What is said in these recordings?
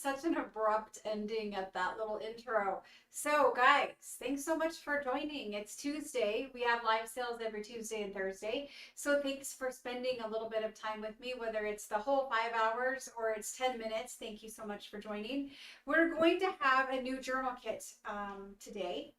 such an abrupt ending at that little intro. So, guys, thanks so much for joining. It's Tuesday. We have live sales every Tuesday and Thursday. So, thanks for spending a little bit of time with me, whether it's the whole 5 hours or it's 10 minutes. Thank you so much for joining. We're going to have a new journal kit today.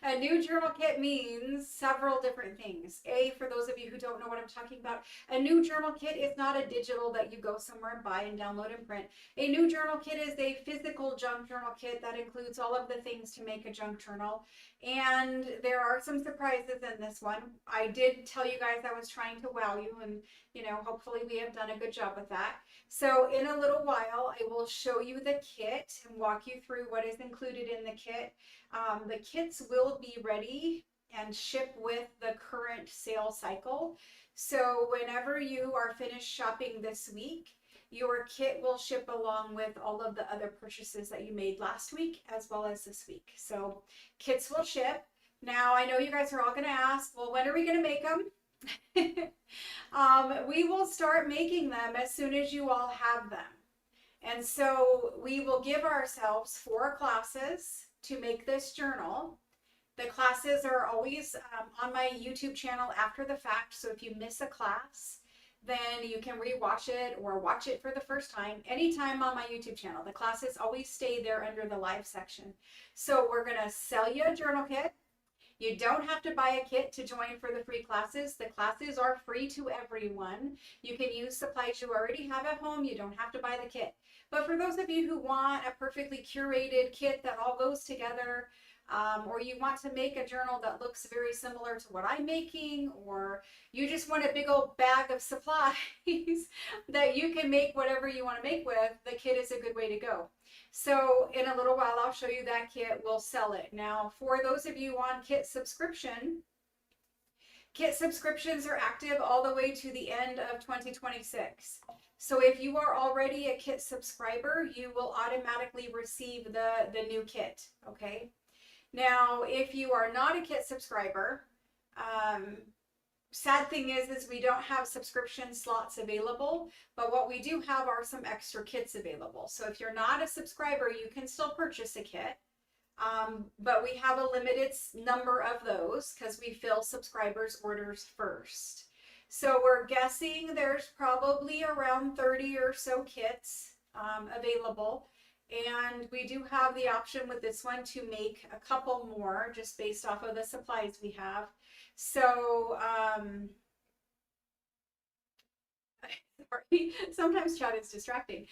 A new journal kit means several different things. For those of you who don't know what I'm talking about, a new journal kit is not a digital that you go somewhere and buy and download and print. A new journal kit is a physical junk journal kit that includes all of the things to make a junk journal. And there are some surprises in this one. I did tell you guys I was trying to wow you, and hopefully we have done a good job with that. So in a little while, I will show you the kit and walk you through what is included in the kit. The kits will be ready and ship with the current sale cycle. So whenever you are finished shopping this week, your kit will ship along with all of the other purchases that you made last week as well as this week. So kits will ship. Now, I know you guys are all going to ask, well, when are we going to make them? We will start making them as soon as you all have them. And so we will give ourselves 4 classes to make this journal. The classes are always on my YouTube channel after the fact. So if you miss a class, then you can rewatch it or watch it for the first time anytime on my YouTube channel. The classes always stay there under the live section. So we're going to sell you a journal kit. You don't have to buy a kit to join for the free classes. The classes are free to everyone. You can use supplies you already have at home. You don't have to buy the kit. But for those of you who want a perfectly curated kit that all goes together, or you want to make a journal that looks very similar to what I'm making, or you just want a big old bag of supplies that you can make whatever you want to make with, the kit is a good way to go. So in a little while, I'll show you that kit. We'll sell it. Now, for those of you on kit subscription, kit subscriptions are active all the way to the end of 2026. So if you are already a kit subscriber, you will automatically receive the new kit, okay? Now, if you are not a kit subscriber, sad thing is we don't have subscription slots available, but what we do have are some extra kits available. So if you're not a subscriber, you can still purchase a kit, but we have a limited number of those because we fill subscribers' orders first. So we're guessing there's probably around 30 or so kits available. And we do have the option with this one to make a couple more just based off of the supplies we have. So, sorry, sometimes chat is distracting.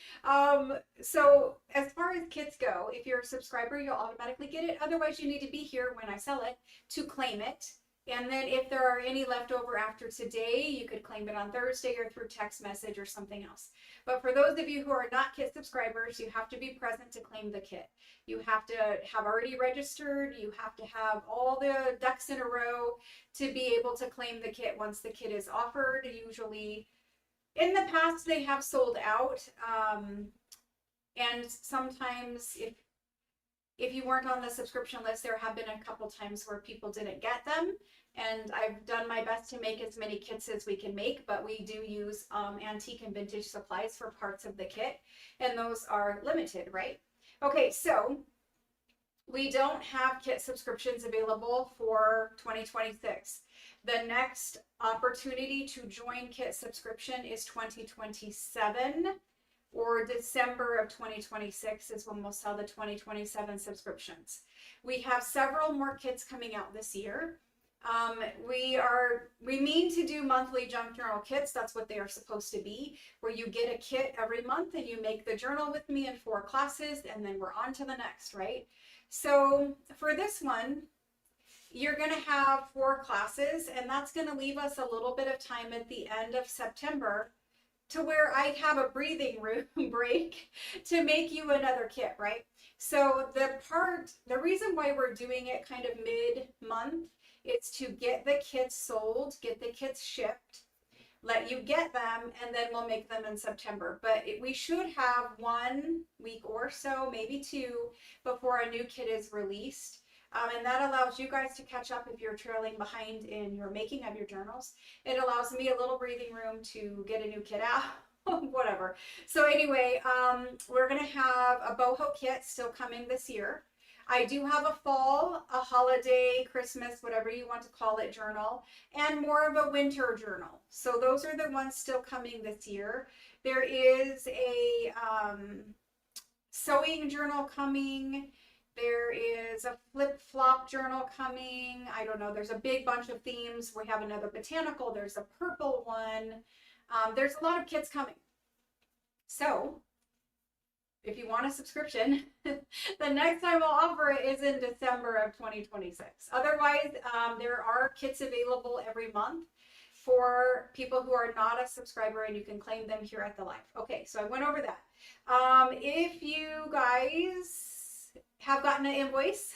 So as far as kits go, if you're a subscriber, you'll automatically get it. Otherwise, you need to be here when I sell it to claim it. And then if there are any left over after today, you could claim it on Thursday or through text message or something else. But for those of you who are not kit subscribers, you have to be present to claim the kit. You have to have already registered. You have to have all the ducks in a row to be able to claim the kit once the kit is offered. Usually, in the past, they have sold out. And sometimes if you weren't on the subscription list, there have been a couple times where people didn't get them. And I've done my best to make as many kits as we can make, but we do use antique and vintage supplies for parts of the kit, and those are limited, right? Okay, so we don't have kit subscriptions available for 2026. The next opportunity to join kit subscription is 2027. Or December of 2026 is when we'll sell the 2027 subscriptions. We have several more kits coming out this year. We mean to do monthly junk journal kits. That's what they are supposed to be, where you get a kit every month and you make the journal with me in 4 classes, and then we're on to the next, right? So for this one, you're going to have 4 classes, and that's going to leave us a little bit of time at the end of September to where I have a breathing room break to make you another kit, right? So the reason why we're doing it kind of mid-month is to get the kits sold, get the kits shipped, let you get them, and then we'll make them in September. But we should have 1 week or so, maybe 2, before a new kit is released. And that allows you guys to catch up if you're trailing behind in your making of your journals. It allows me a little breathing room to get a new kit out whatever. So anyway, we're gonna have a boho kit still coming this year. I do have a fall, a holiday, Christmas, whatever you want to call it, journal, and more of a winter journal. So those are the ones still coming this year. There is a sewing journal coming. There is a flip-flop journal coming. I don't know. There's a big bunch of themes. We have another botanical. There's a purple one. There's a lot of kits coming. So if you want a subscription, the next time I'll offer it is in December of 2026. Otherwise, there are kits available every month for people who are not a subscriber, and you can claim them here at the live. Okay, so I went over that. If you guys have gotten an invoice,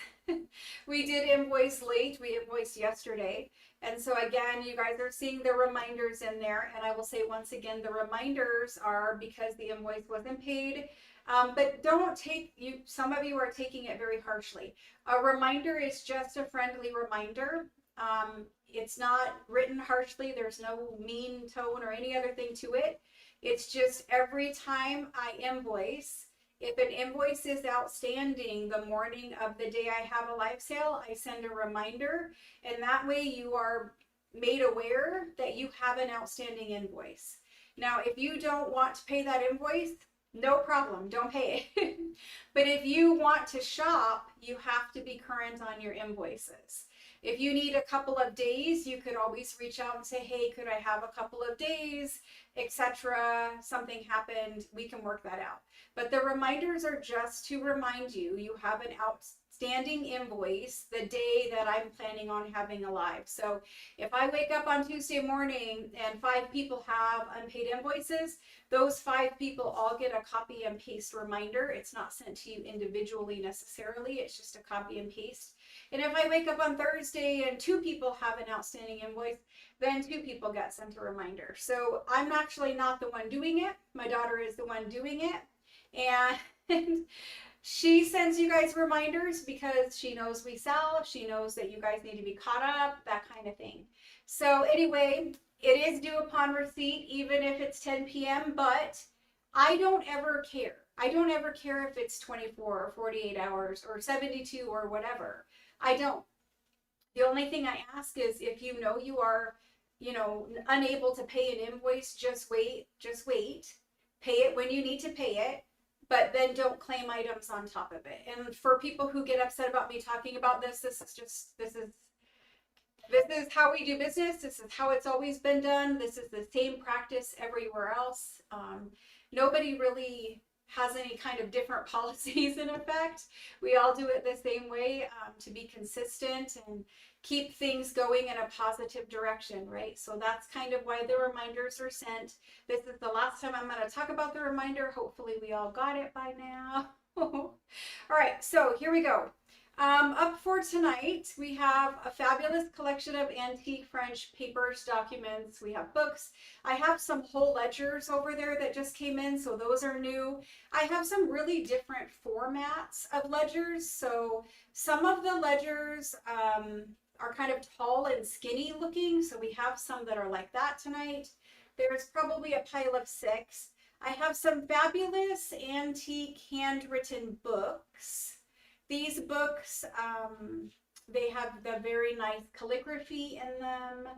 we did invoice late. We invoiced yesterday. And so again, you guys are seeing the reminders in there. And I will say once again, the reminders are because the invoice wasn't paid. But don't take, some of you are taking it very harshly. A reminder is just a friendly reminder. It's not written harshly. There's no mean tone or any other thing to it. It's just every time I invoice, if an invoice is outstanding the morning of the day I have a live sale, I send a reminder, and that way you are made aware that you have an outstanding invoice. Now, if you don't want to pay that invoice, no problem, don't pay it. But if you want to shop, you have to be current on your invoices. If you need a couple of days, you could always reach out and say, hey, could I have a couple of days, etc. Something happened, we can work that out. But the reminders are just to remind you, you have an outstanding invoice the day that I'm planning on having a live. So if I wake up on Tuesday morning and 5 people have unpaid invoices, those 5 people all get a copy and paste reminder. It's not sent to you individually necessarily, it's just a copy and paste. And if I wake up on Thursday and 2 people have an outstanding invoice, then 2 people get sent a reminder. So I'm actually not the one doing it. My daughter is the one doing it. And she sends you guys reminders because she knows we sell. She knows that you guys need to be caught up, that kind of thing. So anyway, it is due upon receipt, even if it's 10 p.m., but I don't ever care. I don't ever care if it's 24 or 48 hours or 72 or whatever. I don't. The only thing I ask is if you know you are, unable to pay an invoice, just wait. Pay it when you need to pay it, but then don't claim items on top of it. And for people who get upset about me talking about this, this is how we do business. This is how it's always been done. This is the same practice everywhere else. Nobody really has any kind of different policies in effect. We all do it the same way to be consistent and keep things going in a positive direction, right? So that's kind of why the reminders are sent. This is the last time I'm going to talk about the reminder. Hopefully we all got it by now. All right, so here we go. Up for tonight, we have a fabulous collection of antique French papers, documents. We have books. I have some whole ledgers over there that just came in, so those are new. I have some really different formats of ledgers. So some of the ledgers are kind of tall and skinny looking, so we have some that are like that tonight. There's probably a pile of 6. I have some fabulous antique handwritten books. These books, they have the very nice calligraphy in them.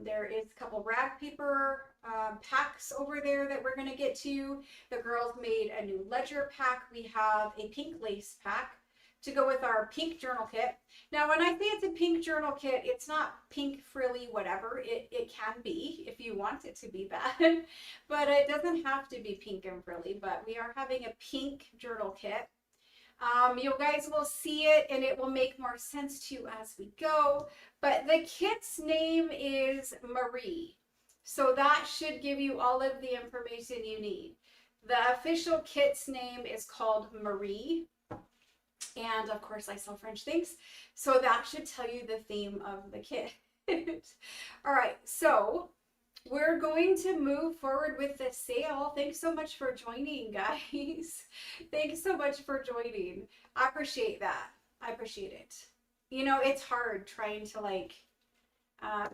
There is a couple rag paper packs over there that we're going to get to. The girls made a new ledger pack. We have a pink lace pack to go with our pink journal kit. Now, when I say it's a pink journal kit, it's not pink frilly whatever. It can be if you want it to be that, but it doesn't have to be pink and frilly. But we are having a pink journal kit. You guys will see it and it will make more sense to you as we go. But the kit's name is Marie. So that should give you all of the information you need. The official kit's name is called Marie. And of course I sell French things. So that should tell you the theme of the kit. All right, so we're going to move forward with the sale. Thanks so much for joining, guys. Thanks so much for joining. I appreciate that. I appreciate it. It's hard trying to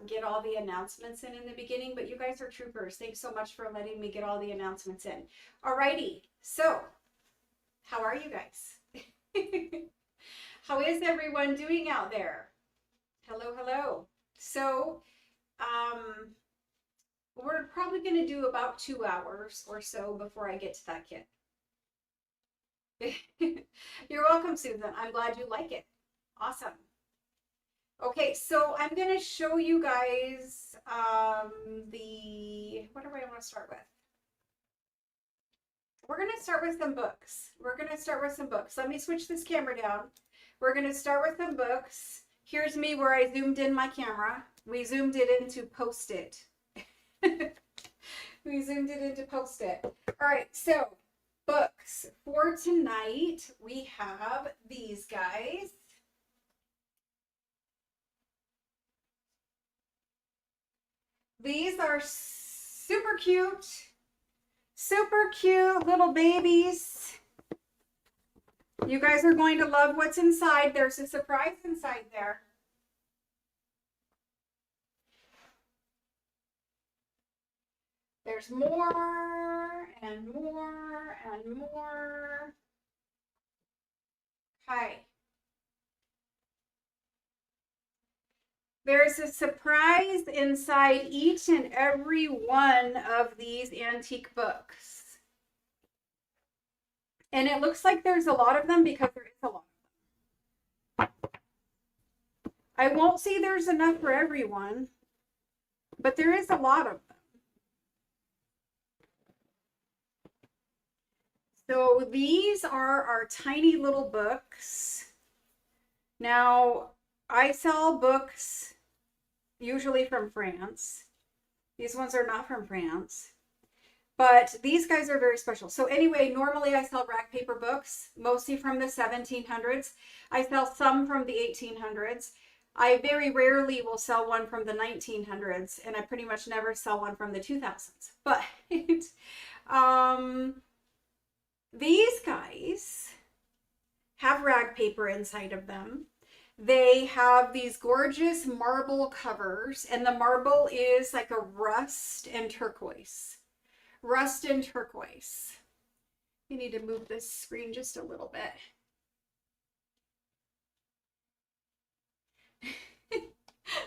get all the announcements in the beginning, but you guys are troopers. Thanks so much for letting me get all the announcements in. Alrighty, so how are you guys? How is everyone doing out there? Hello, hello. So, we're probably going to do about 2 hours or so before I get to that kit. You're welcome, Susan. I'm glad you like it. Awesome. Okay, so I'm going to show you guys what do I want to start with? We're going to start with some books. Let me switch this camera down. We're going to start with some books. Here's me where I zoomed in my camera. We zoomed it into Post-it. We zoomed it into Post-it. All right, so books for tonight, we have these guys. These are super cute little babies. You guys are going to love what's inside. There's a surprise inside there. There's more and more and more. Okay. There's a surprise inside each and every one of these antique books. And it looks like there's a lot of them because there is a lot of them. I won't say there's enough for everyone, but there is a lot of them. So these are our tiny little books. Now, I sell books usually from France. These ones are not from France. But these guys are very special. So anyway, normally I sell rag paper books, mostly from the 1700s. I sell some from the 1800s. I very rarely will sell one from the 1900s, and I pretty much never sell one from the 2000s. But these guys have rag paper inside of them. They have these gorgeous marble covers, and the marble is like a rust and turquoise. Rust and turquoise. You need to move this screen just a little bit.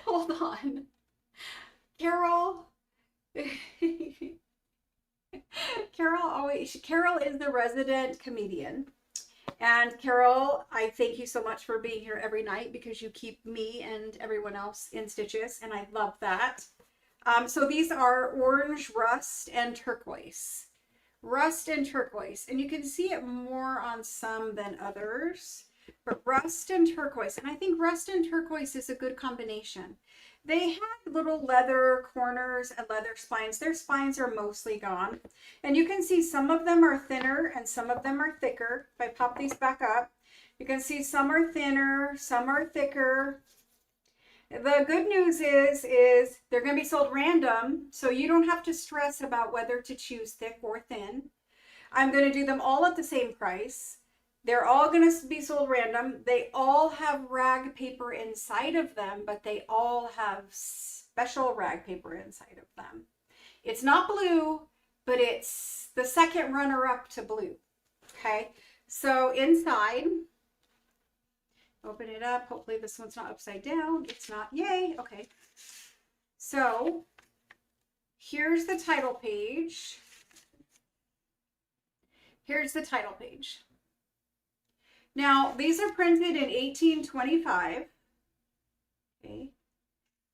Hold on. Carol. Carol is the resident comedian. And Carol, I thank you so much for being here every night because you keep me and everyone else in stitches, and I love that. So these are orange, rust, and turquoise. Rust and turquoise. And you can see it more on some than others. But rust and turquoise. And I think rust and turquoise is a good combination. They have little leather corners and leather spines. Their spines are mostly gone. And you can see some of them are thinner and some of them are thicker. If I pop these back up, you can see some are thinner, some are thicker. The good news is they're going to be sold random, so you don't have to stress about whether to choose thick or thin. I'm going to do them all at the same price. They're all going to be sold random. They all have rag paper inside of them, but they all have special rag paper inside of them. It's not blue, but it's the second runner-up to blue. Okay, so inside, open it up. Hopefully this one's not upside down. It's not. Yay. Okay. So here's the title page. Here's the title page. Now, these are printed in 1825. Okay.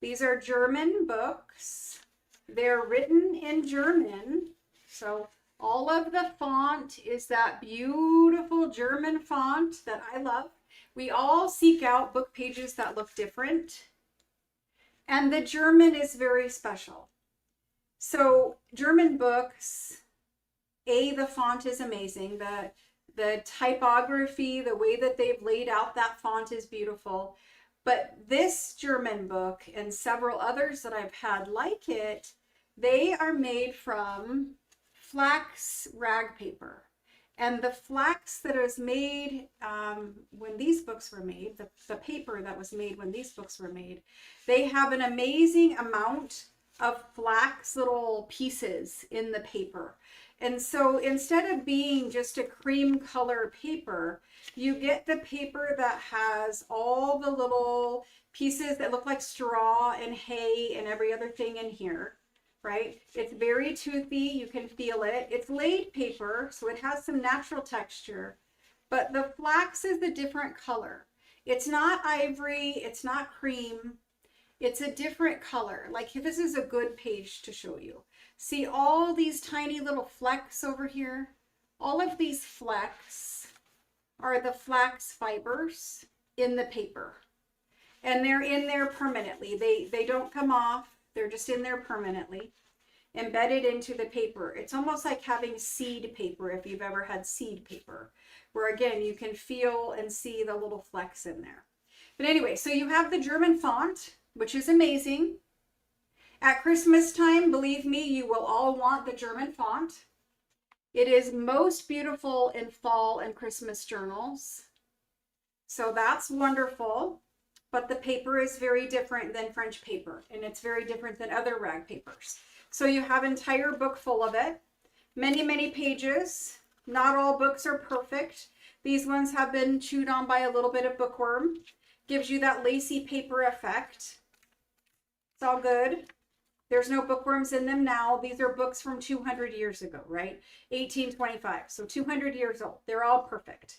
These are German books. They're written in German. So all of the font is that beautiful German font that I love. We all seek out book pages that look different. And the German is very special. So German books, the font is amazing. The typography, the way that they've laid out that font is beautiful. But this German book and several others that I've had like it, they are made from flax rag paper. And the flax that is made when these books were made, the paper that was made when these books were made, they have an amazing amount of flax little pieces in the paper. And so instead of being just a cream color paper, you get the paper that has all the little pieces that look like straw and hay and every other thing in here, right? It's very toothy, you can feel it. It's laid paper, so it has some natural texture, but the flax is a different color. It's not ivory, it's not cream, it's a different color. Like this is a good page to show you. See all these tiny little flecks over here? All of these flecks are the flax fibers in the paper. And they're in there permanently. They don't come off. They're just in there permanently, embedded into the paper. It's almost like having seed paper, if you've ever had seed paper, where again, you can feel and see the little flecks in there. But anyway, so you have the German font, which is amazing. At Christmas time, believe me, you will all want the German font. It is most beautiful in fall and Christmas journals. So that's wonderful. But the paper is very different than French paper, and it's very different than other rag papers. So you have an entire book full of it. Many, many pages. Not all books are perfect. These ones have been chewed on by a little bit of bookworm. Gives you that lacy paper effect. It's all good. There's no bookworms in them now. These are books from 200 years ago, right? 1825, so 200 years old. They're all perfect.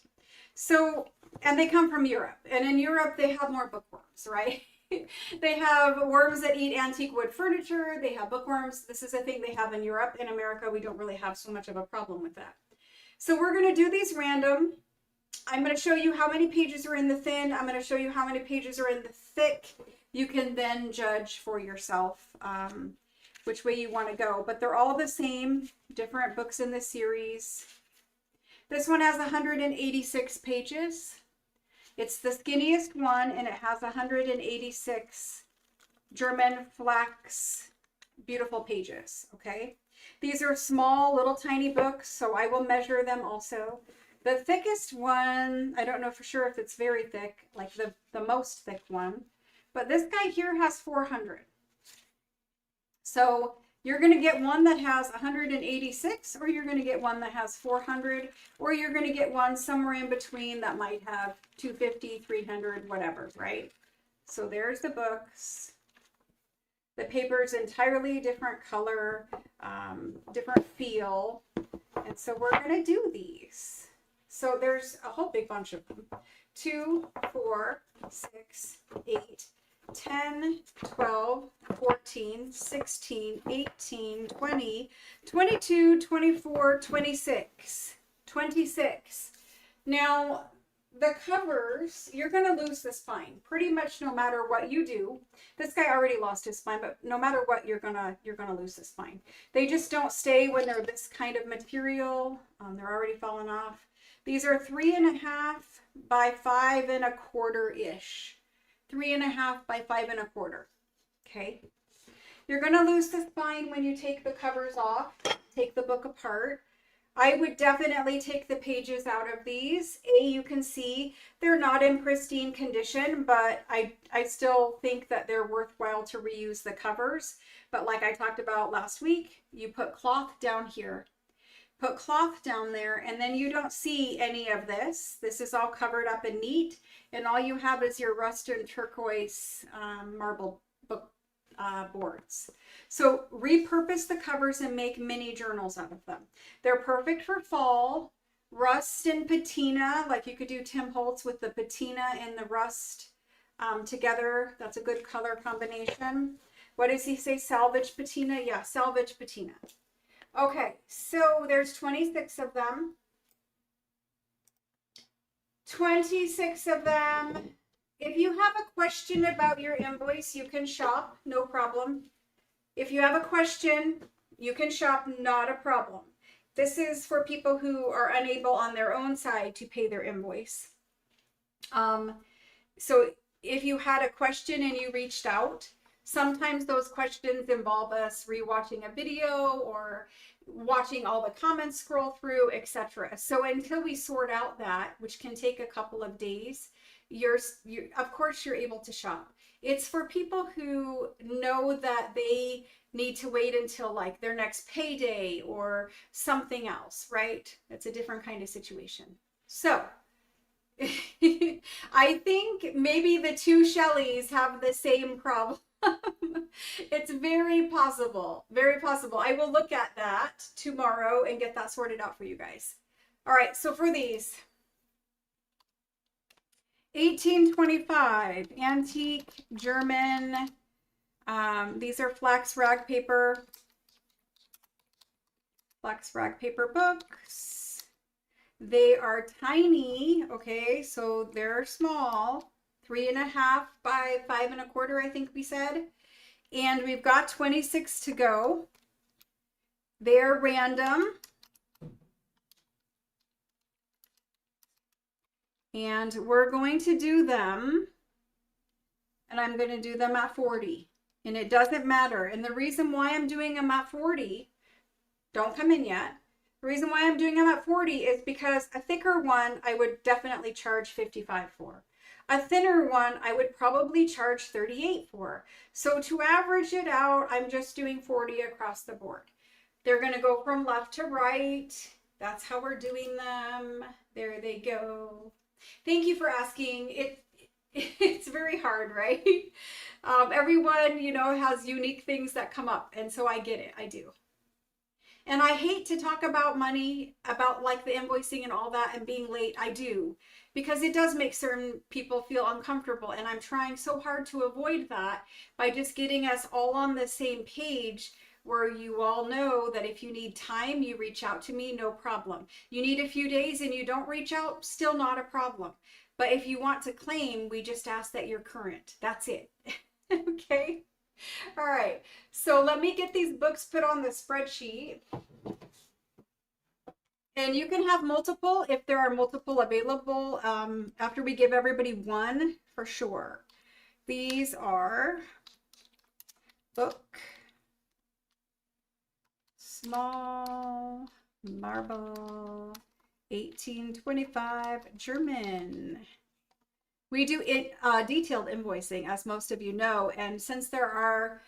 So, and they come from Europe. And in Europe, they have more bookworms, right? They have worms that eat antique wood furniture. They have bookworms. This is a thing they have in Europe. In America, we don't really have so much of a problem with that. So we're going to do these random. I'm going to show you how many pages are in the thin. I'm going to show you how many pages are in the thick. You can then judge for yourself which way you want to go. But they're all the same, different books in the series. This one has 186 pages. It's the skinniest one, and it has 186 German flax, beautiful pages, okay? These are small, little tiny books, so I will measure them also. The thickest one, I don't know for sure if it's very thick, like the most thick one, but this guy here has 400. So you're going to get one that has 186, or you're going to get one that has 400, or you're going to get one somewhere in between that might have 250, 300, whatever, right? So there's the books. The paper's entirely different color, different feel. And so we're going to do these. So there's a whole big bunch of them. 2, 4, 6, 8, 10, 12, 14, 16, 18, 20, 22, 24, 26. 26. Now, the covers, you're going to lose the spine pretty much no matter what you do. This guy already lost his spine, but no matter what, you're gonna lose the spine. They just don't stay when they're this kind of material. They're already falling off. These are 3.5 by 5 1/4 ish. 3.5 by 5 1/4. Okay. You're going to lose the spine when you take the covers off, take the book apart. I would definitely take the pages out of these. You can see they're not in pristine condition, but I still think that they're worthwhile to reuse the covers. But like I talked about last week, you put cloth down here. Put cloth down there, and then you don't see any of this. This is all covered up and neat, and all you have is your rust and turquoise marble book boards. So repurpose the covers and make mini journals out of them. They're perfect for fall. Rust and patina, like you could do Tim Holtz with the patina and the rust together. That's a good color combination. What does he say? Salvage patina? Yeah, salvage patina. Okay, so there's 26 of them. 26 of them. If you have a question about your invoice, you can shop, no problem. If you have a question, you can shop, not a problem. This is for people who are unable on their own side to pay their invoice. So if you had a question and you reached out, Sometimes those questions involve us rewatching a video or watching all the comments scroll through, etc. So until we sort out that, which can take a couple of days, you're of course you're able to shop. It's for people who know that they need to wait until like their next payday or something else, right? It's a different kind of situation. So I think maybe the two Shelleys have the same problem. It's very possible. Very possible. I will look at that tomorrow and get that sorted out for you guys. All right, so for these 1825 antique German, these are flax rag paper books. They are tiny, okay, so they're small, 3.5 by 5.25, I think we said. And we've got 26 to go. They're random. And we're going to do them, and I'm going to do them at 40. And it doesn't matter. And the reason why I'm doing them at 40, don't come in yet. The reason why I'm doing them at 40 is because a thicker one I would definitely charge 55 for. A thinner one I would probably charge 38 for. So to average it out, I'm just doing 40 across the board. They're going to go from left to right. That's how we're doing them. There they go. Thank you for asking. It's very hard, right? Everyone, you know, has unique things that come up. And so I get it. I do. And I hate to talk about money, about like the invoicing and all that and being late. I do, because it does make certain people feel uncomfortable. And I'm trying so hard to avoid that by just getting us all on the same page, where you all know that if you need time, you reach out to me, no problem. You need a few days and you don't reach out, still not a problem. But if you want to claim, we just ask that you're current. That's it. Okay. All right. So let me get these books put on the spreadsheet. And you can have multiple if there are multiple available after we give everybody one, for sure. These are book small marble 1825 German. We do detailed invoicing, as most of you know, and since there are,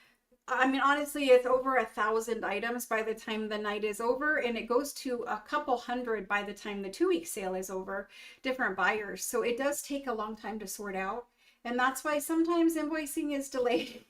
I mean, honestly, it's over 1,000 items by the time the night is over, and it goes to a couple hundred by the time the 2-week sale is over, different buyers. So it does take a long time to sort out, and that's why sometimes invoicing is delayed.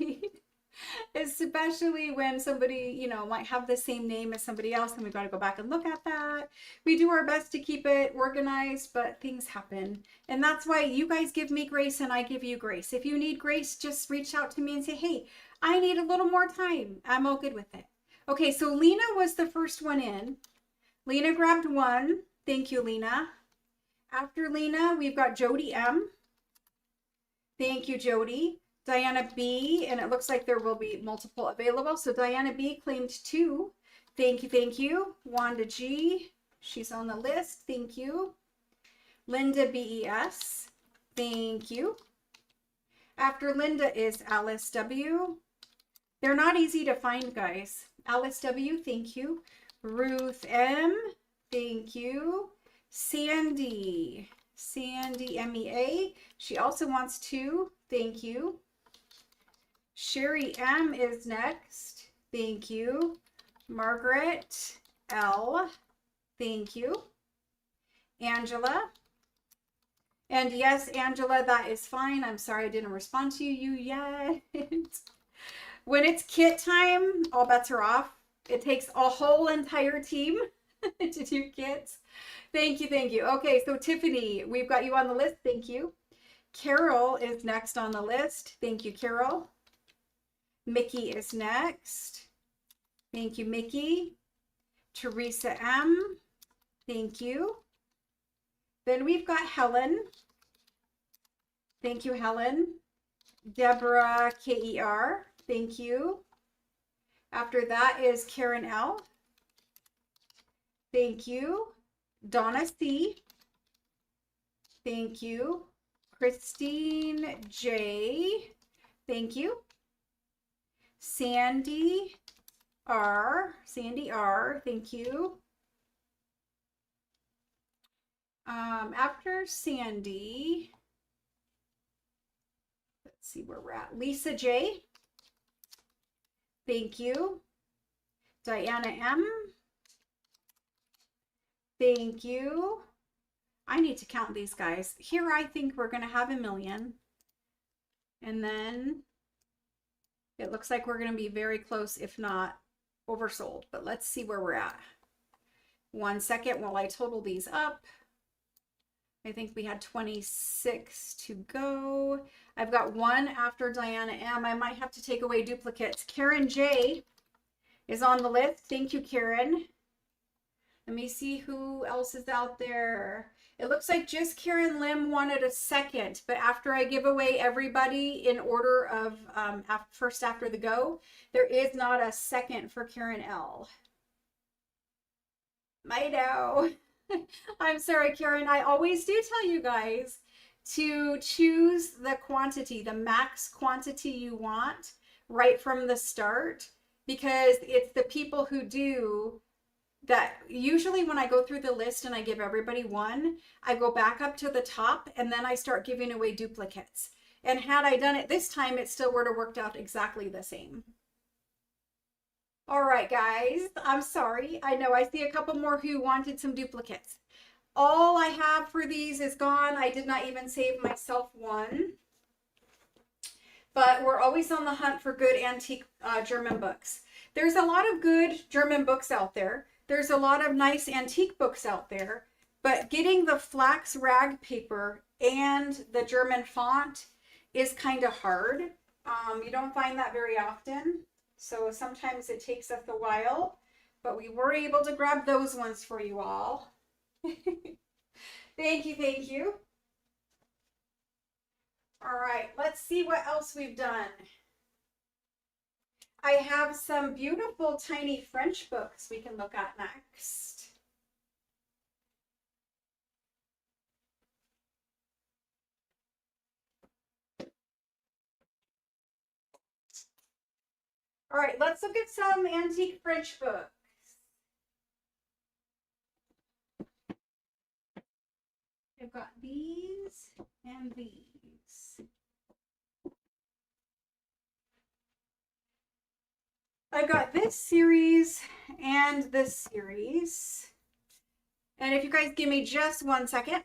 Especially when somebody, you know, might have the same name as somebody else, and we've got to go back and look at that. We do our best to keep it organized, but things happen. And that's why you guys give me grace and I give you grace. If you need grace, just reach out to me and say, hey, I need a little more time. I'm all good with it. Okay, so Lena was the first one in. Lena grabbed one. Thank you, Lena. After Lena, we've got Jody M. Thank you, Jody. Diana B, and it looks like there will be multiple available. So Diana B claimed 2. Thank you, thank you. Wanda G, she's on the list. Thank you. Linda BES, thank you. After Linda is Alice W. They're not easy to find, guys. Alice W, thank you. Ruth M, thank you. Sandy MEA, she also wants 2. Thank you. Sherry M is next. Thank you. Margaret L. Thank you. Angela. And yes, Angela, that is fine. I'm sorry I didn't respond to you yet. When it's kit time, all bets are off. It takes a whole entire team to do kits. Thank you, thank you. Okay, so Tiffany, we've got you on the list. Thank you. Carol is next on the list. Thank you, Carol. Mickey is next. Thank you, Mickey. Teresa M. Thank you. Then we've got Helen. Thank you, Helen. Deborah KER. Thank you. After that is Karen L. Thank you. Donna C. Thank you. Christine J. Thank you. Sandy R, thank you. After Sandy, let's see where we're at. Lisa J, thank you. Diana M, thank you. I need to count these guys. Here I think we're going to have 1,000,000. And then it looks like we're going to be very close, if not oversold. But let's see where we're at. 1 second while I total these up. I think we had 26 to go. I've got one after Diana M. I might have to take away duplicates. Karen J is on the list. Thank you, Karen. Let me see who else is out there. It looks like just Karen Lim wanted a second, but after I give away everybody in order of first after the go, there is not a second for Karen L. I know. I'm sorry, Karen. I always do tell you guys to choose the quantity, the max quantity you want right from the start, because it's the people who do that. Usually when I go through the list and I give everybody one, I go back up to the top and then I start giving away duplicates. And had I done it this time, it still would have worked out exactly the same. All right, guys, I'm sorry. I know I see a couple more who wanted some duplicates. All I have for these is gone. I did not even save myself one. But we're always on the hunt for good antique German books. There's a lot of good German books out there. There's a lot of nice antique books out there. But getting the flax rag paper and the German font is kind of hard. You don't find that very often. So sometimes it takes us a while. But we were able to grab those ones for you all. Thank you, thank you. All right, let's see what else we've done. I have some beautiful tiny French books we can look at next. All right, let's look at some antique French books. I've got these and these. I got this series and this series. And if you guys give me just 1 second.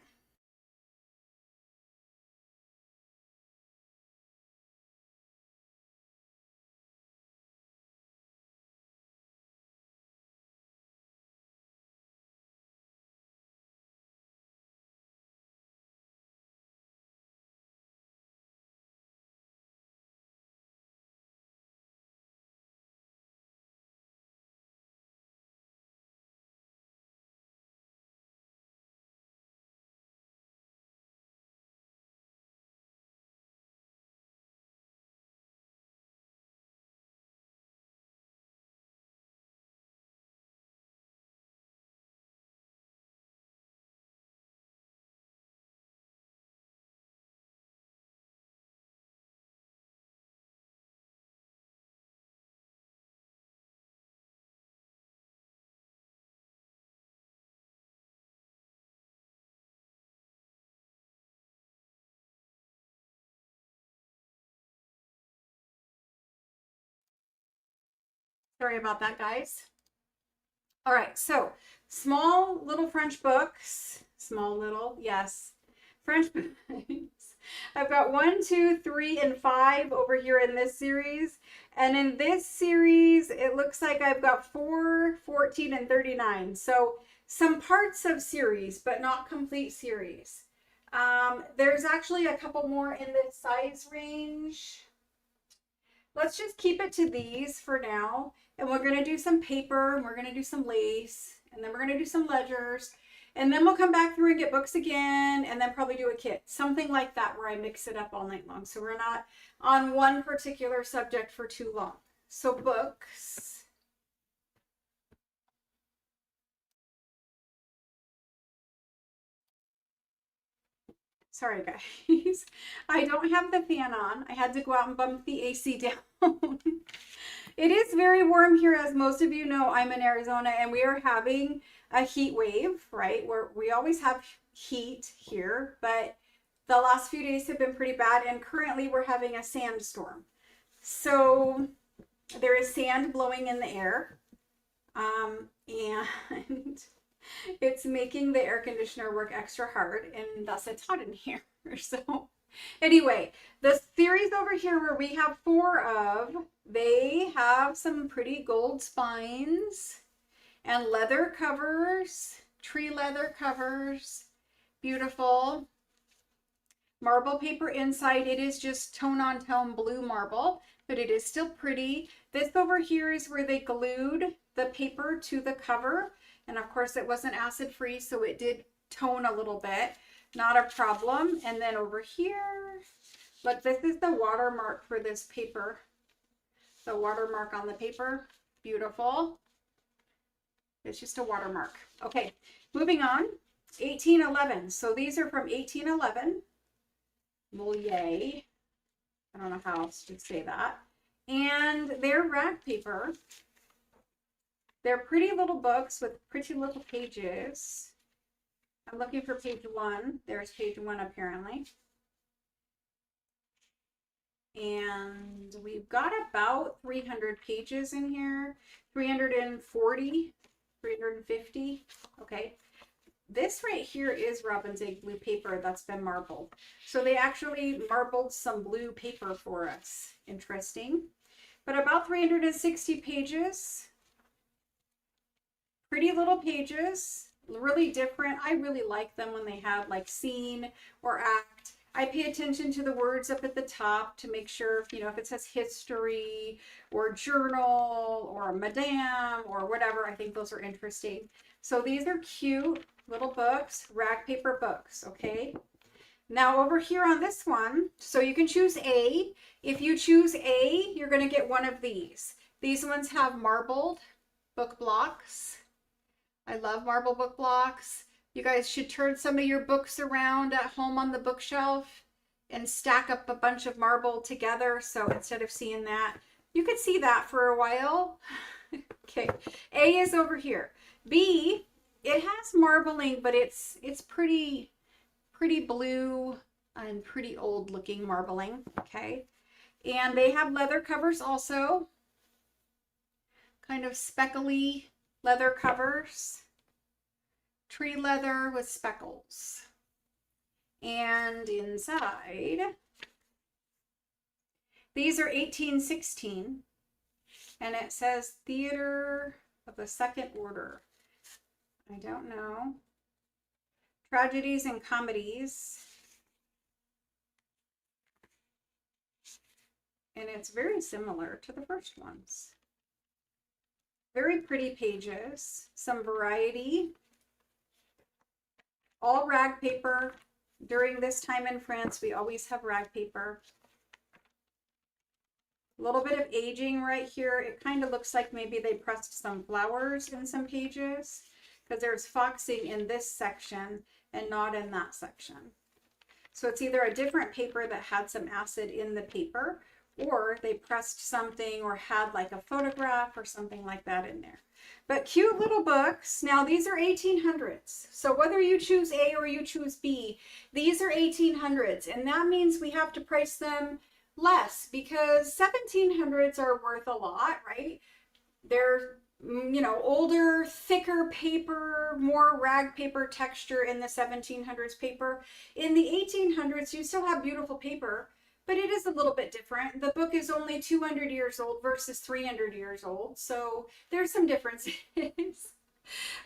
Sorry about that, guys. All right, so small little French books. Small little, yes. French books. I've got 1, 2, 3, and 5 over here in this series. And in this series, it looks like I've got 4, 14, and 39. So some parts of series, but not complete series. There's actually a couple more in this size range. Let's just keep it to these for now. And we're going to do some paper, and we're going to do some lace, and then we're going to do some ledgers. And then we'll come back through and get books again, and then probably do a kit. Something like that where I mix it up all night long. So we're not on one particular subject for too long. So books. Sorry, guys. I don't have the fan on. I had to go out and bump the AC down. It is very warm here, as most of you know. I'm in Arizona and we are having a heat wave, right? Where we always have heat here, but the last few days have been pretty bad, and currently we're having a sandstorm. So there is sand blowing in the air, and it's making the air conditioner work extra hard, and thus it's hot in here. So anyway, the series over here where we have 4 of, they have some pretty gold spines and leather covers, tree leather covers, beautiful. Marble paper inside. It is just tone on tone blue marble, but it is still pretty. This over here is where they glued the paper to the cover, and of course it wasn't acid free, so it did tone a little bit. Not a problem. And then over here, look, this is the watermark for this paper. The watermark on the paper. Beautiful. It's just a watermark. Okay, moving on. 1811. So these are from 1811. Well, yay. I don't know how else to say that. And they're rag paper. They're pretty little books with pretty little pages. I'm looking for page 1. There's page 1 apparently. And we've got about 300 pages in here. 340, 350. Okay. This right here is Robin's Egg blue paper that's been marbled. So they actually marbled some blue paper for us. Interesting. But about 360 pages. Pretty little pages. Really different. I really like them when they have like scene or act. I pay attention to the words up at the top to make sure, you know, if it says history or journal or madame or whatever, I think those are interesting. So these are cute little books, rag paper books, okay? Now over here on this one, so you can choose A. If you choose A, you're going to get one of these. These ones have marbled book blocks. I love marble book blocks. You guys should turn some of your books around at home on the bookshelf and stack up a bunch of marble together. So instead of seeing that, you could see that for a while. Okay, A is over here. B, it has marbling, but it's pretty blue and pretty old looking marbling. Okay, and they have leather covers also, kind of speckly leather covers, tree leather with speckles. And inside, these are 1816, and it says Theater of the Second Order. I don't know. Tragedies and comedies. And it's very similar to the first ones. Very pretty pages, some variety. All rag paper. During this time in France, we always have rag paper. A little bit of aging right here. It kind of looks like maybe they pressed some flowers in some pages, because there's foxing in this section and not in that section. So it's either a different paper that had some acid in the paper, or they pressed something or had like a photograph or something like that in there. But cute little books. Now these are 1800s. So whether you choose A or you choose B, these are 1800s. And that means we have to price them less, because 1700s are worth a lot, right? They're, you know, older, thicker paper, more rag paper texture in the 1700s paper. In the 1800s, you still have beautiful paper, but it is a little bit different. The book is only 200 years old versus 300 years old. So there's some differences.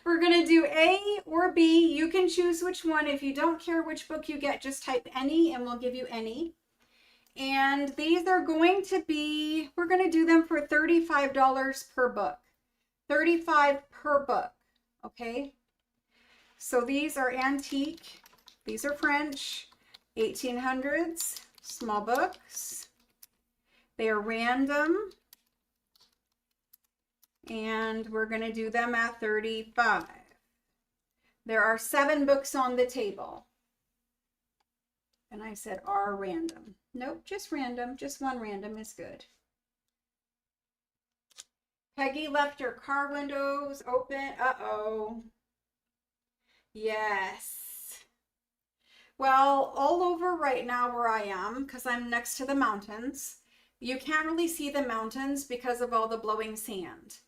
We're going to do A or B. You can choose which one. If you don't care which book you get, just type any and we'll give you any. And these are going to be, we're going to do them for $35 per book. $35 per book. Okay. So these are antique. These are French. 1800s. Small books. They are random. And we're going to do them at $35. There are 7 books on the table. And I said are random. Nope, just random. Just one random is good. Peggy left her car windows open. Uh-oh. Yes. Well, all over right now where I am, because I'm next to the mountains, you can't really see the mountains because of all the blowing sand.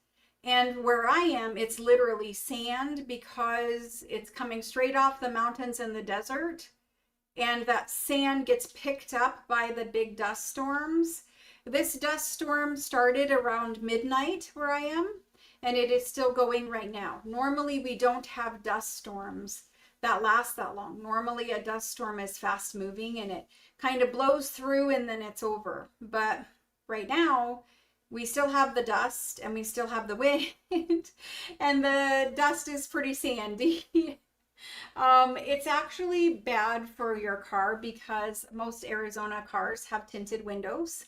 And where I am, it's literally sand because it's coming straight off the mountains in the desert. And that sand gets picked up by the big dust storms. This dust storm started around midnight where I am, and it is still going right now. Normally, we don't have dust storms that last that long. Normally, a dust storm is fast moving and it kind of blows through and then it's over. But right now, we still have the dust and we still have the wind, and the dust is pretty sandy. It's actually bad for your car because most Arizona cars have tinted windows.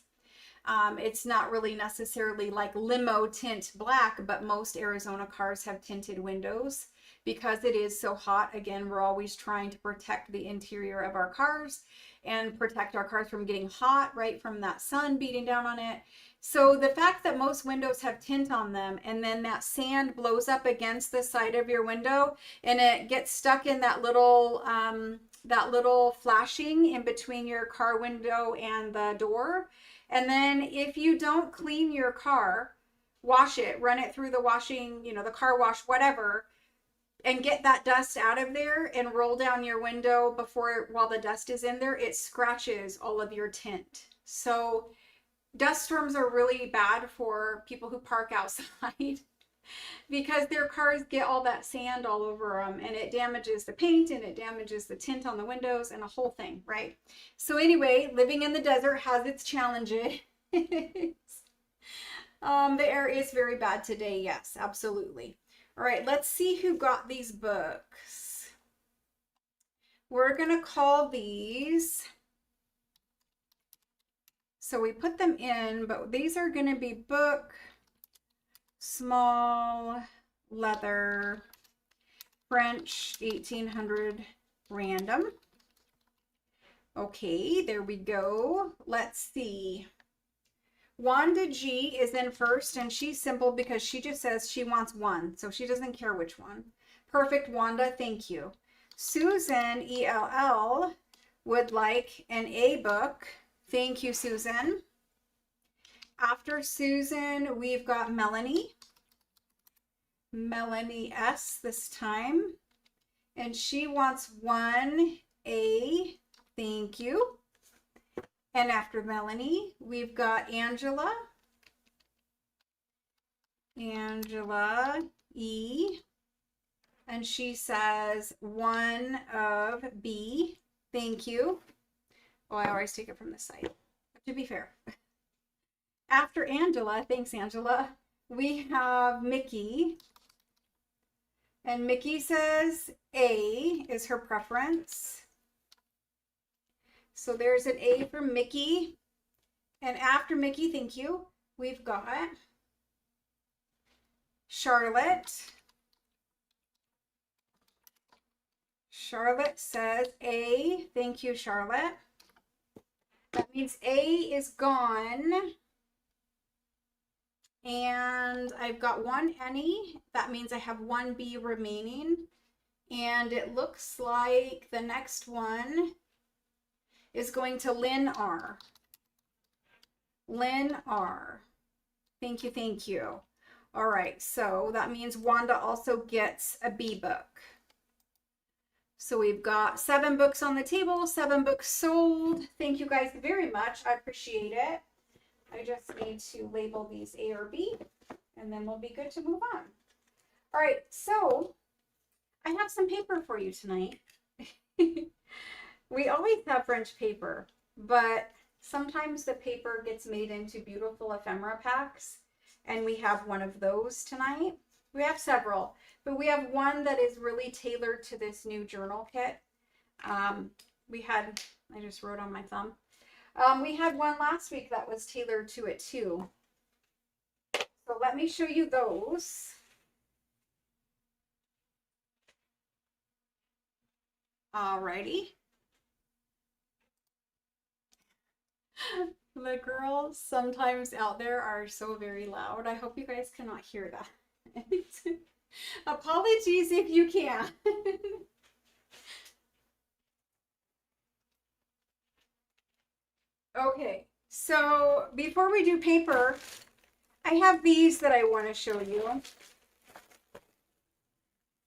It's not really necessarily like limo tint black, but most Arizona cars have tinted windows because it is so hot. Again, we're always trying to protect the interior of our cars and protect our cars from getting hot, right, from that sun beating down on it. So the fact that most windows have tint on them and then that sand blows up against the side of your window and it gets stuck in that little flashing in between your car window and the door. And then if you don't clean your car, wash it, run it through the washing, the car wash, whatever, and get that dust out of there and roll down your window while the dust is in there, it scratches all of your tint. So dust storms are really bad for people who park outside because their cars get all that sand all over them and it damages the paint and it damages the tint on the windows and a whole thing, right? So anyway, living in the desert has its challenges. The air is very bad today. Yes, absolutely. All right, let's see who got these books. We're going to call these. So we put them in, but these are going to be book, small, leather, French, 1800, random. Okay, there we go. Let's see. Wanda G is in first, and she's simple because she just says she wants one, so she doesn't care which one. Perfect, Wanda, thank you. Susan, ELL, would like an A book. Thank you, Susan. After Susan, we've got Melanie. Melanie S this time. And she wants 1A. Thank you. And after Melanie, we've got Angela. Angela E. And she says 1 of B. Thank you. Oh, I always take it from this side, to be fair. After Angela, thanks Angela, we have Mickey. And Mickey says A is her preference. So there's an A for Mickey. And after Mickey, thank you, we've got Charlotte. Charlotte says A. Thank you, Charlotte. That means A is gone. And I've got 1 Annie. That means I have 1 B remaining. And it looks like the next one is going to Lynn R. Lynn R. Thank you, thank you. All right, so that means Wanda also gets a B book. So we've got 7 books on the table, 7 books sold. Thank you guys very much. I appreciate it. I just need to label these A or B, and then we'll be good to move on. All right, so I have some paper for you tonight. We always have French paper, but sometimes the paper gets made into beautiful ephemera packs, and we have one of those tonight. We have several, but we have one that is really tailored to this new journal kit. I just wrote on my thumb. We had one last week that was tailored to it too. So let me show you those. Alrighty. The girls sometimes out there are so very loud. I hope you guys cannot hear that. Apologies if you can. Okay, so before we do paper, I have these that I want to show you.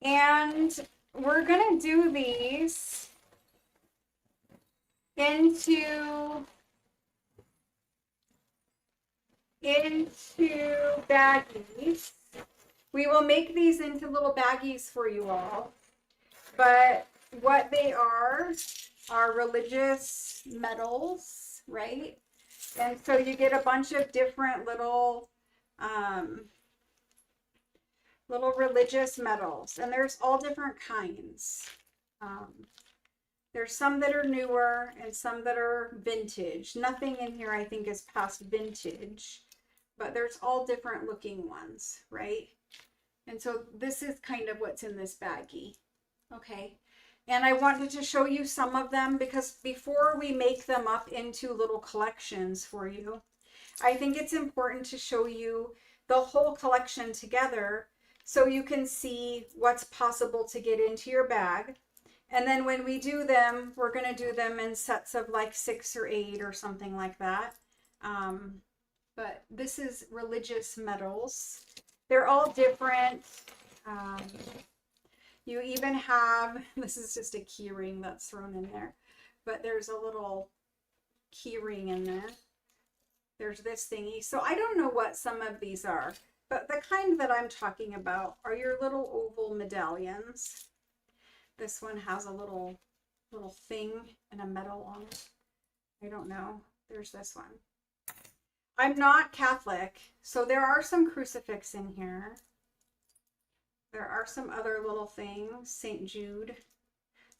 And we're going to do these into baggies. We will make these into little baggies for you all. But what they are religious medals, right? And so you get a bunch of different little religious medals, and there's all different kinds. There's some that are newer and some that are vintage. Nothing in here I think is past vintage, but there's all different looking ones, right? And so this is kind of what's in this baggie. Okay. And I wanted to show you some of them because before we make them up into little collections for you, I think it's important to show you the whole collection together so you can see what's possible to get into your bag. And then when we do them, we're going to do them in sets of like 6 or 8 or something like that. But this is religious medals. They're all different. You even have, this is just a key ring that's thrown in there, but there's a little key ring in there. There's this thingy. So I don't know what some of these are, but the kind that I'm talking about are your little oval medallions. This one has a little thing and a medal on it. I don't know. There's this one. I'm not Catholic, so there are some crucifix in here. There are some other little things, St. Jude.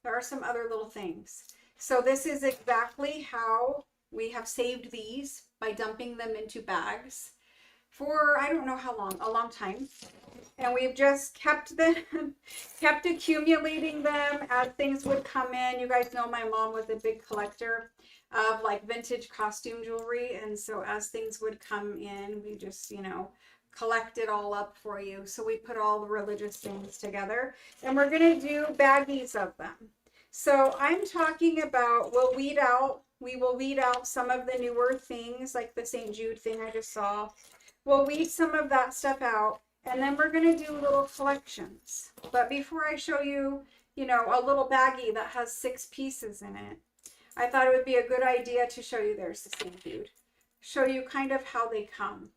There are some other little things. So this is exactly how we have saved these by dumping them into bags for, I don't know how long, a long time. And we've just kept accumulating them as things would come in. You guys know my mom was a big collector of like vintage costume jewelry. And so as things would come in, we just, collect it all up for you. So we put all the religious things together and we're going to do baggies of them. So I'm talking about, we will weed out some of the newer things like the St. Jude thing I just saw. We'll weed some of that stuff out and then we're going to do little collections. But before I show you, a little baggie that has 6 pieces in it, I thought it would be a good idea to show you, there's the St. Jude, show you kind of how they come.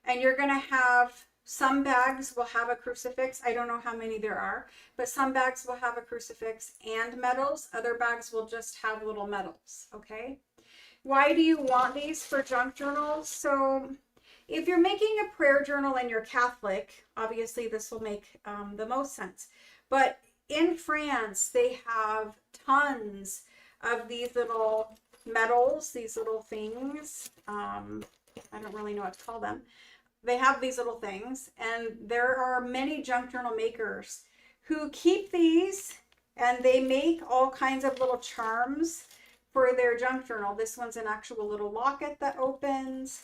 And you're going to have, some bags will have a crucifix. I don't know how many there are, but some bags will have a crucifix and medals. Other bags will just have little medals, okay? Why do you want these for junk journals? So if you're making a prayer journal and you're Catholic, obviously this will make the most sense. But in France, they have tons of these little medals, these little things. I don't really know what to call them. They have these little things, and there are many junk journal makers who keep these and they make all kinds of little charms for their junk journal. This one's an actual little locket that opens.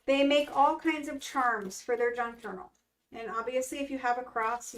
They make all kinds of charms for their junk journal. And obviously if you have a cross,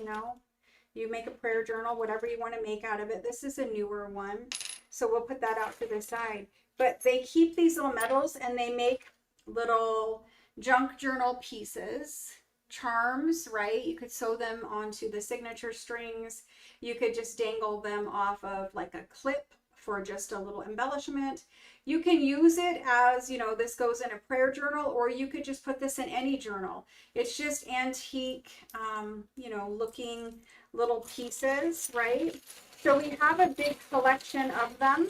you make a prayer journal, whatever you want to make out of it. This is a newer one, so we'll put that out to the side. But they keep these little medals and they make little junk journal pieces, charms, right? You could sew them onto the signature strings. You could just dangle them off of like a clip for just a little embellishment. You can use it as, this goes in a prayer journal, or you could just put this in any journal. It's just antique, looking little pieces, right? So we have a big collection of them.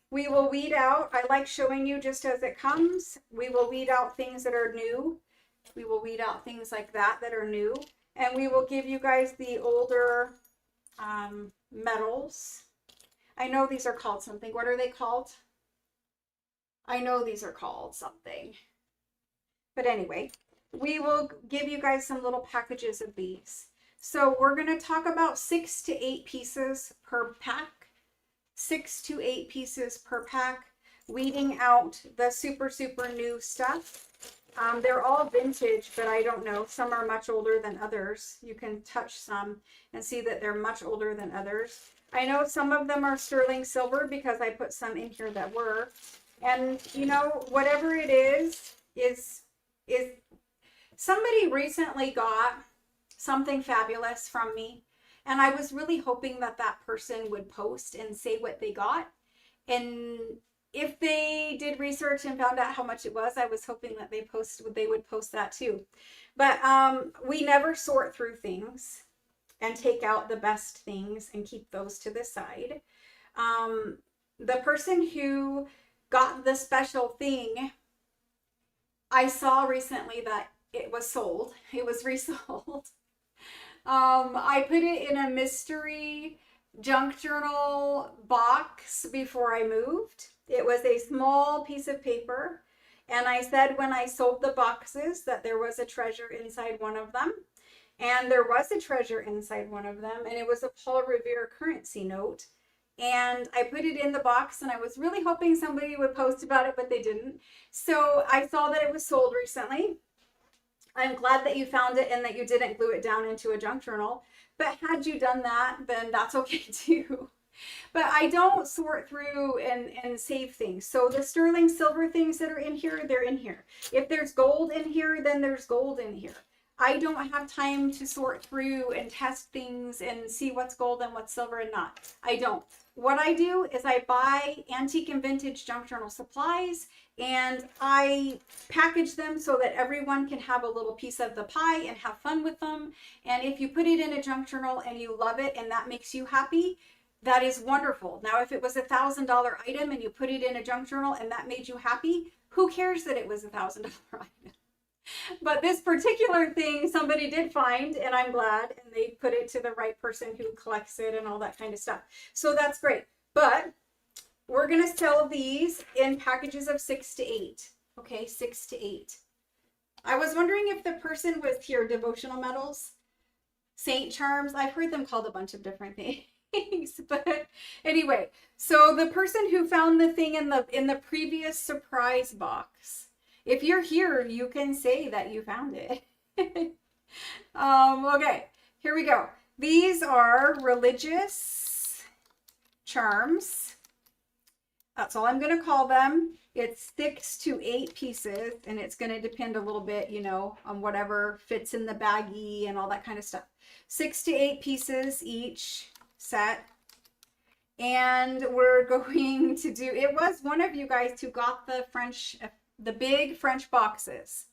We will weed out, I like showing you just as it comes. We will weed out things that are new. We will weed out things like that are new. And we will give you guys the older medals. I know these are called something. What are they called? I know these are called something. But anyway, we will give you guys some little packages of these. So we're going to talk about 6 to 8 pieces per pack. 6 to 8 pieces per pack. weeding out the super, super new stuff. They're all vintage, but I don't know. Some are much older than others. You can touch some and see that they're much older than others. I know some of them are sterling silver because I put some in here that were. And you know, whatever it is somebody recently got something fabulous from me. And I was really hoping that that person would post and say what they got. And if they did research and found out how much it was, I was hoping that they would post that too. But we never sort through things and take out the best things and keep those to the side. The person who got the special thing, I saw recently that it was sold. It was resold. I put it in a mystery junk journal box before I moved. It was a small piece of paper, and I said when I sold the boxes that there was a treasure inside one of them, and there was a treasure inside one of them, and it was a Paul Revere currency note. And I put it in the box, and I was really hoping somebody would post about it, but they didn't. So I saw that it was sold recently. I'm glad that you found it and that you didn't glue it down into a junk journal. But had you done that, then that's okay too. But I don't sort through and save things. So the sterling silver things that are in here, they're in here. If there's gold in here, then there's gold in here. I don't have time to sort through and test things and see what's gold and what's silver and not. I don't. What I do is I buy antique and vintage junk journal supplies and I package them so that everyone can have a little piece of the pie and have fun with them. And if you put it in a junk journal and you love it and that makes you happy, that is wonderful. Now, if it was $1,000 item and you put it in a junk journal and that made you happy, who cares that it was $1,000 item? But this particular thing somebody did find, and I'm glad, and they put it to the right person who collects it and all that kind of stuff. So that's great. But we're going to sell these in packages of 6 to 8. Okay, 6 to 8. I was wondering if the person was here, devotional medals, saint charms. I've heard them called a bunch of different things. But anyway, so the person who found the thing in the previous surprise box, if you're here, you can say that you found it. Okay, here we go. These are religious charms. That's all I'm going to call them. It's 6 to 8 pieces, and it's going to depend a little bit, you know, on whatever fits in the baggie and all that kind of stuff. 6 to 8 pieces each set. And we're going to do, it was one of you guys who got the big French boxes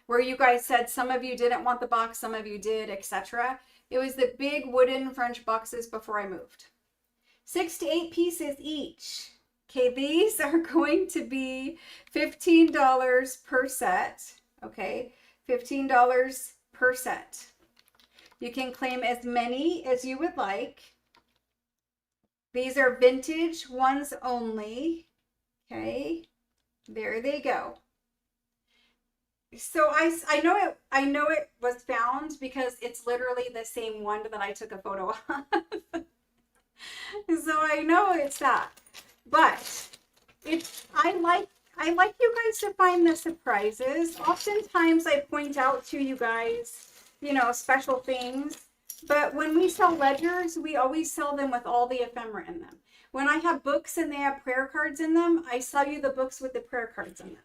where you guys said some of you didn't want the box, some of you did, etc. It was the big wooden French boxes before I moved. 6 to 8 pieces each. Okay, these are going to be $15 per set. Okay, $15 per set. You can claim as many as you would like. These are vintage ones only. Okay. There they go. So I know it was found because it's literally the same one that I took a photo of. So I know it's that. But I like you guys to find the surprises. Oftentimes I point out to you guys, you know, special things. But when we sell ledgers, we always sell them with all the ephemera in them. When I have books and they have prayer cards in them, I sell you the books with the prayer cards in them.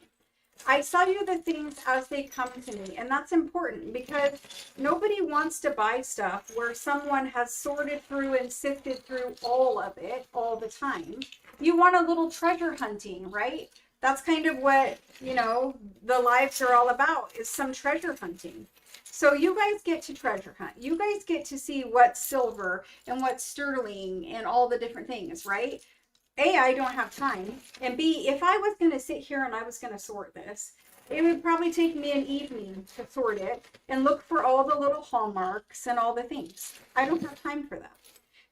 I sell you the things as they come to me. And that's important because nobody wants to buy stuff where someone has sorted through and sifted through all of it all the time. You want a little treasure hunting, right? That's kind of what, you know, the lives are all about, is some treasure hunting. So you guys get to treasure hunt. You guys get to see what's silver and what's sterling and all the different things, right? A, I don't have time. And B, if I was going to sit here and I was going to sort this, it would probably take me an evening to sort it and look for all the little hallmarks and all the things. I don't have time for that.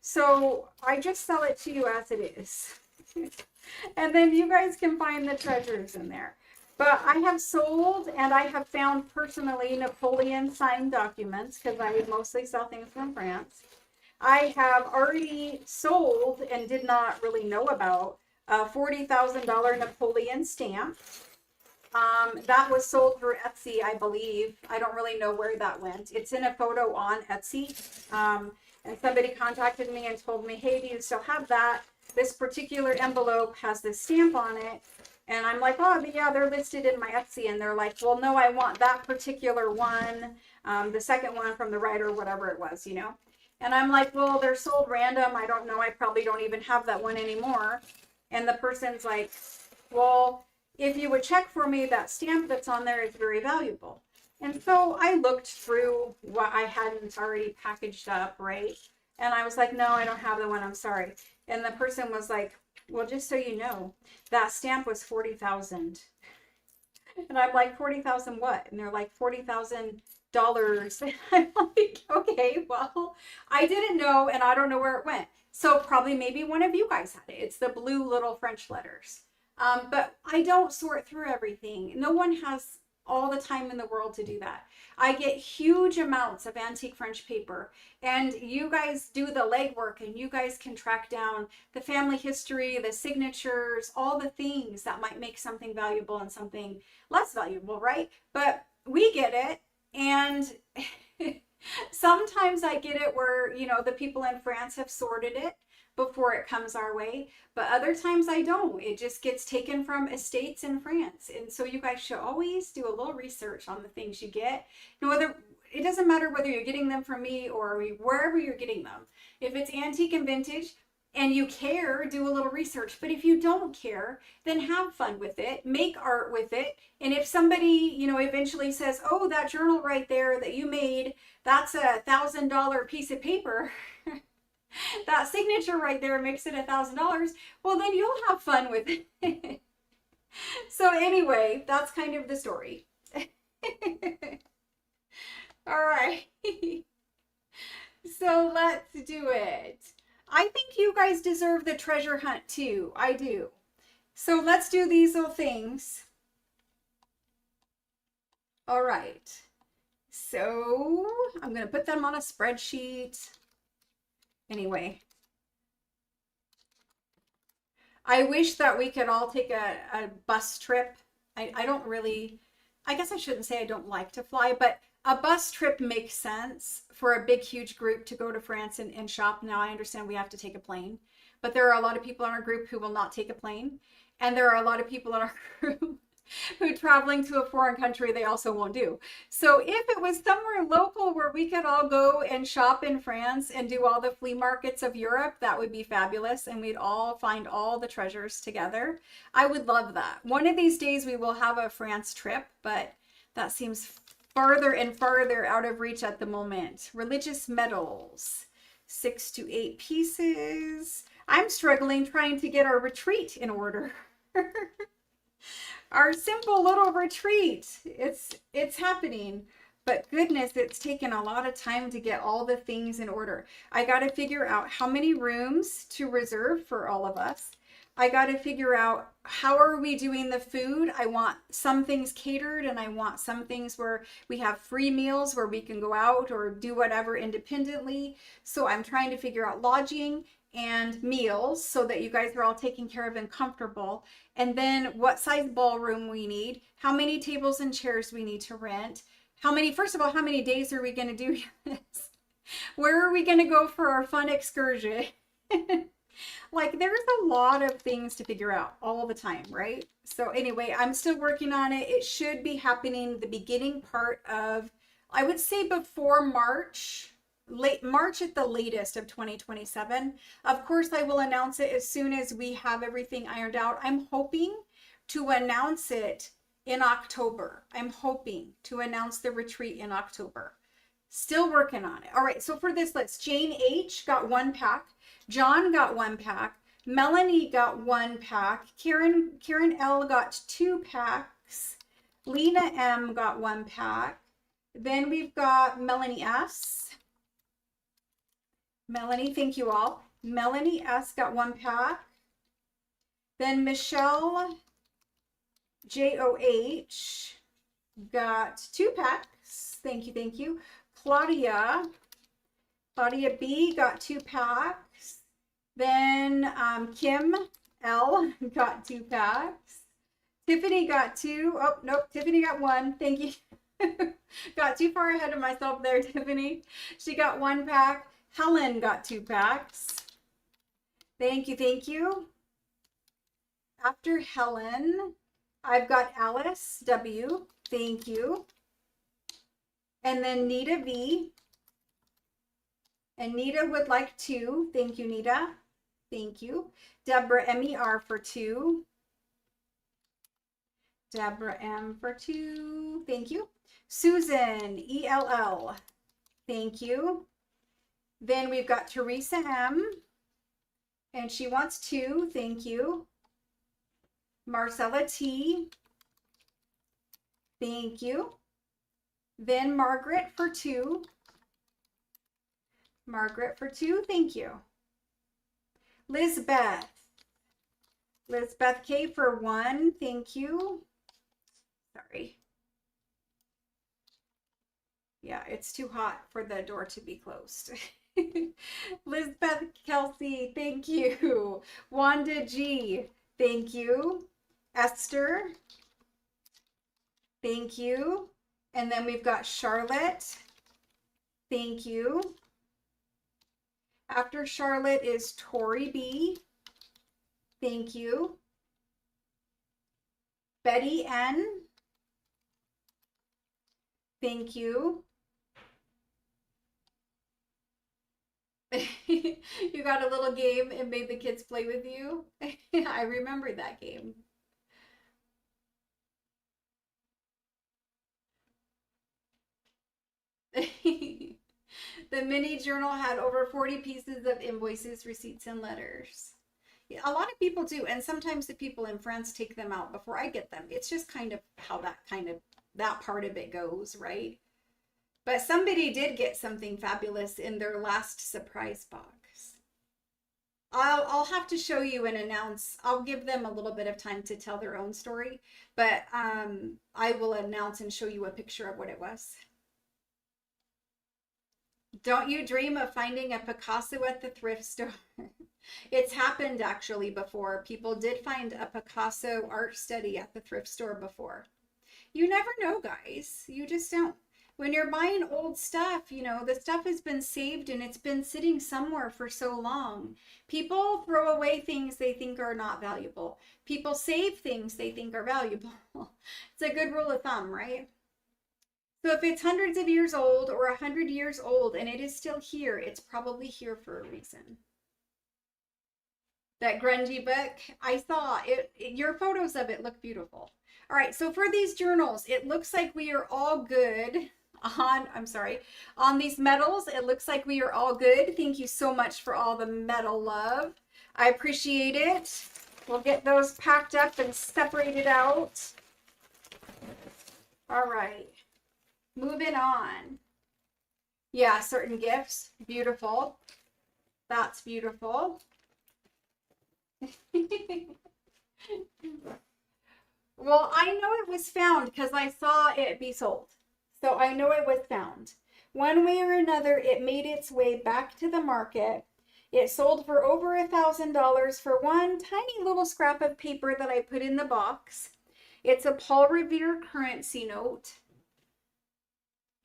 So I just sell it to you as it is. And then you guys can find the treasures in there. But I have sold and I have found personally Napoleon signed documents because I mostly sell things from France. I have already sold and did not really know about a $40,000 Napoleon stamp. That was sold through Etsy, I believe. I don't really know where that went. It's in a photo on Etsy. And somebody contacted me and told me, hey, do you still have that? This particular envelope has this stamp on it. And I'm like, oh, yeah, they're listed in my Etsy. And they're like, well, no, I want that particular one, the second one from the right or whatever it was, you know. And I'm like, well, they're sold random. I don't know. I probably don't even have that one anymore. And the person's like, well, if you would check for me, that stamp that's on there is very valuable. And so I looked through what I hadn't already packaged up, right? And I was like, no, I don't have the one. I'm sorry. And the person was like, well, just so you know, that stamp was 40,000. And I'm like, 40,000 what? And they're like, $40,000. And I'm like, okay, well, I didn't know, and I don't know where it went. So probably maybe one of you guys had it. It's the blue little French letters. But I don't sort through everything. No one has all the time in the world to do that. I get huge amounts of antique French paper, and you guys do the legwork, and you guys can track down the family history, the signatures, all the things that might make something valuable and something less valuable, right? But we get it, and sometimes I get it where, you know, the people in France have sorted it before it comes our way, but other times I don't. It just gets taken from estates in France. And so you guys should always do a little research on the things you get. And whether it doesn't matter whether you're getting them from me or wherever you're getting them. If it's antique and vintage and you care, do a little research. But if you don't care, then have fun with it, make art with it. And if somebody, you know, eventually says, oh, that journal right there that you made, that's $1,000 piece of paper. That signature right there makes it $1,000. Well, then you'll have fun with it. So anyway, that's kind of the story. All right. So let's do it. I think you guys deserve the treasure hunt too. I do. So let's do these little things. All right. So I'm going to put them on a spreadsheet. Anyway, I wish that we could all take a bus trip. I don't really, I guess I shouldn't say I don't like to fly, but a bus trip makes sense for a big, huge group to go to France and shop. Now, I understand we have to take a plane, but there are a lot of people in our group who will not take a plane. And there are a lot of people in our group who traveling to a foreign country they also won't do. So if it was somewhere local where we could all go and shop in France and do all the flea markets of Europe, that would be fabulous, and we'd all find all the treasures together. I would love that. One of these days we will have a France trip, but that seems farther and farther out of reach at the moment. Religious medals, 6 to 8 pieces. I'm struggling trying to get our retreat in order. Our simple little retreat, it's happening, but goodness, it's taken a lot of time to get all the things in order. I got to figure out how many rooms to reserve for all of us. I got to figure out how are we doing the food. I want some things catered, and I want some things where we have free meals where we can go out or do whatever independently. So I'm trying to figure out lodging and meals so that you guys are all taken care of and comfortable. And then what size ballroom we need, how many tables and chairs we need to rent, first of all, how many days are we going to do this? Where are we going to go for our fun excursion? Like, there's a lot of things to figure out all the time, right? So anyway, I'm still working on it. It should be happening the beginning part of, I would say before March, late March at the latest of 2027. Of course, I will announce it as soon as we have everything ironed out. I'm hoping to announce it in October. I'm hoping to announce the retreat in October. Still working on it. All right, so for this list, Jane H got 1 pack. John got 1 pack. Melanie got 1 pack. Karen L got 2 packs. Lena M got 1 pack. Then we've got Melanie S. Melanie, thank you all. Melanie S got 1 pack. Then Michelle JOH got 2 packs. Thank you, thank you. Claudia B got 2 packs. Then Kim L got 2 packs. Tiffany got 2. Oh, nope. Tiffany got 1. Thank you. Got too far ahead of myself there, Tiffany. She got 1 pack. Helen got 2 packs. Thank you. Thank you. After Helen, I've got Alice W. Thank you. And then Nita V. And Nita would like 2. Thank you, Nita. Thank you. Deborah MER for 2. Deborah M for 2. Thank you. Susan ELL. Thank you. Then we've got Teresa M. And she wants 2. Thank you. Marcella T. Thank you. Then Margaret for 2. Margaret for 2. Thank you. Lizbeth. Lizbeth K for 1. Thank you. Sorry. Yeah, it's too hot for the door to be closed. Lizbeth Kelsey, thank you. Wanda G, thank you. Esther, thank you. And then we've got Charlotte, thank you. After Charlotte is Tori B, thank you. Betty N, thank you. You got a little game and made the kids play with you. I remember that game. The mini journal had over 40 pieces of invoices, receipts, and letters. Yeah, a lot of people do, and sometimes the people in France take them out before I get them. It's just kind of how that part of it goes, right? But somebody did get something fabulous in their last surprise box. I'll have to show you and announce. I'll give them a little bit of time to tell their own story, but I will announce and show you a picture of what it was. Don't you dream of finding a Picasso at the thrift store? It's happened actually before. People did find a Picasso art study at the thrift store before. You never know, guys. You just don't. When you're buying old stuff, you know, the stuff has been saved and it's been sitting somewhere for so long. People throw away things they think are not valuable. People save things they think are valuable. It's a good rule of thumb, right? So if it's hundreds of years old or 100 years old and it is still here, it's probably here for a reason. That grungy book, I saw it. Your photos of it look beautiful. All right, so for these journals, it looks like we are all good on these medals. It looks like we are all good. Thank you so much for all the medal love. I appreciate it. We'll get those packed up and separated out. All right, moving on. Yeah, certain gifts. Beautiful. That's beautiful. Well, I know it was found because I saw it be sold. So I know it was found. One way or another, it made its way back to the market. It sold for over $1,000 for one tiny little scrap of paper that I put in the box. It's a Paul Revere currency note.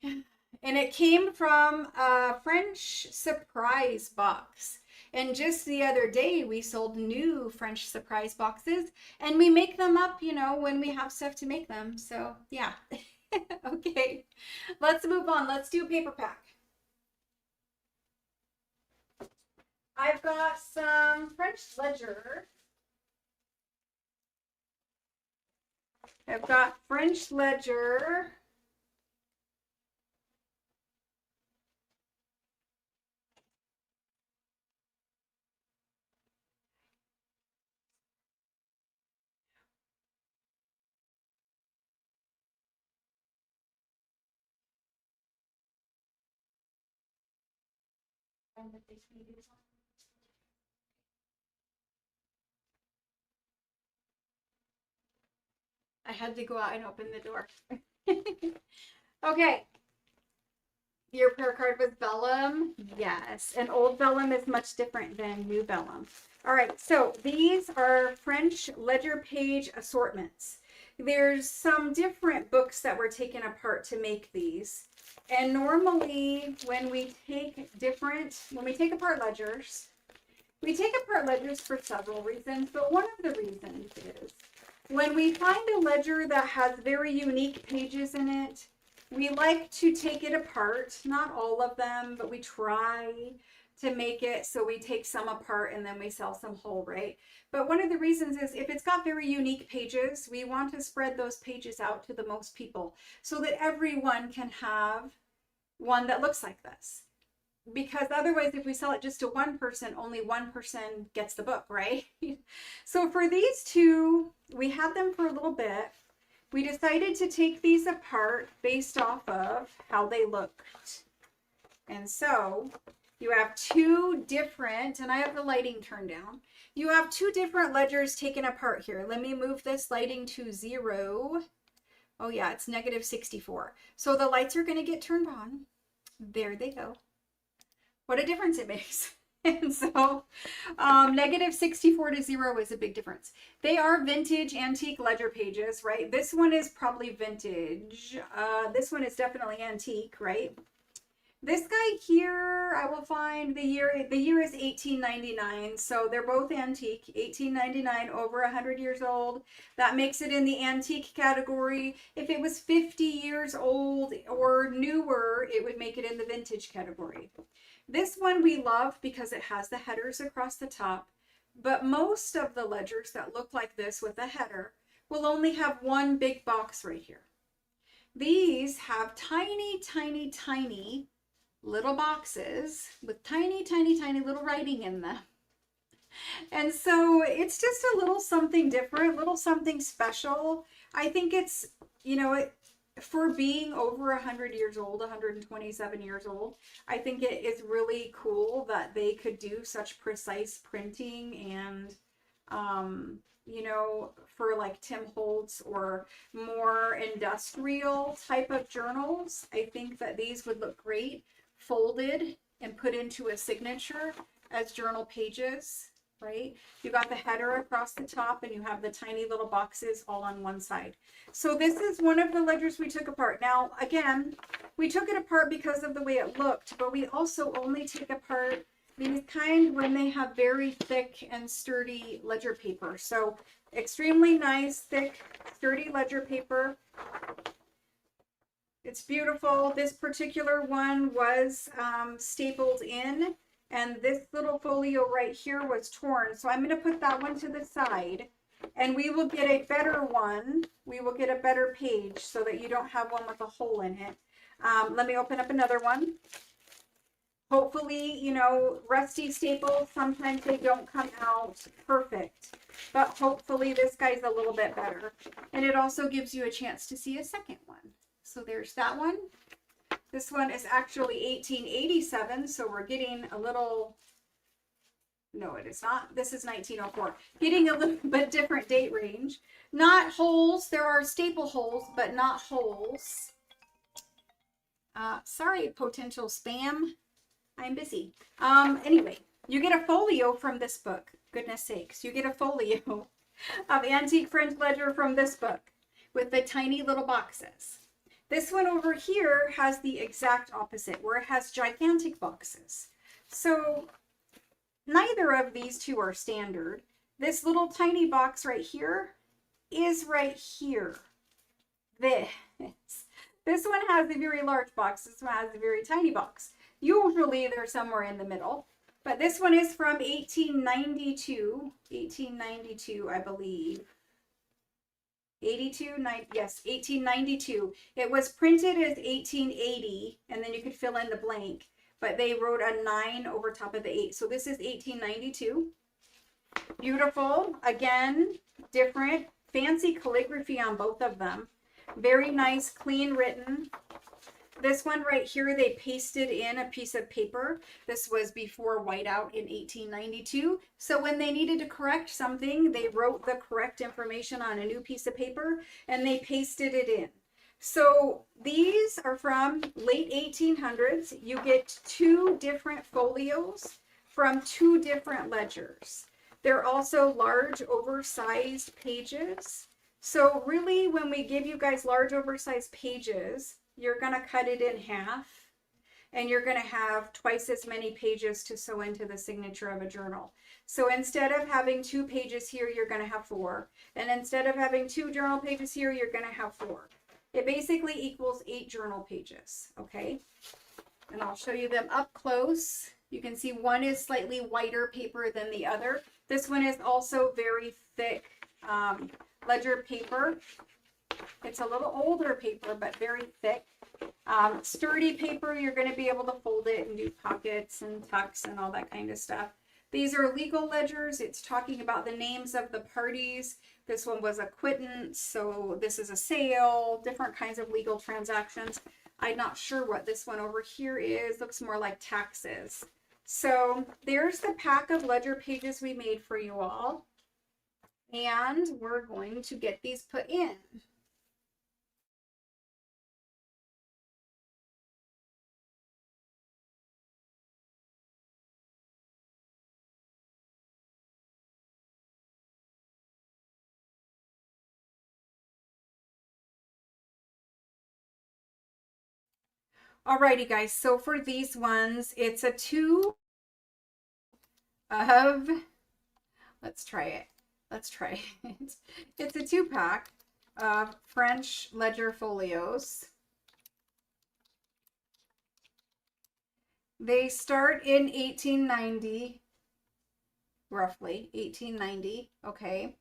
And it came from a French surprise box. And just the other day, we sold new French surprise boxes. And we make them up, you know, when we have stuff to make them. So, yeah. Okay. Let's move on. Let's do a paper pack. I've got some French ledger. I've got French ledger. I had to go out and open the door. Okay. Your prayer card was vellum? Yes. And old vellum is much different than new vellum. All right, so these are French ledger page assortments. There's some different books that were taken apart to make these. And normally when we take apart ledgers, we take apart ledgers for several reasons, but one of the reasons is when we find a ledger that has very unique pages in it, we like to take it apart, not all of them, but we try to make it so we take some apart and then we sell some whole, right? But one of the reasons is if it's got very unique pages, we want to spread those pages out to the most people so that everyone can have one that looks like this. Because otherwise, if we sell it just to one person, only one person gets the book, right? So for these two, we had them for a little bit. We decided to take these apart based off of how they looked. And so you have two different, and I have the lighting turned down. You have two different ledgers taken apart here. Let me move this lighting to 0. Oh yeah, it's -64. So the lights are going to get turned on. There they go. What a difference it makes. And so -64 to 0 is a big difference. They are vintage antique ledger pages, right? This one is probably vintage. This one is definitely antique, right? This guy here, I will find the year is 1899. So they're both antique. 1899, over 100 years old. That makes it in the antique category. If it was 50 years old or newer, it would make it in the vintage category. This one we love because it has the headers across the top, but most of the ledgers that look like this with a header will only have one big box right here. These have tiny, tiny, tiny little boxes with tiny, tiny, tiny little writing in them. And so it's just a little something different, a little something special. I think it's, for being over 100 years old, 127 years old, I think it is really cool that they could do such precise printing and, for like Tim Holtz or more industrial type of journals, I think that these would look great folded and put into a signature as journal pages, right? You got the header across the top and you have the tiny little boxes all on one side. So this is one of the ledgers we took apart. Now, again, we took it apart because of the way it looked, but we also only take apart these kind when they have very thick and sturdy ledger paper. So extremely nice, thick, sturdy ledger paper. It's beautiful. This particular one was stapled in, and this little folio right here was torn. So I'm going to put that one to the side, and we will get a better one. We will get a better page so that you don't have one with a hole in it. Let me open up another one. Hopefully, rusty staples, sometimes they don't come out perfect, but hopefully this guy's a little bit better. And it also gives you a chance to see a second one. So there's that one. This one is actually 1887, so we're getting a little, no, it is not. This is 1904. Getting a little bit different date range. Not holes. There are staple holes, but not holes. Sorry, potential spam. I'm busy. Anyway, you get a folio from this book. Goodness sakes, you get a folio of antique French ledger from this book with the tiny little boxes. This one over here has the exact opposite, where it has gigantic boxes. So neither of these two are standard. This little tiny box right here is right here. This one has a very large box. This one has a very tiny box. Usually they're somewhere in the middle. But this one is from 1892, I believe. 1892. It was printed as 1880, and then you could fill in the blank, but they wrote a 9 over top of the 8. So this is 1892. Beautiful. Again, different. Fancy calligraphy on both of them. Very nice, clean written. This one right here, they pasted in a piece of paper. This was before whiteout in 1892. So when they needed to correct something, they wrote the correct information on a new piece of paper and they pasted it in. So these are from late 1800s. You get two different folios from two different ledgers. They're also large, oversized pages. So really, when we give you guys large, oversized pages, you're going to cut it in half, and you're going to have twice as many pages to sew into the signature of a journal. So instead of having 2 pages here, you're going to have 4. And instead of having 2 journal pages here, you're going to have 4. It basically equals 8 journal pages, okay? And I'll show you them up close. You can see one is slightly whiter paper than the other. This one is also very thick ledger paper. It's a little older paper, but very thick. Sturdy paper, you're going to be able to fold it and do pockets and tucks and all that kind of stuff. These are legal ledgers. It's talking about the names of the parties. This one was a quittance, so this is a sale, different kinds of legal transactions. I'm not sure what this one over here is. Looks more like taxes. So there's the pack of ledger pages we made for you all. And we're going to get these put in. Alrighty guys, so for these ones, it's a 2 of, let's try it. It's a 2-pack of French ledger folios. They start in 1890, roughly 1890, okay.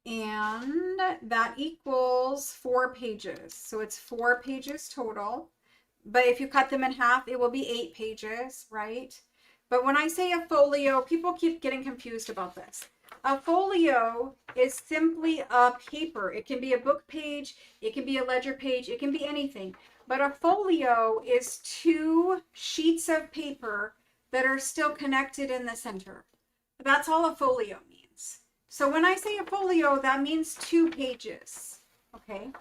And that equals 4 pages. So it's 4 pages total. But if you cut them in half, it will be 8 pages, right? But when I say a folio, people keep getting confused about this. A folio is simply a paper. It can be a book page, it can be a ledger page, it can be anything. But a folio is 2 sheets of paper that are still connected in the center. That's all a folio means. So when I say a folio, that means 2 pages, okay?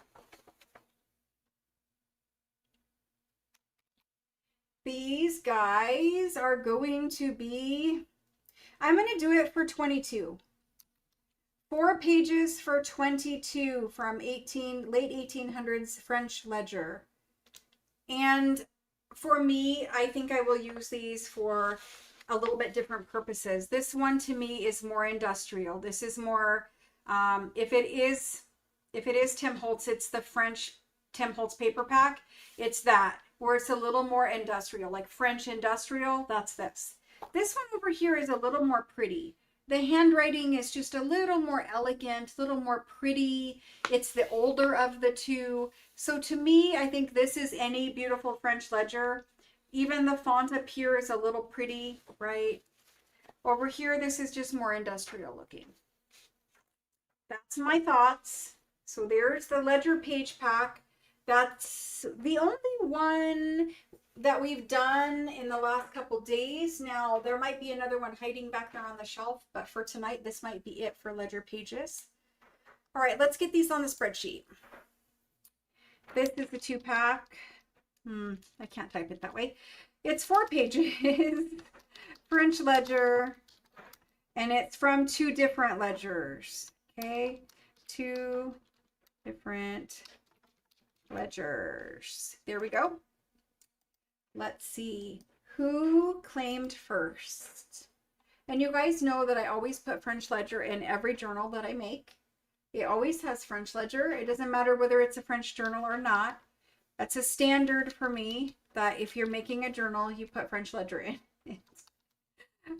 These guys are going to be, I'm going to do it for 22. 4 pages for 22 from late 1800s French ledger. And for me, I think I will use these for a little bit different purposes. This one to me is more industrial. This is more, if it is Tim Holtz, it's the French Tim Holtz paper pack. It's that, where it's a little more industrial, like French industrial, that's this. This one over here is a little more pretty. The handwriting is just a little more elegant, a little more pretty. It's the older of the 2. So to me, I think this is any beautiful French ledger. Even the font up here is a little pretty, right? Over here, this is just more industrial looking. That's my thoughts. So there's the ledger page pack. That's the only one that we've done in the last couple days. Now, there might be another one hiding back there on the shelf, but for tonight, this might be it for ledger pages. All right, let's get these on the spreadsheet. This is the 2-pack. I can't type it that way. It's 4 pages, French ledger, and it's from 2 different ledgers, okay? 2 different ledgers. There we go. Let's see who claimed first. And you guys know that I always put French ledger in every journal that I make. It always has French ledger. It doesn't matter whether it's a French journal or not. That's a standard for me, that if you're making a journal, you put French ledger in.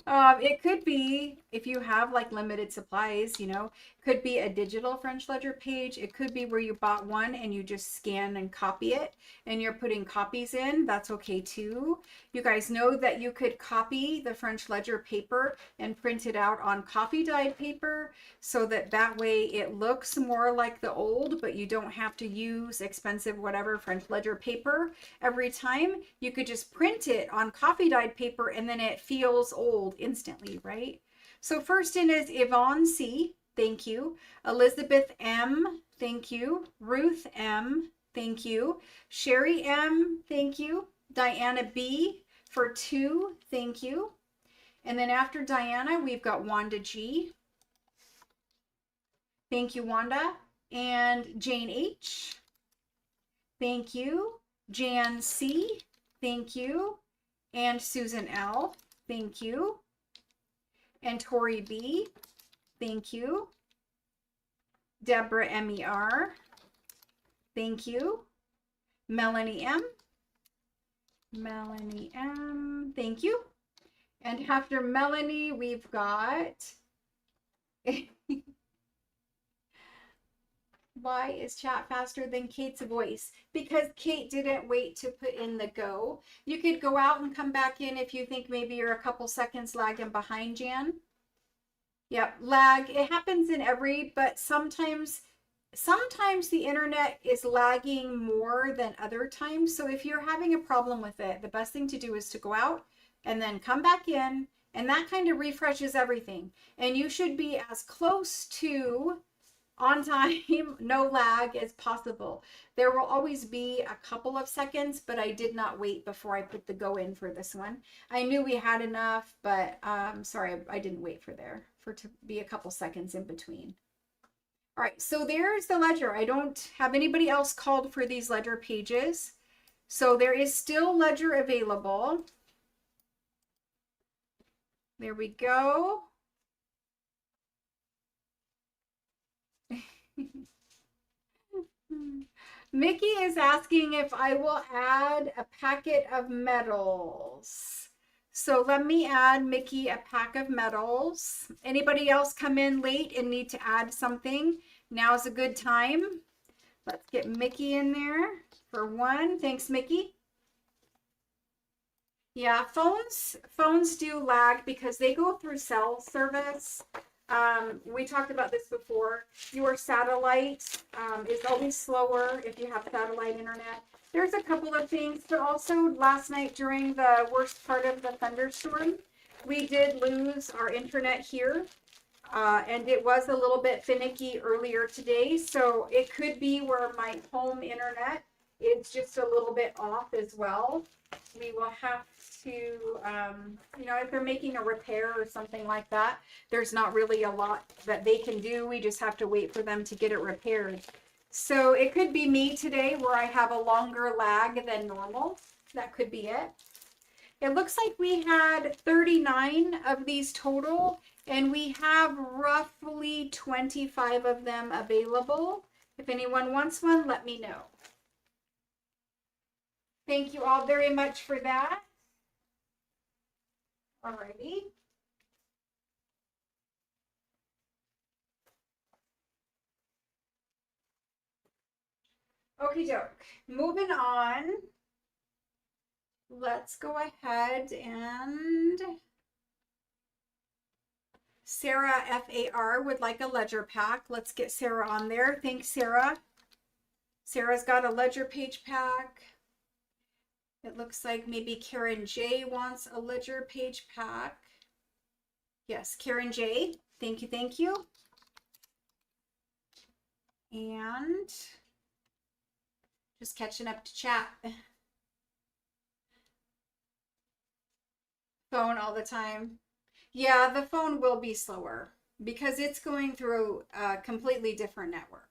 It could be, if you have like limited supplies, you know, could be a digital French ledger page. It could be where you bought one and you just scan and copy it and you're putting copies in. That's okay too. You guys know that you could copy the French ledger paper and print it out on coffee dyed paper, so that way it looks more like the old, but you don't have to use expensive whatever French ledger paper every time. You could just print it on coffee dyed paper and then it feels old instantly, right? So first in is Yvonne C, thank you. Elizabeth M, thank you. Ruth M, thank you. Sherry M, thank you. Diana B for 2, thank you. And then after Diana, we've got Wanda G. Thank you, Wanda. And Jane H. Thank you. Jan C. Thank you. And Susan L. Thank you. And Tori B. Thank you. Deborah MER. Thank you. Melanie M. Melanie M. Thank you. And after Melanie, we've got why is chat faster than Kate's voice? Because Kate didn't wait to put in the go. You could go out and come back in if you think maybe you're a couple seconds lagging behind, Jan. Yep, lag. It happens in every, but sometimes the internet is lagging more than other times. So if you're having a problem with it, the best thing to do is to go out and then come back in, and that kind of refreshes everything. And you should be as close to on time, no lag as possible. There will always be a couple of seconds, but I did not wait before I put the go in for this one. I knew we had enough, but sorry, I didn't wait for to be a couple seconds in between. All right, so there's the ledger. I don't have anybody else called for these ledger pages. So there is still ledger available. There we go. Mickey is asking if I will add a packet of medals. So let me add Mickey a pack of medals. Anybody else come in late and need to add something? Now's a good time. Let's get Mickey in there for one. Thanks, Mickey. Yeah, phones do lag because they go through cell service. We talked about this before. Your satellite is always slower if you have satellite internet. There's a couple of things, but also last night during the worst part of the thunderstorm, we did lose our internet here. And it was a little bit finicky earlier today. So it could be where my home internet is just a little bit off as well. We will have to, if they're making a repair or something like that, there's not really a lot that they can do. We just have to wait for them to get it repaired. So it could be me today where I have a longer lag than normal. That could be it. It looks like we had 39 of these total, and we have roughly 25 of them available. If anyone wants one, let me know. Thank you all very much for that. Alrighty. Okie doke. Moving on. Let's go ahead and Sarah FAR would like a ledger pack. Let's get Sarah on there. Thanks, Sarah. Sarah's got a ledger page pack. It looks like maybe Karen J wants a ledger page pack. Yes, Karen J. Thank you, thank you. And just catching up to chat. Phone all the time. Yeah, the phone will be slower because it's going through a completely different network.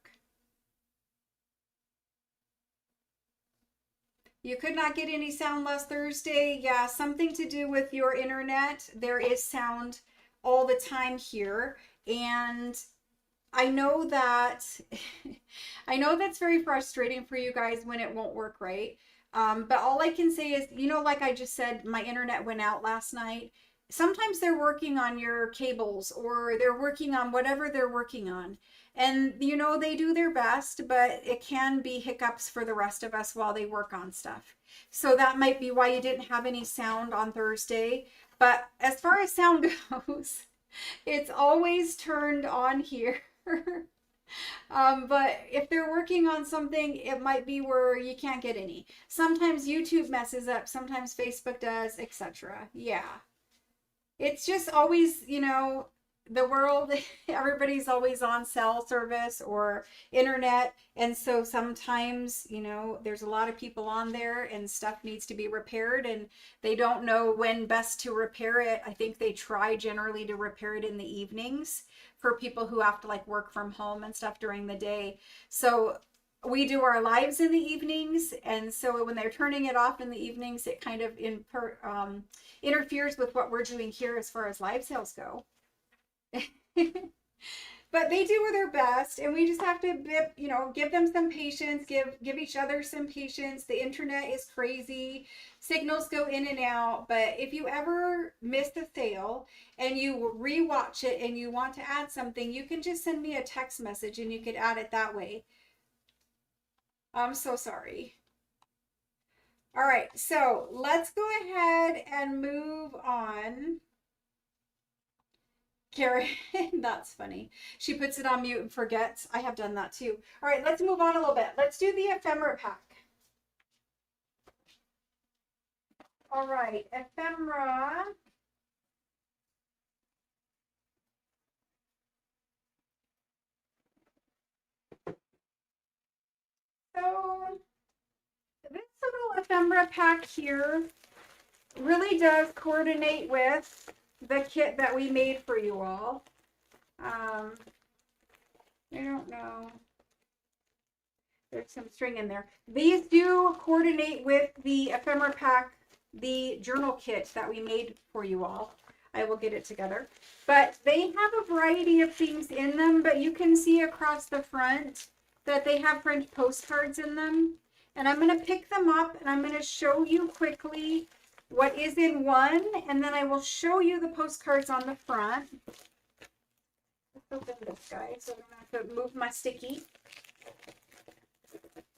You could not get any sound last Thursday. Yeah, something to do with your internet. There is sound all the time here. And I know that I know that's very frustrating for you guys when it won't work right. But all I can say is, like I just said, my internet went out last night. Sometimes they're working on your cables or they're working on whatever they're working on. And, they do their best, but it can be hiccups for the rest of us while they work on stuff. So that might be why you didn't have any sound on Thursday. But as far as sound goes, it's always turned on here. But if they're working on something, it might be where you can't get any. Sometimes YouTube messes up, sometimes Facebook does, etc. Yeah. It's just always, the world, everybody's always on cell service or internet. And so sometimes, you know, there's a lot of people on there and stuff needs to be repaired and they don't know when best to repair it. I think they try generally to repair it in the evenings for people who have to like work from home and stuff during the day. So we do our lives in the evenings. And so when they're turning it off in the evenings, it kind of interferes with what we're doing here as far as live sales go. But they do their best, and we just have to, you know, give them some patience, give each other some patience. The internet is crazy, signals go in and out. But if you ever miss a sale and you rewatch it and you want to add something, you can just send me a text message and you could add it that way. I'm so sorry. All right, so let's go ahead and move on. Karen, that's funny. She puts it on mute and forgets. I have done that too. All right, let's move on a little bit. Let's do the ephemera pack. All right, ephemera. So this little ephemera pack here really does coordinate with the kit that we made for you all. I don't know. There's some string in there. These do coordinate with the ephemera pack, the journal kit that we made for you all. I will get it together. But they have a variety of things in them, but you can see across the front that they have French postcards in them. And I'm going to pick them up and I'm going to show you quickly what is in one, and then I will show you the postcards on the front. Let's open this guy so I don't have to move my sticky.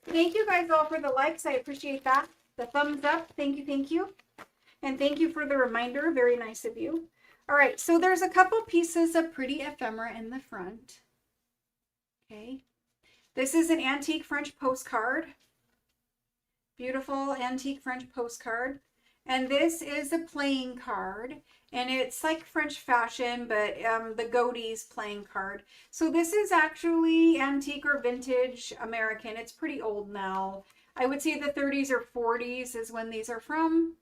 Thank you guys all for the likes. I appreciate that. The thumbs up. Thank you, thank you. And thank you for the reminder. Very nice of you. All right, so there's a couple pieces of pretty ephemera in the front. Okay. This is an antique French postcard. Beautiful antique French postcard. And this is a playing card, and it's like French fashion, but the Godey's playing card. So this is actually antique or vintage American. It's pretty old now. I would say the 30s or 40s is when these are from.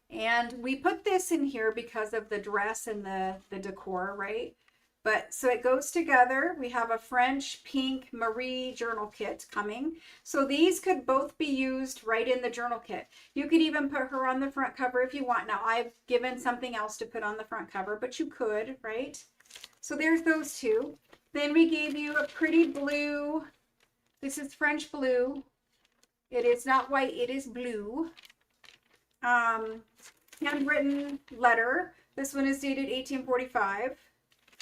And we put this in here because of the dress and the decor, right? But so it goes together. We have a French pink Marie journal kit coming. So these could both be used right in the journal kit. You could even put her on the front cover if you want. Now I've given something else to put on the front cover, but you could, right? So there's those two. Then we gave you a pretty blue. This is French blue. It is not white, it is blue. Handwritten letter. This one is dated 1845.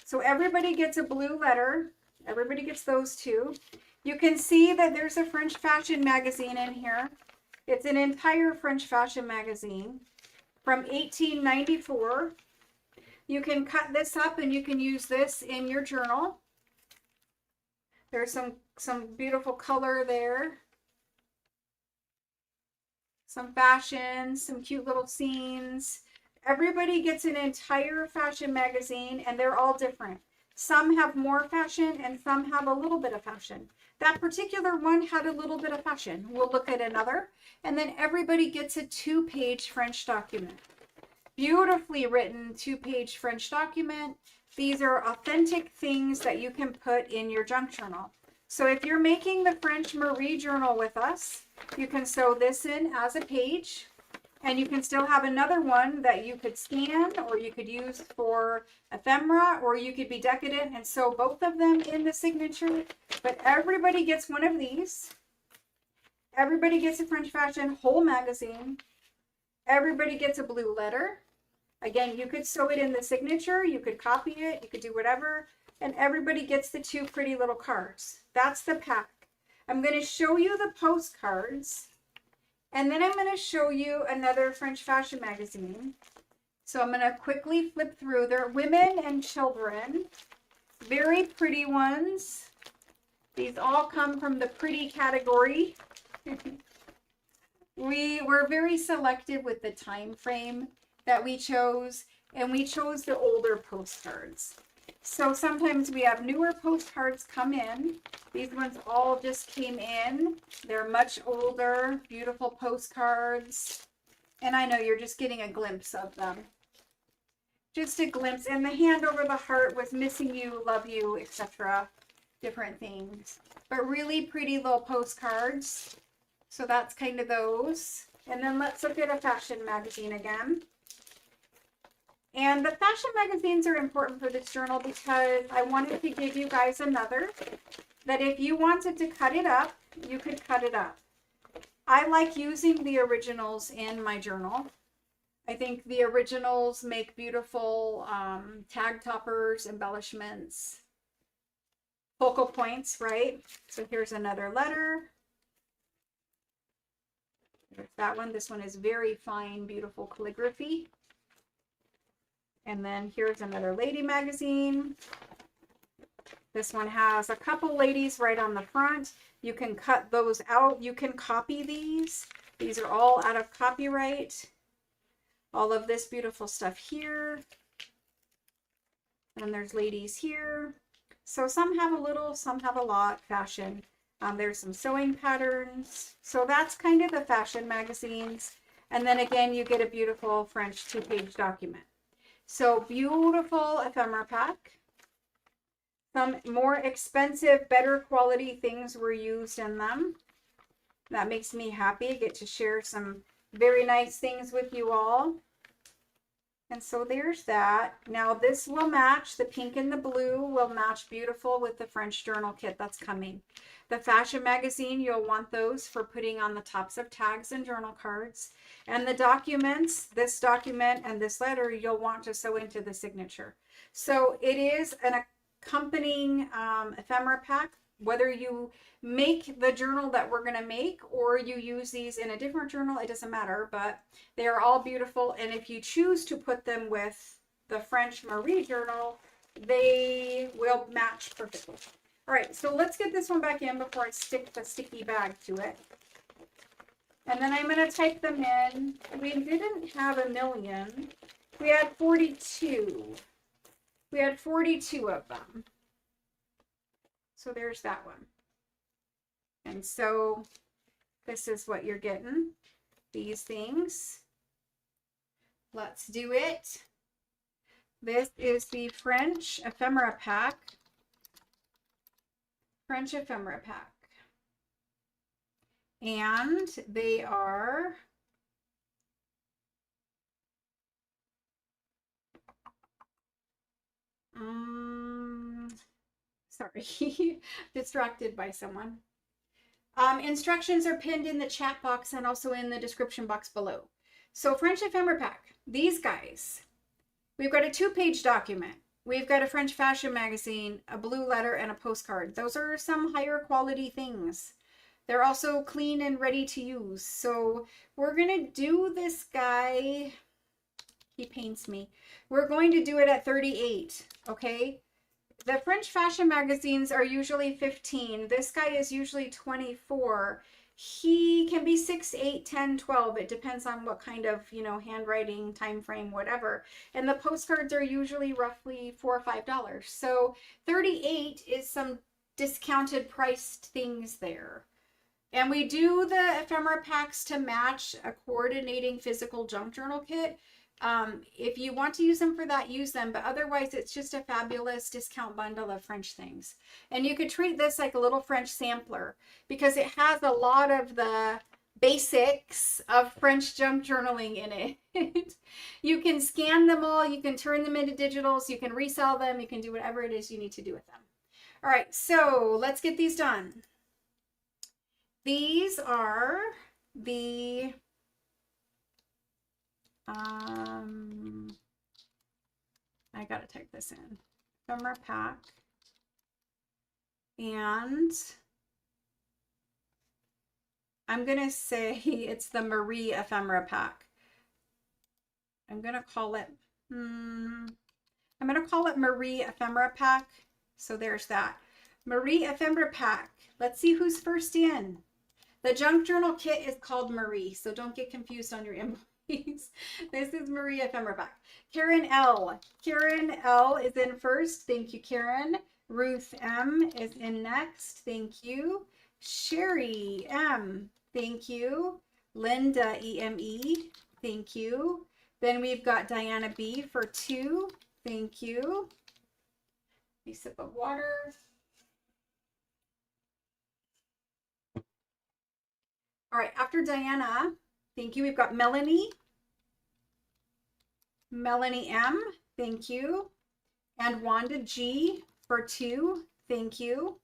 So everybody gets a blue letter. Everybody gets those two. You can see that there's a French fashion magazine in here. It's an entire French fashion magazine from 1894. You can cut this up and you can use this in your journal. There's some beautiful color there. Some fashion, some cute little scenes. Everybody gets an entire fashion magazine, and they're all different. Some have more fashion and some have a little bit of fashion. That particular one had a little bit of fashion. We'll look at another. And then everybody gets a 2-page French document. Beautifully written 2-page French document. These are authentic things that you can put in your junk journal. So if you're making the French Marie journal with us, you can sew this in as a page. And you can still have another one that you could scan, or you could use for ephemera, or you could be decadent and sew both of them in the signature. But everybody gets one of these. Everybody gets a French fashion whole magazine. Everybody gets a blue letter. Again, you could sew it in the signature. You could copy it. You could do whatever. And everybody gets the 2 pretty little cards. That's the pack. I'm going to show you the postcards. And then I'm going to show you another French fashion magazine. So I'm going to quickly flip through. They're women and children. Very pretty ones. These all come from the pretty category. We were very selective with the time frame that we chose. And we chose the older postcards. So sometimes we have newer postcards come in. These ones all just came in. They're much older, beautiful postcards. And I know you're just getting a glimpse of them. Just a glimpse. And the hand over the heart was missing you, love you, etc. Different things. But really pretty little postcards. So that's kind of those. And then let's look at a fashion magazine again. And the fashion magazines are important for this journal because I wanted to give you guys another, that if you wanted to cut it up, you could cut it up. I like using the originals in my journal. I think the originals make beautiful tag toppers, embellishments, focal points, right? So here's another letter. There's that one. This one is very fine, beautiful calligraphy. And then here's another lady magazine. This one has a couple ladies right on the front. You can cut those out. You can copy these. These are all out of copyright. All of this beautiful stuff here. And there's ladies here. So some have a little, some have a lot. Fashion. There's some sewing patterns. So that's kind of the fashion magazines. And then again, you get a beautiful French 2-page document. So beautiful ephemera pack. Some more expensive, better quality things were used in them. That makes me happy. I get to share some very nice things with you all. And so there's that. Now this will match, the pink and the blue will match beautiful with the French journal kit that's coming. The fashion magazine, you'll want those for putting on the tops of tags and journal cards. And the documents, this document and this letter, you'll want to sew into the signature. So it is an accompanying ephemera pack, whether you make the journal that we're going to make or you use these in a different journal, it doesn't matter, but they are all beautiful. And if you choose to put them with the French Marie journal, they will match perfectly. All right, so let's get this one back in before I stick the sticky bag to it. And then I'm going to type them in. We didn't have a million. We had 42. We had 42 of them. So there's that one. And so this is what you're getting. These things. Let's do it. This is the French ephemera pack. French ephemera pack. And they are sorry, distracted by someone. Instructions are pinned in the chat box and also in the description box below. So French ephemera pack, these guys, we've got a 2-page document. We've got a French fashion magazine, a blue letter, and a postcard. Those are some higher quality things. They're also clean and ready to use. So we're going to do this guy. He pains me. We're going to do it at 38, okay? The French fashion magazines are usually 15. This guy is usually 24. He can be 6, 8, 10, 12. It depends on what kind of, handwriting, time frame, whatever. And the postcards are usually roughly $4 or $5. So 38 is some discounted priced things there. And we do the ephemera packs to match a coordinating physical junk journal kit. If you want to use them for that, use them. But otherwise, it's just a fabulous discount bundle of French things. And you could treat this like a little French sampler because it has a lot of the basics of French junk journaling in it. You can scan them all. You can turn them into digitals. You can resell them. You can do whatever it is you need to do with them. All right, so let's get these done. These are the I gotta type this in. Ephemera pack. And I'm gonna say it's the Marie ephemera pack. I'm gonna call it Marie ephemera pack. So there's that. Marie ephemera pack. Let's see who's first in. The junk journal kit is called Marie, so don't get confused on your inbox. This is Maria Ephemera back. Karen L. Karen L is in first. Thank you, Karen. Ruth M is in next. Thank you. Sherry M. Thank you. Linda EME. Thank you. Then we've got Diana B for 2. Thank you. A sip of water. All right, after Diana, thank you. We've got Melanie. Melanie M, thank you. And Wanda G for 2, thank you.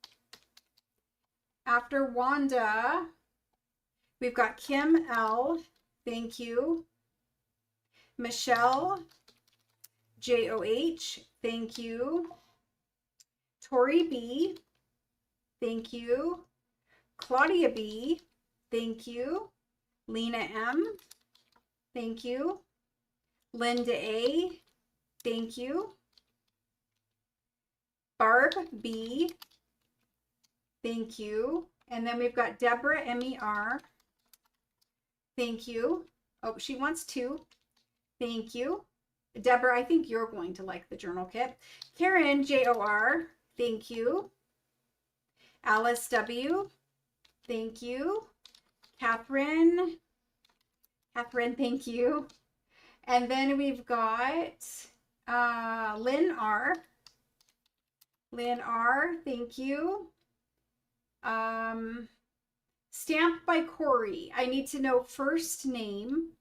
After Wanda, we've got Kim L, thank you. Michelle JOH, thank you. Tori B, thank you. Claudia B, thank you. Lena M, thank you. Linda A, thank you. Barb B, thank you. And then we've got Deborah MER, thank you. Oh, she wants 2. Thank you. Deborah, I think you're going to like the journal kit. Karen JOR, thank you. Alice W, thank you. Catherine, thank you. And then we've got Lynn R. Lynn R, thank you. Stamped by Corey. I need to know first name.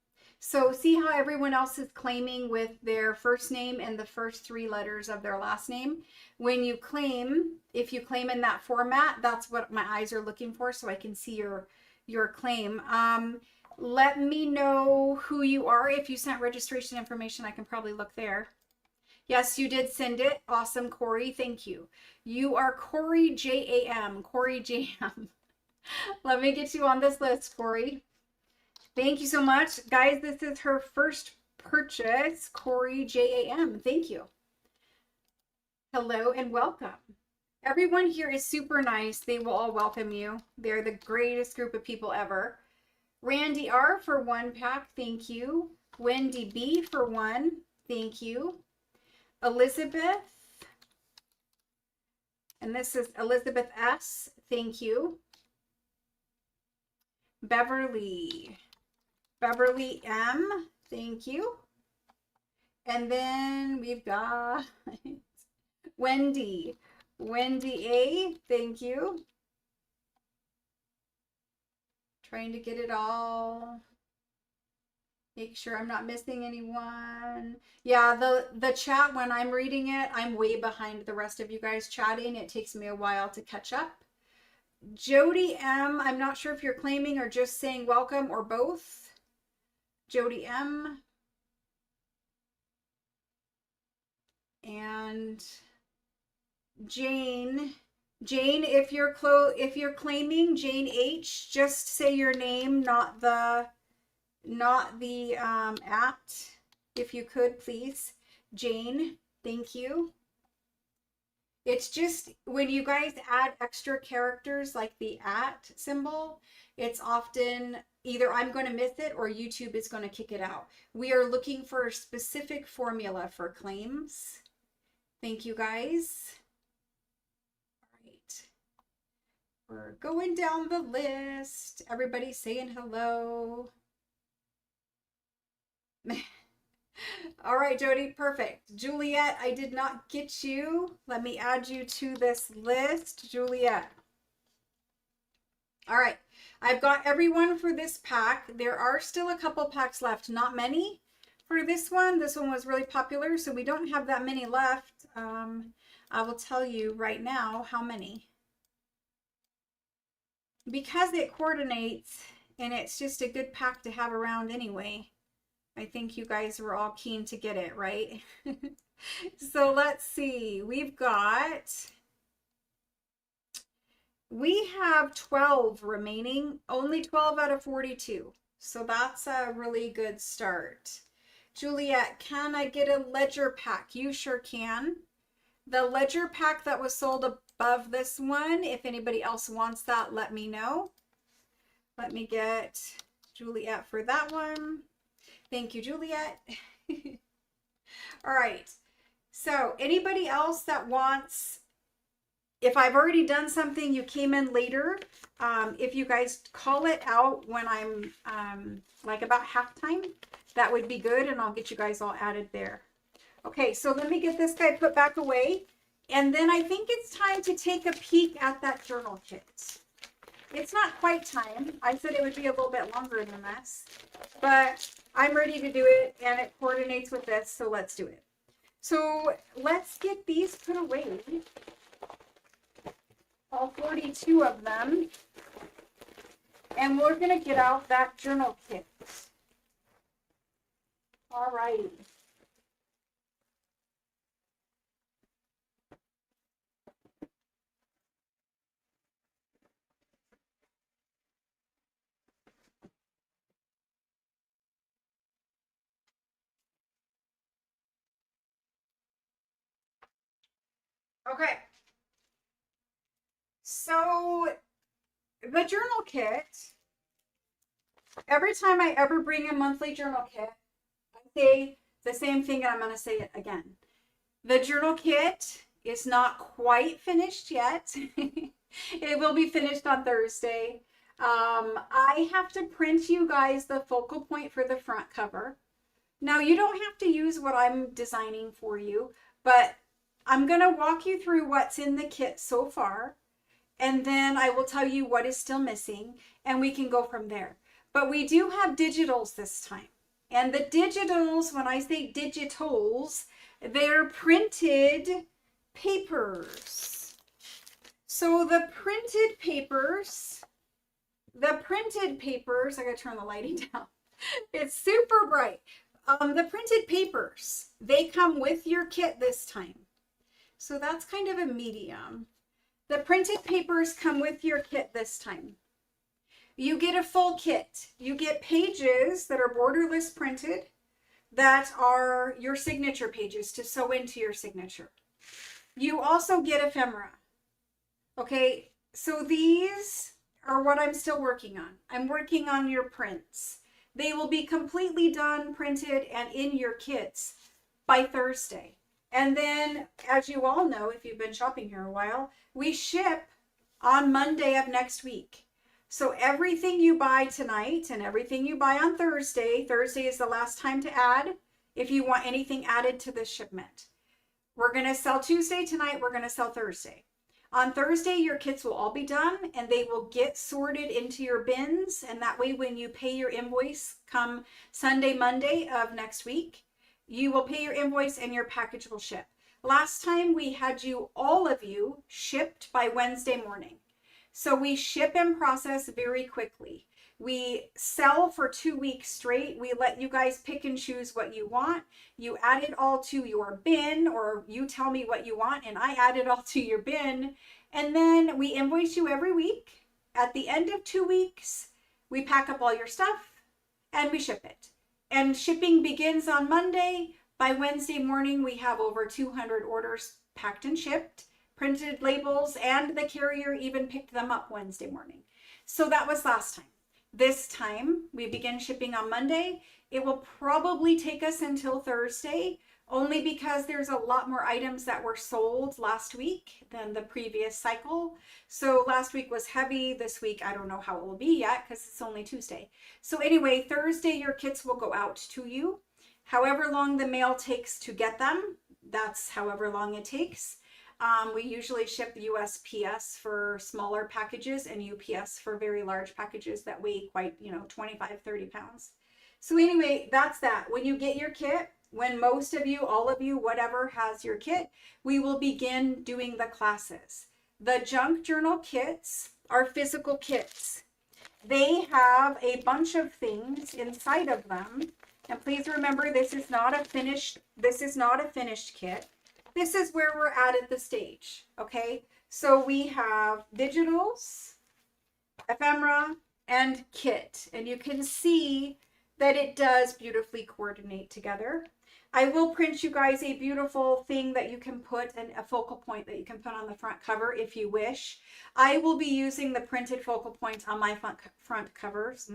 So see how everyone else is claiming with their first name and the first 3 letters of their last name. When you claim, if you claim in that format, that's what my eyes are looking for so I can see your claim. Let me know who you are. If you sent registration information, I can probably look there. Yes, you did send it. Awesome, Corey. Thank you. You are Corey JAM. Corey JAM. Let me get you on this list, Corey. Thank you so much. Guys, this is her first purchase, Corey JAM. Thank you. Hello and welcome. Everyone here is super nice. They will all welcome you. They're the greatest group of people ever. Randy R for 1 pack. Thank you. Wendy B for 1. Thank you. Elizabeth. And this is Elizabeth S. Thank you. Beverly M, thank you. And then we've got Wendy A, thank you. Trying to get it all. Make sure I'm not missing anyone. Yeah, the chat, when I'm reading it, I'm way behind the rest of you guys chatting. It takes me a while to catch up. Jody M, I'm not sure if you're claiming or just saying welcome or both. Jody M. And Jane, if you're claiming Jane H, just say your name, not the at, if you could, please. Jane, thank you. It's just when you guys add extra characters like the at symbol, it's often either I'm going to miss it or YouTube is going to kick it out. We are looking for a specific formula for claims. Thank you, guys. All right. We're going down the list. Everybody saying hello. All right, Jody, perfect. Juliet, I did not get you. Let me add you to this list, Juliet. All right, I've got everyone for this pack. There are still a couple packs left, not many for this one. This one was really popular, so we don't have that many left. I will tell you right now how many. Because it coordinates and it's just a good pack to have around anyway. I think you guys were all keen to get it, right? So let's see. We have 12 remaining, only 12 out of 42. So that's a really good start. Juliet, can I get a ledger pack? You sure can. The ledger pack that was sold above this one, if anybody else wants that, let me know. Let me get Juliet for that one. Thank you, Juliet. All right. So anybody else that wants, if I've already done something, you came in later, if you guys call it out when I'm like about halftime, that would be good, and I'll get you guys all added there. Okay, so let me get this guy put back away, and then I think it's time to take a peek at that journal kit. It's not quite time. I said it would be a little bit longer than this, but I'm ready to do it, and it coordinates with this, so let's do it. So let's get these put away. All 42 of them. And we're going to get out that journal kit. All right. Okay. So the journal kit, every time I ever bring a monthly journal kit, I say the same thing, and I'm going to say it again. The journal kit is not quite finished yet. It will be finished on Thursday. I have to print you guys the focal point for the front cover. Now, you don't have to use what I'm designing for you, but I'm going to walk you through what's in the kit so far, and then I will tell you what is still missing, and we can go from there. But we do have digitals this time. And the digitals, when I say digitals, they're printed papers. So the printed papers, I gotta turn the lighting down. It's super bright. The printed papers, they come with your kit this time. So that's kind of a medium. The printed papers come with your kit this time. You get a full kit. You get pages that are borderless printed that are your signature pages to sew into your signature. You also get ephemera. Okay, so these are what I'm still working on. I'm working on your prints. They will be completely done, printed, and in your kits by Thursday. And then, as you all know, if you've been shopping here a while, we ship on Monday of next week. So everything you buy tonight and everything you buy on Thursday, Thursday is the last time to add if you want anything added to the shipment. We're going to sell Tuesday tonight, we're going to sell Thursday. On Thursday, your kits will all be done and they will get sorted into your bins. And that way, when you pay your invoice come Sunday, Monday of next week, you will pay your invoice and your package will ship. Last time we had you, all of you, shipped by Wednesday morning. So we ship and process very quickly. We sell for 2 weeks straight. We let you guys pick and choose what you want. You add it all to your bin, or you tell me what you want and I add it all to your bin. And then we invoice you every week. At the end of 2 weeks, we pack up all your stuff and we ship it. And shipping begins on Monday. By Wednesday morning, we have over 200 orders packed and shipped, printed labels, and the carrier even picked them up Wednesday morning. So that was last time. This time, we begin shipping on Monday. It will probably take us until Thursday, only because there's a lot more items that were sold last week than the previous cycle. So last week was heavy. This week, I don't know how it will be yet because it's only Tuesday. So anyway, Thursday, your kits will go out to you. However long the mail takes to get them, that's however long it takes. We usually ship USPS for smaller packages and UPS for very large packages that weigh quite, 25, 30 pounds. So anyway, that's that. When you get your kit, when most of you, all of you, whatever has your kit, we will begin doing the classes. The junk journal kits are physical kits. They have a bunch of things inside of them. And please remember, this is not a finished kit. This is where we're at the stage, okay? So we have digitals, ephemera, and kit. And you can see that it does beautifully coordinate together. I will print you guys a beautiful thing that you can put, a focal point that you can put on the front cover if you wish. I will be using the printed focal points on my front covers.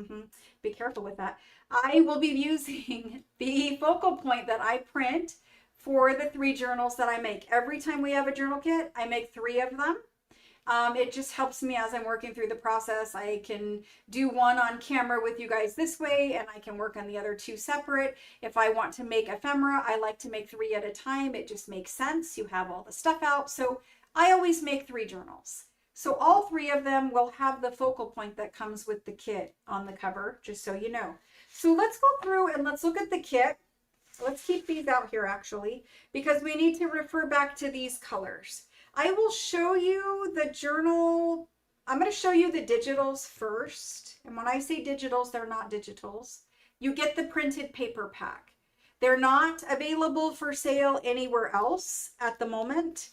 Be careful with that. I will be using the focal point that I print for the 3 journals that I make. Every time we have a journal kit, I make 3 of them. It just helps me as I'm working through the process. I can do one on camera with you guys this way, and I can work on the other 2 separate. If I want to make ephemera, I like to make 3 at a time. It just makes sense. You have all the stuff out. So I always make 3 journals. So all 3 of them will have the focal point that comes with the kit on the cover, just so you know. So let's go through and let's look at the kit. Let's keep these out here actually, because we need to refer back to these colors. I will show you the journal. I'm going to show you the digitals first. And when I say digitals, they're not digitals. You get the printed paper pack. They're not available for sale anywhere else at the moment.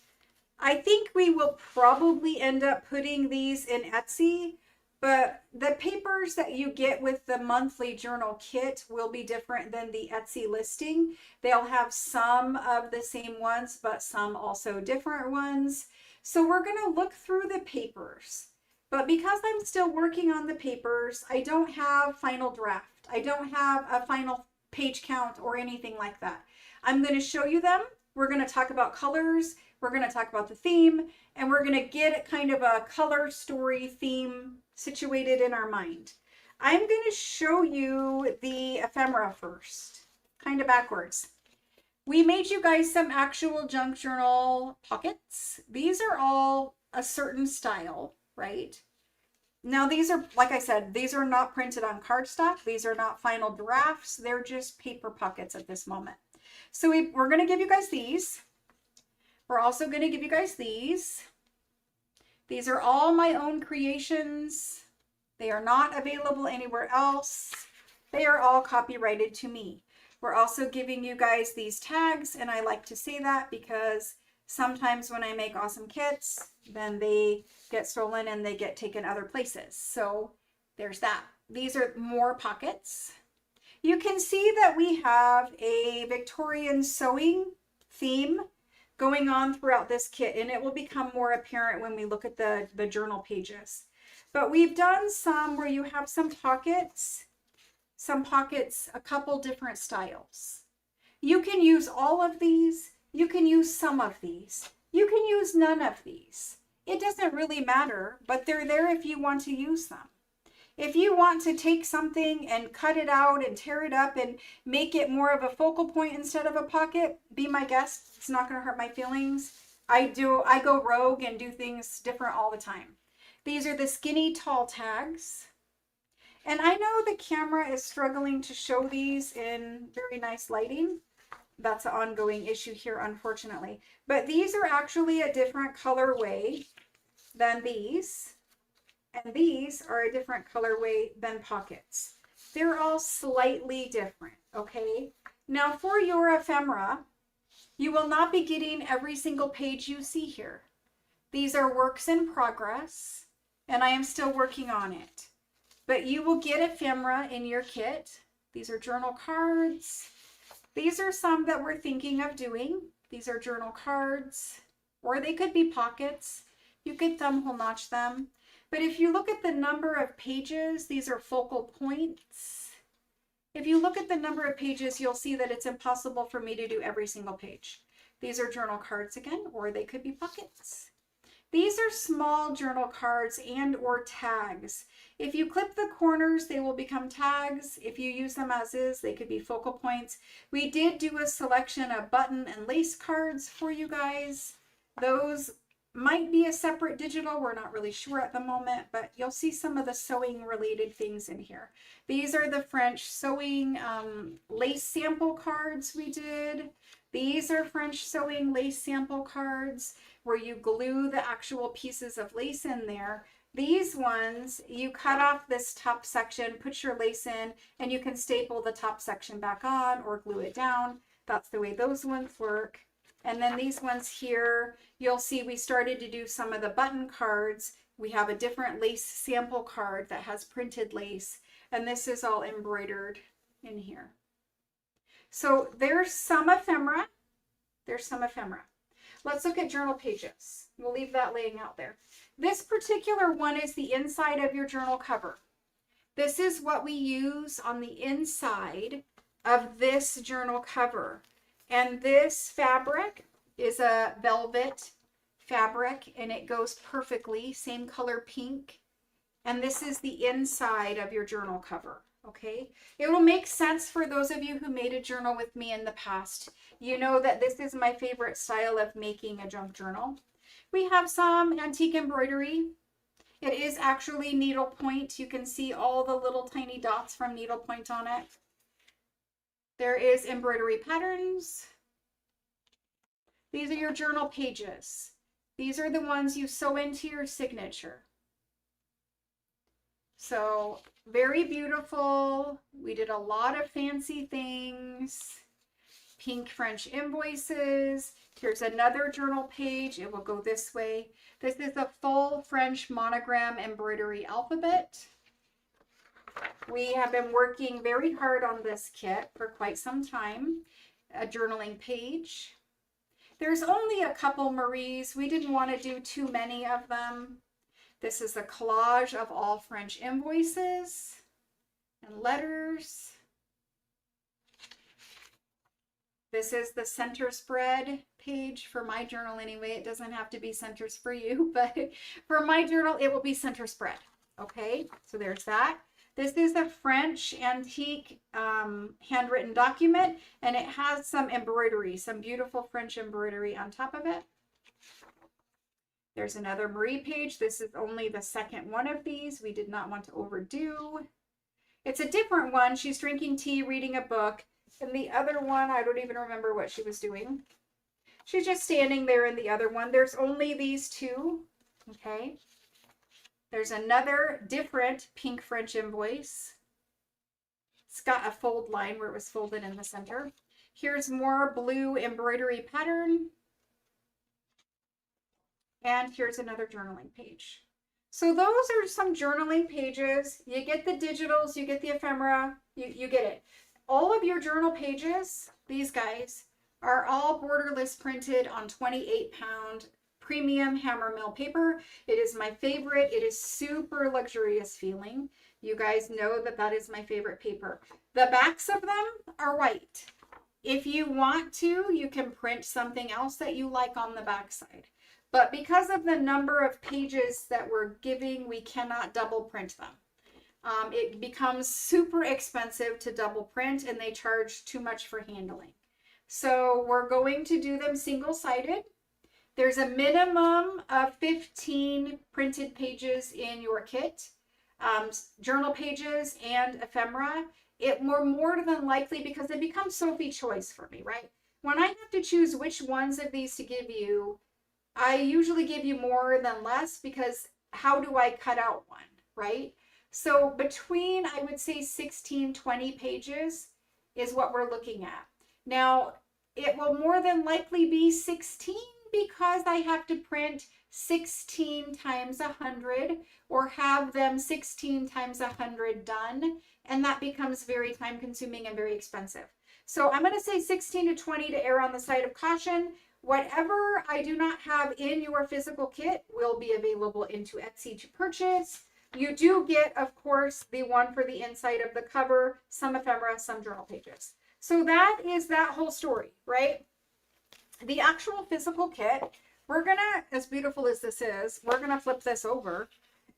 I think we will probably end up putting these in Etsy, but the papers that you get with the monthly journal kit will be different than the Etsy listing. They'll have some of the same ones, but some also different ones. So we're going to look through the papers. But because I'm still working on the papers, I don't have final draft. I don't have a final page count or anything like that. I'm going to show you them. We're going to talk about colors. We're going to talk about the theme, and we're going to get kind of a color story theme situated in our mind. I'm going to show you the ephemera first, kind of backwards. We made you guys some actual junk journal pockets. These are all a certain style, right? Now these are, like I said, these are not printed on cardstock. These are not final drafts. They're just paper pockets at this moment. So we're going to give you guys these. We're also going to give you guys these. These are all my own creations. They are not available anywhere else. They are all copyrighted to me. We're also giving you guys these tags, and I like to say that because sometimes when I make awesome kits, then they get stolen and they get taken other places. So there's that. These are more pockets. You can see that we have a Victorian sewing theme going on throughout this kit, and it will become more apparent when we look at the journal pages. But we've done some where you have some pockets, a couple different styles. You can use all of these. You can use some of these. You can use none of these. It doesn't really matter, but they're there if you want to use them. If you want to take something and cut it out and tear it up and make it more of a focal point instead of a pocket, be my guest. It's not going to hurt my feelings. I go rogue and do things different all the time. These are the skinny tall tags. And I know the camera is struggling to show these in very nice lighting. That's an ongoing issue here, unfortunately. But these are actually a different colorway than these. And these are a different colorway than pockets. They're all slightly different, okay? Now for your ephemera, you will not be getting every single page you see here. These are works in progress, and I am still working on it. But you will get ephemera in your kit. These are journal cards. These are some that we're thinking of doing. These are journal cards, or they could be pockets. You could thumbhole notch them. But if you look at the number of pages, these are focal points. If you look at the number of pages, you'll see that it's impossible for me to do every single page. These are journal cards again, or they could be pockets. These are small journal cards and or tags. If you clip the corners, they will become tags. If you use them as is, they could be focal points. We did do a selection of button and lace cards for you guys. Those might be a separate digital. We're not really sure at the moment, but you'll see some of the sewing related things in here. These are the French sewing lace sample cards we did. These are French sewing lace sample cards where you glue the actual pieces of lace in there. These ones, you cut off this top section, put your lace in, and you can staple the top section back on or glue it down. That's the way those ones work. And then these ones here, you'll see we started to do some of the button cards. We have a different lace sample card that has printed lace, and this is all embroidered in here. So there's some ephemera. There's some ephemera. Let's look at journal pages. We'll leave that laying out there. This particular one is the inside of your journal cover. This is what we use on the inside of this journal cover. And this fabric is a velvet fabric, and it goes perfectly, same color pink. And this is the inside of your journal cover, okay? It will make sense for those of you who made a journal with me in the past. You know that this is my favorite style of making a junk journal. We have some antique embroidery. It is actually needlepoint. You can see all the little tiny dots from needlepoint on it. There is embroidery patterns. These are your journal pages. These are the ones you sew into your signature. So very beautiful. We did a lot of fancy things. Pink French invoices. Here's another journal page. It will go this way. This is a full French monogram embroidery alphabet. We have been working very hard on this kit for quite some time. A journaling page. There's only a couple Maries. We didn't want to do too many of them. This is a collage of all French invoices and letters. This is the center spread page for my journal anyway. It doesn't have to be centers for you, but for my journal, it will be center spread. Okay, so there's that. This is a French antique handwritten document, and it has some embroidery, some beautiful French embroidery on top of it. There's another Marie page. This is only the second one of these. We did not want to overdo. It's a different one. She's drinking tea, reading a book. And the other one, I don't even remember what she was doing. She's just standing there in the other one. There's only these two. Okay. There's another different pink French invoice. It's got a fold line where it was folded in the center. Here's more blue embroidery pattern. And here's another journaling page. So those are some journaling pages. You get the digitals, you get the ephemera, you get it. All of your journal pages, these guys, are all borderless printed on 28-pound premium hammer mill paper. It is my favorite. It is super luxurious feeling. You guys know that that is my favorite paper. The backs of them are white. If you want to, you can print something else that you like on the backside. But because of the number of pages that we're giving, we cannot double print them. It becomes super expensive to double print, and they charge too much for handling. So we're going to do them single-sided. There's a minimum of 15 printed pages in your kit, journal pages and ephemera. It more than likely, because it becomes Sophie choice for me, right? When I have to choose which ones of these to give you, I usually give you more than less, because how do I cut out one, right? So between, I would say 16, 20 pages is what we're looking at. Now, it will more than likely be 16, because I have to print 16 times 100 or have them 16 times 100 done. And that becomes very time consuming and very expensive. So I'm going to say 16 to 20 to err on the side of caution. Whatever I do not have in your physical kit will be available into Etsy to purchase. You do get, of course, the one for the inside of the cover, some ephemera, some journal pages. So that is that whole story, right? The actual physical kit, we're going to, as beautiful as this is, we're going to flip this over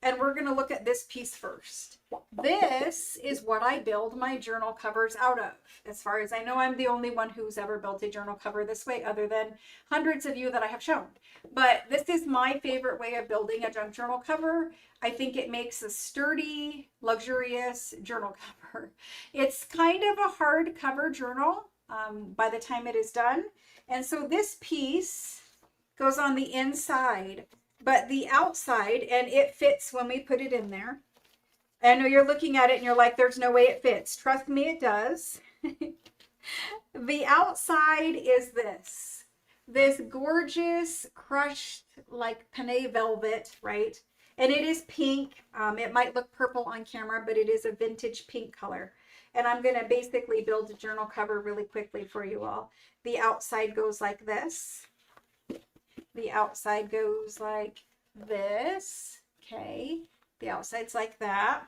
and we're going to look at this piece first. This is what I build my journal covers out of. As far as I know, I'm the only one who's ever built a journal cover this way, other than hundreds of you that I have shown. But this is my favorite way of building a junk journal cover. I think it makes a sturdy, luxurious journal cover. It's kind of a hardcover journal by the time it is done. And so this piece goes on the inside, but the outside, and it fits when we put it in there. I know you're looking at it and you're like, there's no way it fits. Trust me, it does. The outside is this gorgeous crushed like panne velvet, right? And it is pink. It might look purple on camera, but it is a vintage pink color. And I'm going to basically build a journal cover really quickly for you all. The outside goes like this. The outside goes like this. Okay. The outside's like that.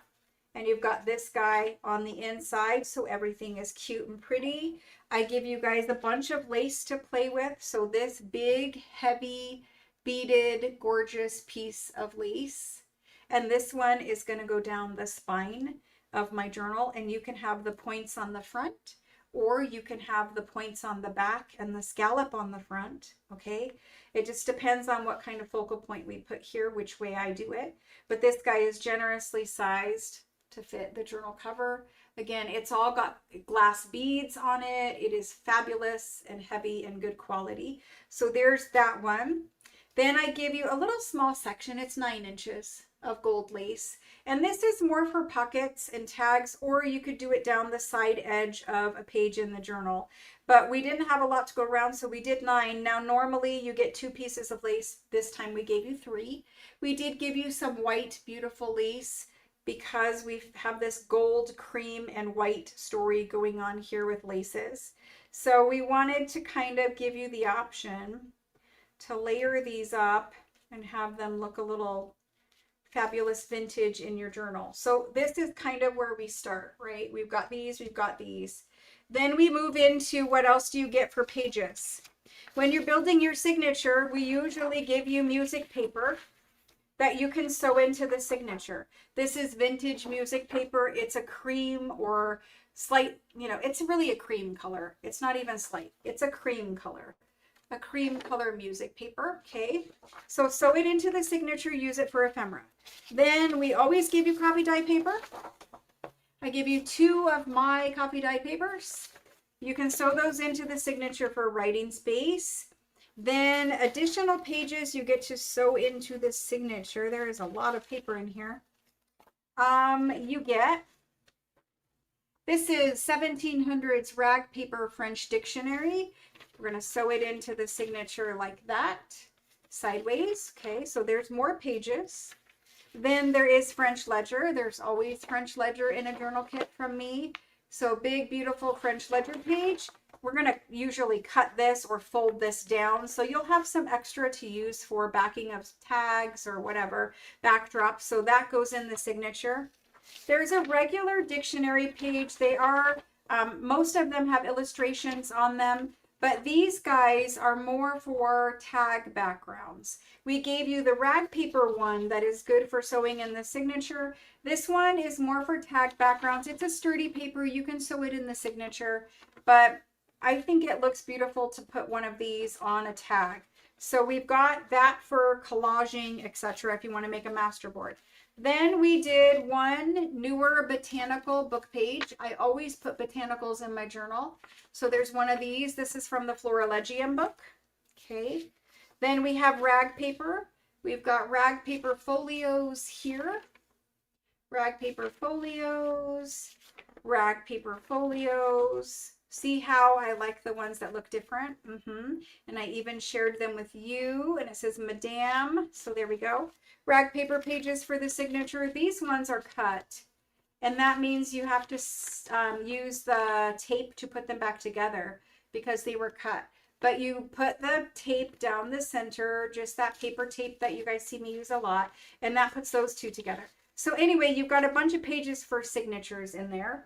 And you've got this guy on the inside, so everything is cute and pretty. I give you guys a bunch of lace to play with. So this big, heavy, beaded, gorgeous piece of lace. And this one is going to go down the spine of my journal, and you can have the points on the front, or you can have the points on the back and the scallop on the front. Okay. It just depends on what kind of focal point we put here, which way I do it. But this guy is generously sized to fit the journal cover. Again, it's all got glass beads on it. It is fabulous and heavy and good quality. So there's that one. Then I give you a little small section. It's 9 inches of gold lace. And this is more for pockets and tags, or you could do it down the side edge of a page in the journal. But we didn't have a lot to go around, so we did 9. Now, normally you get 2 pieces of lace. This time we gave you 3. We did give you some white, beautiful lace, because we have this gold, cream, and white story going on here with laces. So we wanted to kind of give you the option to layer these up and have them look a little fabulous vintage in your journal. So this is kind of where we start, right? We've got these, we've got these. Then we move into what else do you get for pages? When you're building your signature, we usually give you music paper that you can sew into the signature. This is vintage music paper. It's a cream or slight, it's really a cream color. It's not even slight. It's a cream color. A cream color music paper. Okay. So sew it into the signature, use it for ephemera. Then we always give you copy dye paper. I give you 2 of my copy dye papers. You can sew those into the signature for writing space. Then additional pages you get to sew into the signature. There is a lot of paper in here. You get, this is 1700s rag paper French dictionary. We're going to sew it into the signature like that, sideways. Okay, so there's more pages. Then there is French ledger. There's always French ledger in a journal kit from me. So big, beautiful French ledger page. We're going to usually cut this or fold this down. So you'll have some extra to use for backing of tags or whatever, backdrops. So that goes in the signature. There's a regular dictionary page. They are, most of them have illustrations on them, but these guys are more for tag backgrounds. We gave you the rag paper one that is good for sewing in the signature. This one is more for tag backgrounds. It's a sturdy paper. You can sew it in the signature, but I think it looks beautiful to put one of these on a tag. So we've got that for collaging, etc. if you want to make a master board. Then we did one newer botanical book page. I always put botanicals in my journal. So there's one of these. This is from the Florilegium book. Okay. Then we have rag paper. We've got rag paper folios here. Rag paper folios. Rag paper folios. See how I like the ones that look different? And I even shared them with you, and it says Madame. So there we go. Rag paper pages for the signature. These ones are cut, and that means you have to use the tape to put them back together because they were cut. But you put the tape down the center, just that paper tape that you guys see me use a lot, and that puts those 2 together. So anyway, you've got a bunch of pages for signatures in there.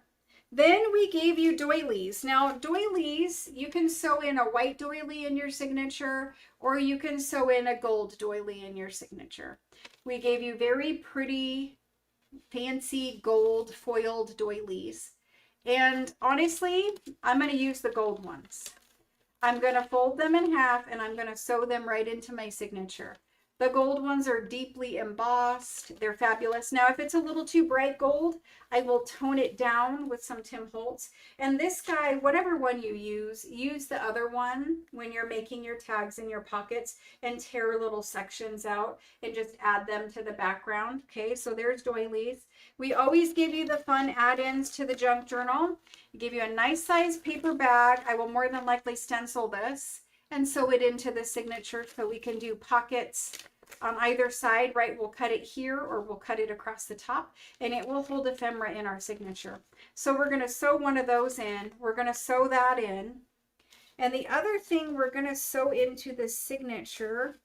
Then we gave you doilies. Now doilies, you can sew in a white doily in your signature, or you can sew in a gold doily in your signature. We gave you very pretty, fancy gold foiled doilies. And honestly, I'm going to use the gold ones. I'm going to fold them in half and I'm going to sew them right into my signature. The gold ones are deeply embossed. They're fabulous. Now, if it's a little too bright gold, I will tone it down with some Tim Holtz. And this guy, whatever one you use the other one when you're making your tags in your pockets and tear little sections out and just add them to the background. Okay, so there's doilies. We always give you the fun add-ins to the junk journal. I give you a nice size paper bag. I will more than likely stencil this and sew it into the signature so we can do pockets on either side, right? We'll cut it here or we'll cut it across the top, and it will hold ephemera in our signature. So we're going to sew one of those in. We're going to sew that in. And the other thing we're going to sew into the signature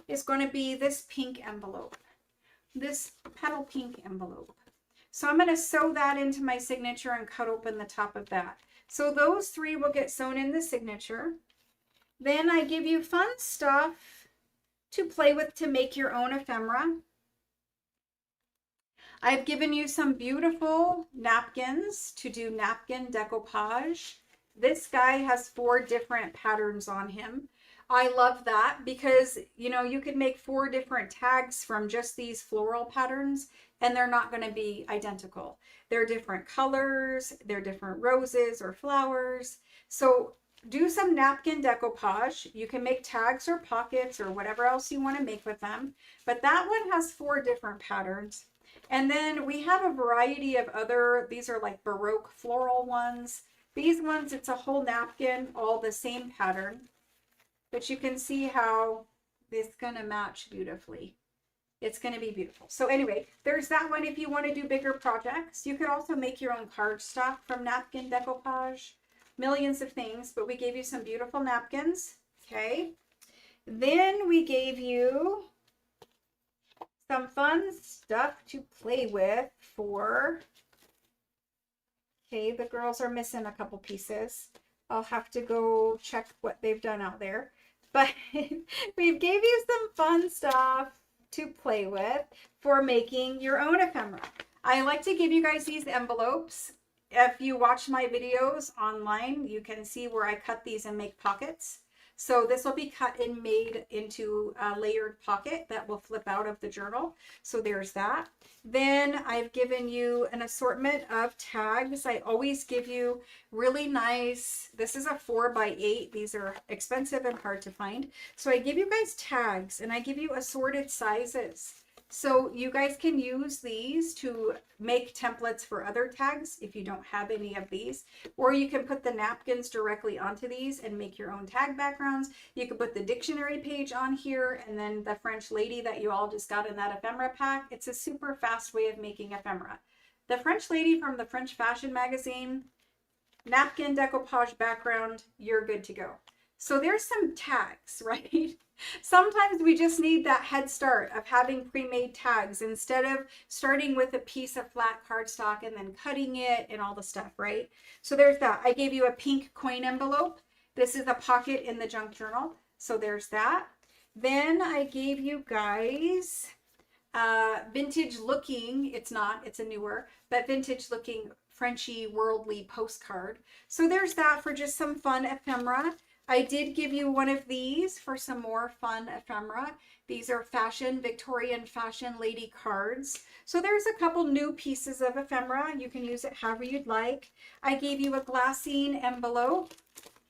is going to be this pink envelope, this petal pink envelope. So I'm going to sew that into my signature and cut open the top of that. So those three will get sewn in the signature. Then I give you fun stuff to play with to make your own ephemera. I've given you some beautiful napkins to do napkin decoupage. This guy has 4 different patterns on him. I love that because, you know, you could make 4 different tags from just these floral patterns and they're not going to be identical. They're different colors, they're different roses or flowers. So do some napkin decoupage. You can make tags or pockets or whatever else you want to make with them. But that one has 4 different patterns. And then we have a variety of other, these are like Baroque floral ones. These ones, it's a whole napkin, all the same pattern. But you can see how it's going to match beautifully. It's going to be beautiful. So anyway, there's that one if you want to do bigger projects. You could also make your own cardstock from napkin decoupage. Millions of things, but we gave you some beautiful napkins. Okay. Then we gave you some fun stuff to play with for, okay, the girls are missing a couple pieces. I'll have to go check what they've done out there. But we gave you some fun stuff to play with for making your own ephemera. I like to give you guys these envelopes. If you watch my videos online, you can see where I cut these and make pockets. So this will be cut and made into a layered pocket that will flip out of the journal. So there's that. Then I've given you an assortment of tags. I always give you really nice, this is a 4x8. These are expensive and hard to find. So I give you guys tags and I give you assorted sizes. So you guys can use these to make templates for other tags if you don't have any of these, or you can put the napkins directly onto these and make your own tag backgrounds. You can put the dictionary page on here and then the French lady that you all just got in that ephemera pack. It's a super fast way of making ephemera. The French lady from the French fashion magazine, napkin decoupage background, you're good to go. So there's some tags, right? Sometimes we just need that head start of having pre-made tags instead of starting with a piece of flat cardstock and then cutting it and all the stuff, right? So there's that. I gave you a pink coin envelope. This is a pocket in the junk journal. So there's that. Then I gave you guys vintage looking, it's not, it's a newer, but vintage looking Frenchy worldly postcard. So there's that for just some fun ephemera. I did give you one of these for some more fun ephemera. These are fashion, Victorian fashion lady cards. So there's a couple new pieces of ephemera. You can use it however you'd like. I gave you a glassine envelope.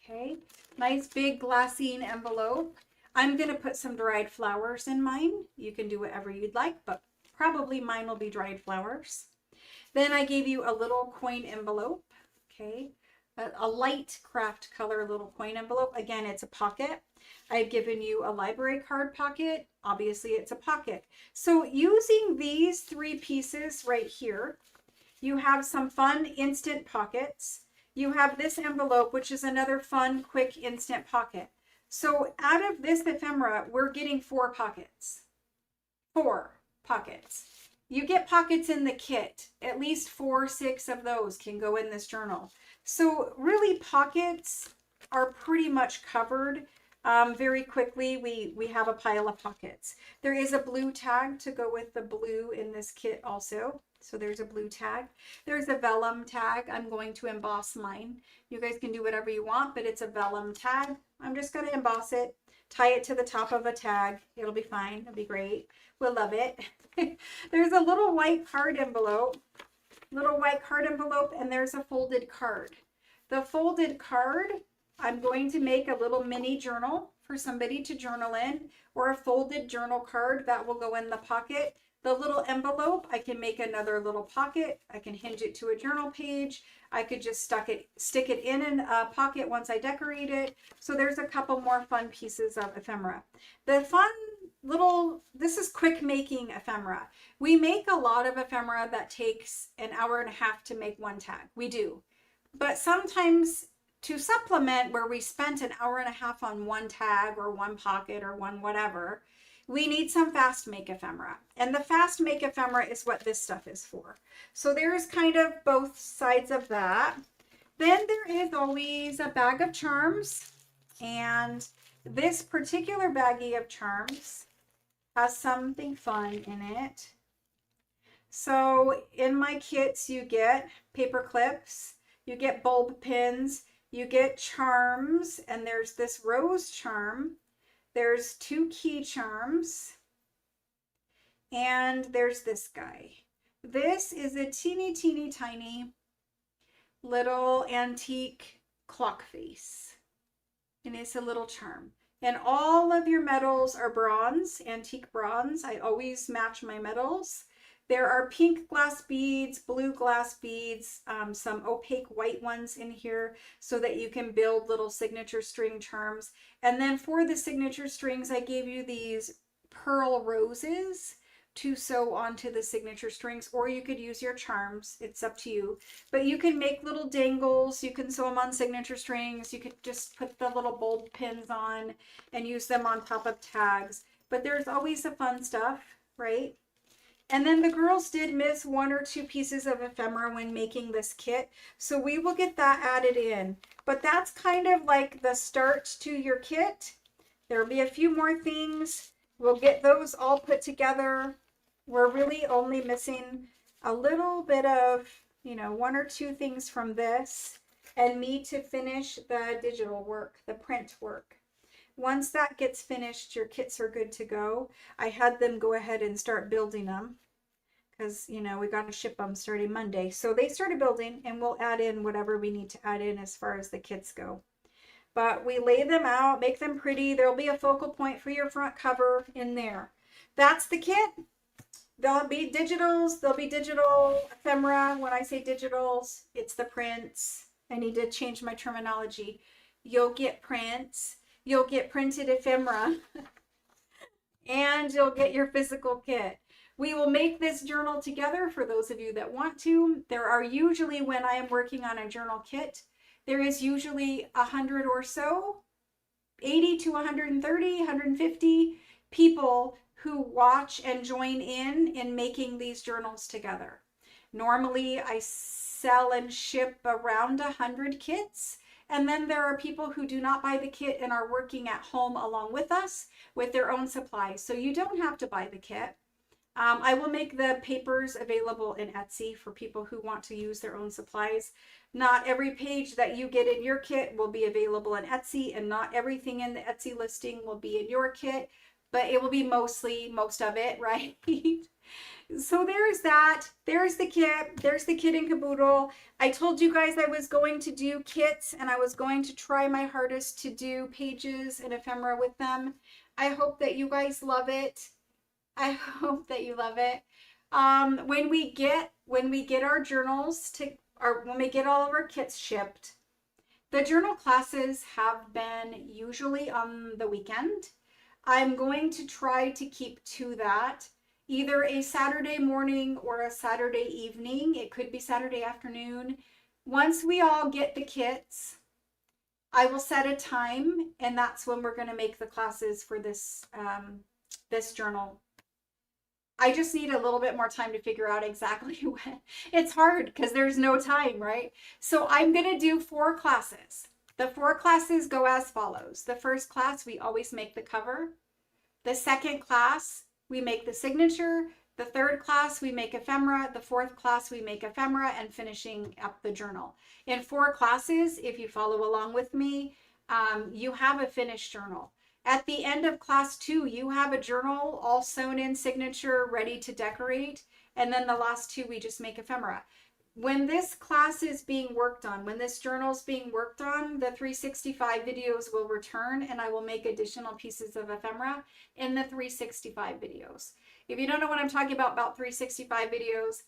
Okay, nice big glassine envelope. I'm going to put some dried flowers in mine. You can do whatever you'd like, but probably mine will be dried flowers. Then I gave you a little coin envelope. Okay. A light craft color little coin envelope. Again, it's a pocket. I've given you a library card pocket. Obviously, it's a pocket. So using these 3 pieces right here, you have some fun instant pockets. You have this envelope, which is another fun, quick, instant pocket. So out of this ephemera, we're getting 4 pockets. 4 pockets. You get pockets in the kit. At least 4 or 6 of those can go in this journal. So really pockets are pretty much covered very quickly. We have a pile of pockets. There is a blue tag to go with the blue in this kit also. So there's a blue tag. There's a vellum tag. I'm going to emboss mine. You guys can do whatever you want, but it's a vellum tag. I'm just going to emboss it, tie it to the top of a tag. It'll be fine. It'll be great. We'll love it. There's a little white card envelope. And there's a folded card. The folded card, I'm going to make a little mini journal for somebody to journal in, or a folded journal card that will go in the pocket. The little envelope, I can make another little pocket. I can hinge it to a journal page. I could just stick it in a pocket once I decorate it. So there's a couple more fun pieces of ephemera. The this is quick making ephemera. We make a lot of ephemera that takes an hour and a half to make one tag. We do. But sometimes to supplement where we spent an hour and a half on one tag or one pocket or one whatever, we need some fast make ephemera. And the fast make ephemera is what this stuff is for. So there's kind of both sides of that. Then there is always a bag of charms. And this particular baggie of charms has something fun in it. So in my kits, you get paper clips, you get bulb pins, you get charms, and there's this rose charm. There's 2 key charms, and there's this guy. This is a teeny tiny little antique clock face, and it's a little charm. And all of your metals are bronze, antique bronze. I always match my metals. There are pink glass beads, blue glass beads, some opaque white ones in here so that you can build little signature string charms. And then for the signature strings, I gave you these pearl roses to sew onto the signature strings, or you could use your charms. It's up to you. But you can make little dangles. You can sew them on signature strings. You could just put the little bulb pins on and use them on top of tags. But there's always the fun stuff, right? And then the girls did miss 1 or 2 pieces of ephemera when making this kit. So we will get that added in. But that's kind of like the start to your kit. There'll be a few more things. We'll get those all put together. We're really only missing a little bit of, 1 or 2 things from this and me to finish the digital work, the print work. Once that gets finished, your kits are good to go. I had them go ahead and start building them because, we got to ship them starting Monday. So they started building, and we'll add in whatever we need to add in as far as the kits go. But we lay them out, make them pretty. There'll be a focal point for your front cover in there. That's the kit. There'll be digitals. There'll be digital ephemera. When I say digitals, it's the prints. I need to change my terminology. You'll get prints. You'll get printed ephemera. And you'll get your physical kit. We will make this journal together for those of you that want to. There are usually, when I am working on a journal kit, there is usually 100 or so, 80 to 130, 150 people who watch and join in making these journals together. Normally, I sell and ship around 100 kits. And then there are people who do not buy the kit and are working at home along with us with their own supplies. So you don't have to buy the kit. I will make the papers available in Etsy for people who want to use their own supplies. Not every page that you get in your kit will be available in Etsy, and not everything in the Etsy listing will be in your kit, but it will be most of it, right? So there's that. There's the kit. There's the kit and caboodle. I told you guys I was going to do kits, and I was going to try my hardest to do pages and ephemera with them. I hope that you guys love it. I hope that you love it. When we get our journals when we get all of our kits shipped, the journal classes have been usually on the weekend. I'm going to try to keep to that. Either a Saturday morning or a Saturday evening. It could be Saturday afternoon. Once we all get the kits, I will set a time, and that's when we're going to make the classes for this journal. I just need a little bit more time to figure out exactly when. It's hard because there's no time, right? So I'm going to do 4 classes. The 4 classes go as follows. The first class, we always make the cover. The second class, we make the signature. The third class, we make ephemera. The fourth class, we make ephemera, and finishing up the journal. In 4 classes, if you follow along with me, you have a finished journal. At the end of class 2, you have a journal all sewn in signature, ready to decorate. And then the last 2, we just make ephemera. When this class is being worked on, when this journal is being worked on, the 365 videos will return, and I will make additional pieces of ephemera in the 365 videos. If you don't know what I'm talking about 365 videos,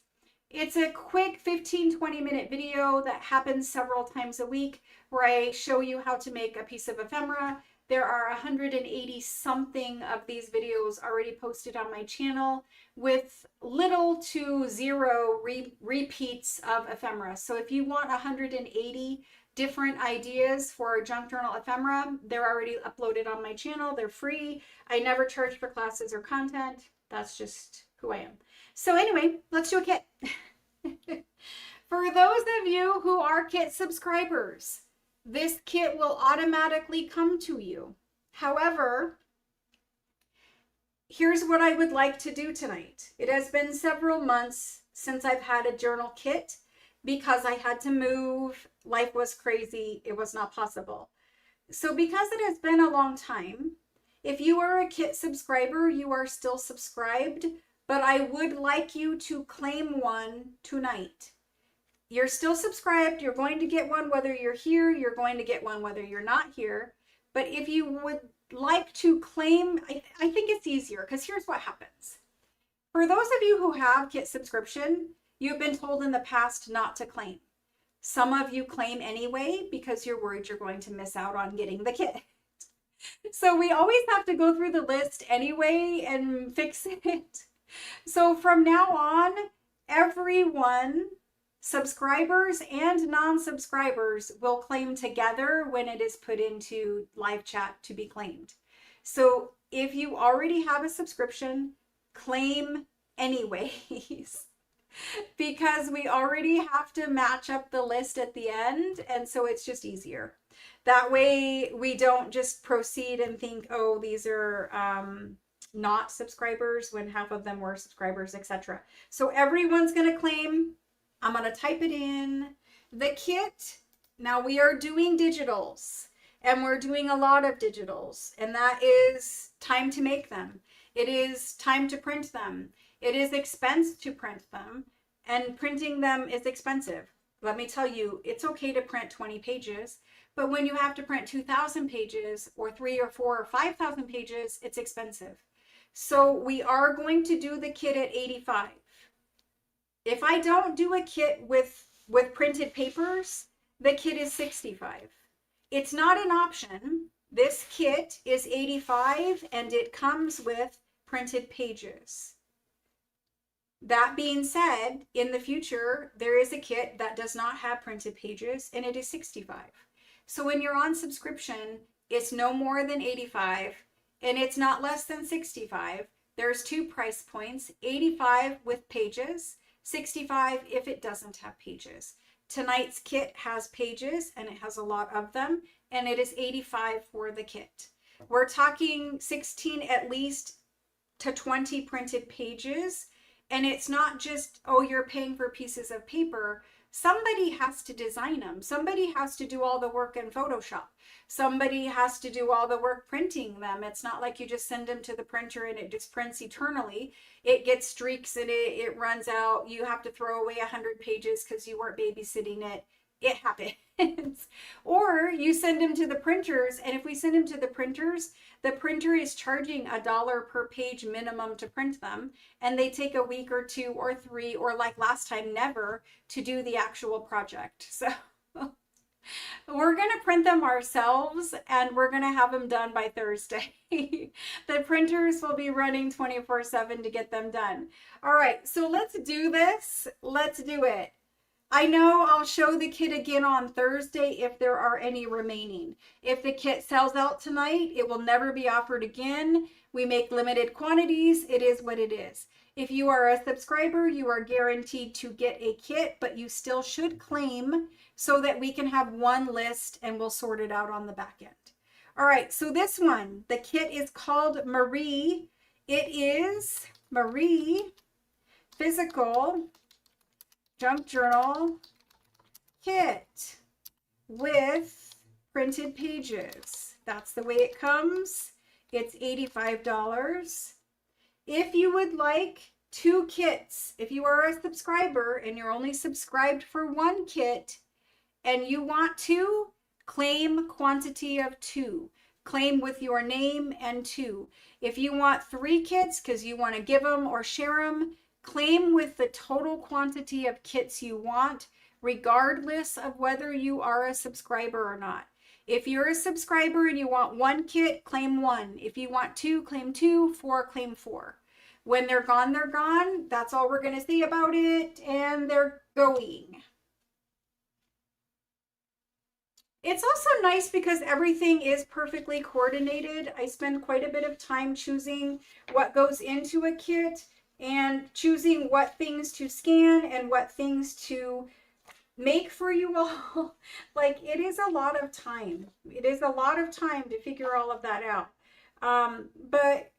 it's a quick 15-20 minute video that happens several times a week where I show you how to make a piece of ephemera. There are 180 something of these videos already posted on my channel with little to zero repeats of ephemera. So if you want 180 different ideas for junk journal ephemera, they're already uploaded on my channel. They're free. I never charge for classes or content. That's just who I am. So anyway, let's do a kit. For those of you who are kit subscribers, this kit will automatically come to you. However, here's what I would like to do tonight. It has been several months since I've had a journal kit because I had to move. Life was crazy. It was not possible. So because it has been a long time, if you are a kit subscriber, you are still subscribed, but I would like you to claim one tonight. You're still subscribed. You're going to get one whether you're here. You're going to get one whether you're not here. But if you would like to claim, I think it's easier because here's what happens. For those of you who have kit subscription, you've been told in the past not to claim. Some of you claim anyway because you're worried you're going to miss out on getting the kit. So we always have to go through the list anyway and fix it. So from now on, everyone, subscribers and non-subscribers, will claim together when it is put into live chat to be claimed. So if you already have a subscription, claim anyways. Because we already have to match up the list at the end, and so it's just easier. That way we don't just proceed and think, oh, these are not subscribers when half of them were subscribers, etc. So everyone's going to claim. I'm going to type it in. The kit, now we are doing digitals, and we're doing a lot of digitals, and that is time to make them. It is time to print them. It is expense to print them, and printing them is expensive. Let me tell you, it's okay to print 20 pages, but when you have to print 2,000 pages or 3 or 4 or 5,000 pages, it's expensive. So we are going to do the kit at 85. If I don't do a kit with printed papers, the kit is 65. It's not an option. This kit is 85 and it comes with printed pages. That being said, in the future, there is a kit that does not have printed pages and it is 65. So when you're on subscription, it's no more than 85 and it's not less than 65. There's two price points, 85 with pages, 65 if it doesn't have pages. Tonight's kit has pages and it has a lot of them, and it is 85 for the kit. We're talking 16 at least to 20 printed pages. And it's not just, oh, you're paying for pieces of paper. Somebody has to design them. Somebody has to do all the work in Photoshop. Somebody has to do all the work printing them. It's not like you just send them to the printer and it just prints eternally. It gets streaks in it. It runs out. You have to throw away 100 pages because you weren't babysitting it. It happens. Or you send them to the printers, and if we send them to the printer is charging $1 per page minimum to print them, and they take a week or 2 or 3, or like last time, never, to do the actual project. So we're going to print them ourselves, and we're going to have them done by Thursday. The printers will be running 24/7 to get them done. All right, so let's do this. Let's do it. I know I'll show the kit again on Thursday if there are any remaining. If the kit sells out tonight, it will never be offered again. We make limited quantities. It is what it is. If you are a subscriber, you are guaranteed to get a kit, but you still should claim so that we can have one list and we'll sort it out on the back end. All right, so this one, the kit is called Marie. It is Marie Physical Junk Journal Kit with printed pages. That's the way it comes. It's $85. If you would like 2 kits, if you are a subscriber and you're only subscribed for 1 kit and you want to, claim quantity of 2. Claim with your name and 2. If you want 3 kits because you want to give them or share them, claim with the total quantity of kits you want, regardless of whether you are a subscriber or not. If you're a subscriber and you want 1 kit, claim 1. If you want 2, claim 2. 4, claim 4. When they're gone, they're gone. That's all we're going to say about it. And they're going. It's also nice because everything is perfectly coordinated. I spend quite a bit of time choosing what goes into a kit and choosing what things to scan and what things to make for you all. Like, it is a lot of time. It is a lot of time to figure all of that out. But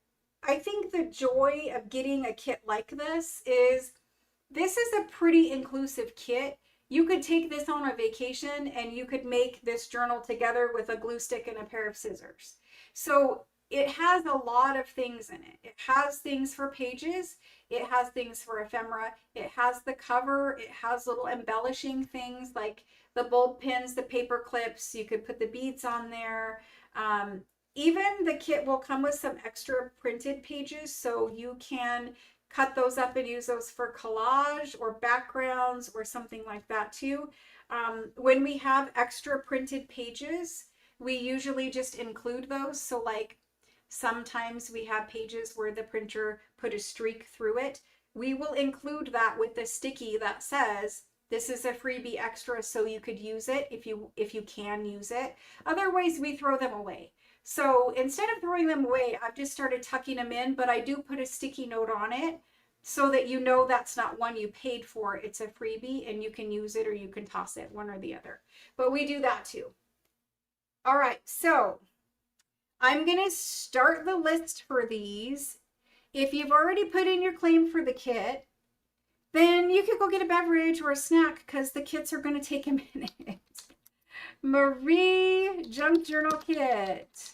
I think the joy of getting a kit like this is a pretty inclusive kit. You could take this on a vacation and you could make this journal together with a glue stick and a pair of scissors. So it has a lot of things in it. It has things for pages. It has things for ephemera. It has the cover. It has little embellishing things like the bulb pins, the paper clips. You could put the beads on there. Even the kit will come with some extra printed pages, so you can cut those up and use those for collage or backgrounds or something like that too. When we have extra printed pages, we usually just include those. So like sometimes we have pages where the printer put a streak through it. We will include that with the sticky that says, this is a freebie extra, so you could use it if you can use it. Otherwise, we throw them away. So instead of throwing them away, I've just started tucking them in, but I do put a sticky note on it so that you know that's not one you paid for. It's a freebie and you can use it or you can toss it, one or the other. But we do that too. All right, so I'm going to start the list for these. If you've already put in your claim for the kit, then you could go get a beverage or a snack because the kits are going to take a minute. Marie Junk Journal Kit.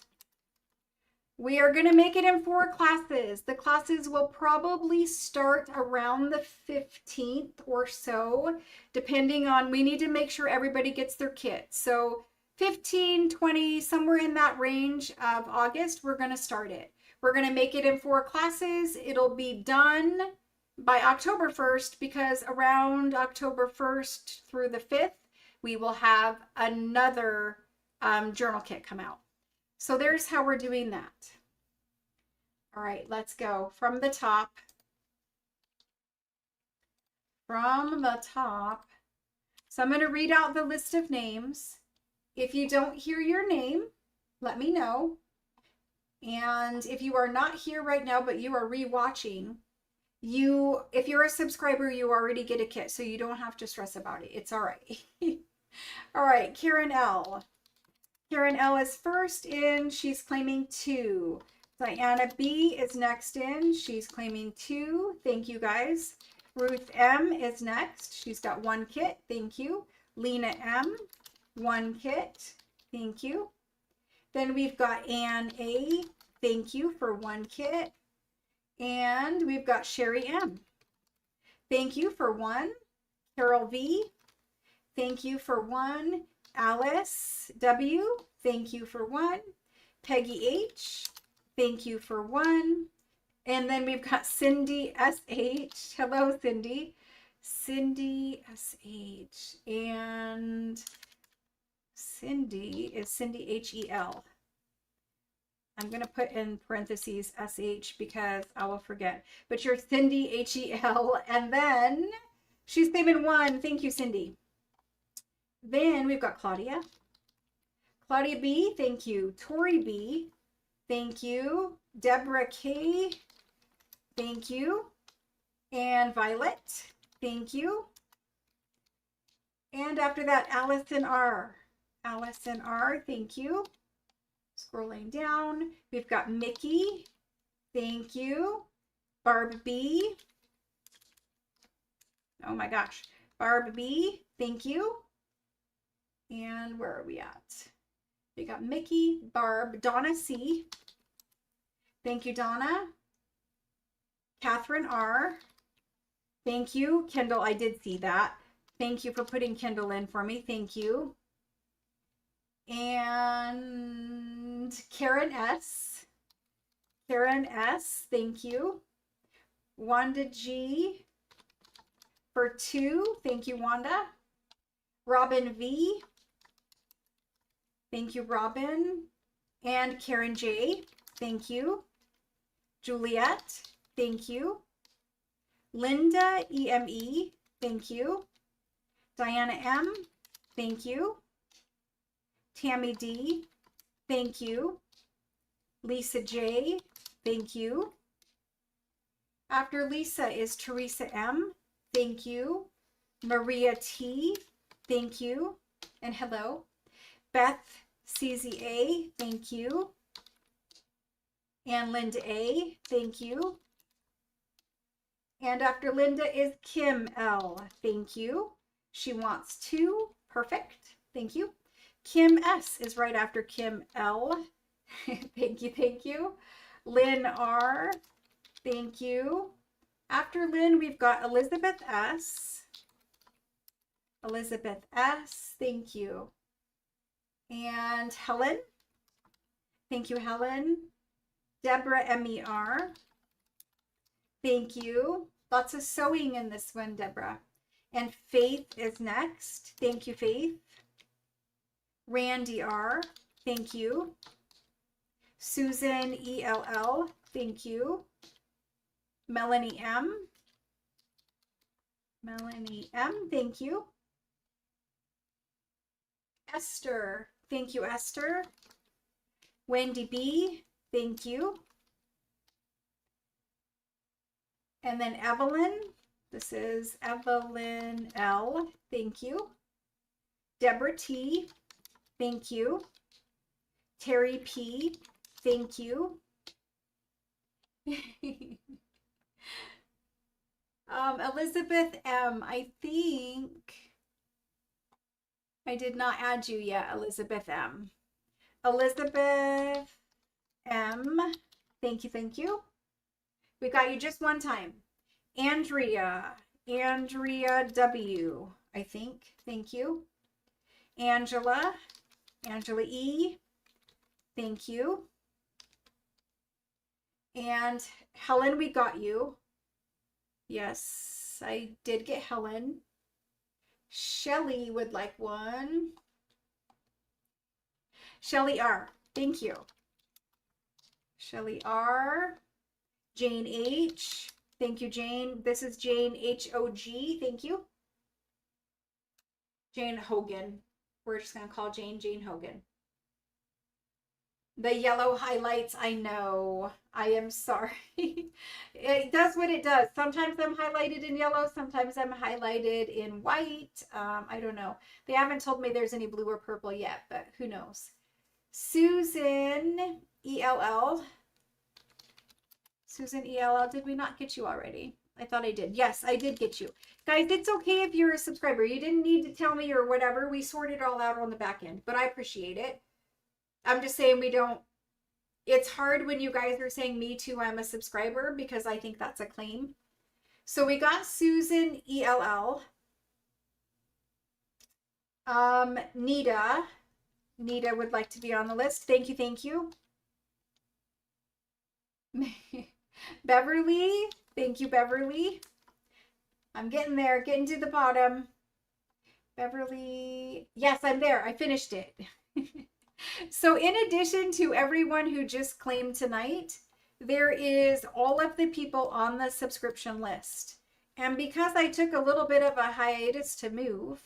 We are going to make it in 4 classes. The classes will probably start around the 15th or so, depending on, we need to make sure everybody gets their kit. So 15, 20, somewhere in that range of August, we're going to start it. We're going to make it in 4 classes. It'll be done by October 1st because around October 1st through the 5th, we will have another journal kit come out. So there's how we're doing that. All right, let's go from the top. From the top. So I'm going to read out the list of names. If you don't hear your name, let me know. And if you are not here right now, but you are rewatching, if you're a subscriber, you already get a kit, so you don't have to stress about it. It's all right. All right, Karen L. Karen L is first in. She's claiming 2. Diana B is next in. She's claiming 2. Thank you, guys. Ruth M is next. She's got 1 kit. Thank you. Lena M, 1 kit. Thank you. Then we've got Ann A. Thank you for 1 kit. And we've got Sherry M. Thank you for 1. Carol V. Thank you for 1. Alice W. Thank you for 1. Peggy H. Thank you for 1. And then we've got Cindy S.H. Hello, Cindy. Cindy S.H. And Cindy is Cindy H-E-L. I'm going to put in parentheses S-H because I will forget. But you're Cindy H-E-L. And then she's claiming 1. Thank you, Cindy. Then we've got Claudia. Claudia B, thank you. Tori B, thank you. Deborah K, thank you. And Violet, thank you. And after that, Allison R. Allison R, thank you. Scrolling down, we've got Mickey, thank you. Barb B. Oh my gosh. Barb B, thank you. And where are we at? We got Mickey, Barb, Donna C. Thank you, Donna. Catherine R. Thank you. Kendall, I did see that. Thank you for putting Kendall in for me. Thank you. And Karen S. Karen S. Thank you. Wanda G. For 2. Thank you, Wanda. Robin V. Thank you, Robin. And Karen J. Thank you. Juliet. Thank you. Linda EME. Thank you. Diana M. Thank you. Tammy D. Thank you. Lisa J. Thank you. After Lisa is Teresa M. Thank you. Maria T. Thank you. And hello. Beth CZA. Thank you. And Linda A. Thank you. And after Linda is Kim L. Thank you. She wants 2. Perfect. Thank you. Kim S. is right after Kim L. Thank you. Thank you. Lynn R. Thank you. After Lynn, we've got Elizabeth S. Elizabeth S. Thank you. And Helen. Thank you, Helen. Deborah MER. Thank you. Lots of sewing in this one, Deborah. And Faith is next. Thank you, Faith. Randy R. Thank you. Susan ELL. Thank you. Melanie M. Melanie M. Thank you. Esther. Thank you, Esther. Wendy B. Thank you. And then Evelyn. This is Evelyn L. Thank you. Deborah T. Thank you. Terry P. Thank you. Elizabeth M. I think I did not add you yet, Elizabeth M. Elizabeth M. Thank you, thank you. We got you just one time. Andrea W. I think. Thank you. Angela E. Thank you. And Helen, we got you. Yes, I did get Helen. Shelly would like one. Shelly R. Thank you. Shelly R. Jane H. Thank you, Jane. This is Jane HOG. Thank you. Jane Hogan. We're just going to call Jane Hogan. The yellow highlights, I know. I am sorry. It does what it does. Sometimes I'm highlighted in yellow. Sometimes I'm highlighted in white. I don't know. They haven't told me there's any blue or purple yet, but who knows. Susan ELL. Susan ELL, did we not get you already? I thought I did. Yes, I did get you. Guys, it's okay if you're a subscriber. You didn't need to tell me or whatever. We sorted it all out on the back end, but I appreciate it. I'm just saying we don't, it's hard when you guys are saying me too, I'm a subscriber, because I think that's a claim. So we got Susan ELL. Nita would like to be on the list. Thank you, thank you. Beverly, thank you, Beverly. I'm getting there, getting to the bottom. Beverly, yes, I'm there. I finished it. So in addition to everyone who just claimed tonight, there is all of the people on the subscription list. And because I took a little bit of a hiatus to move,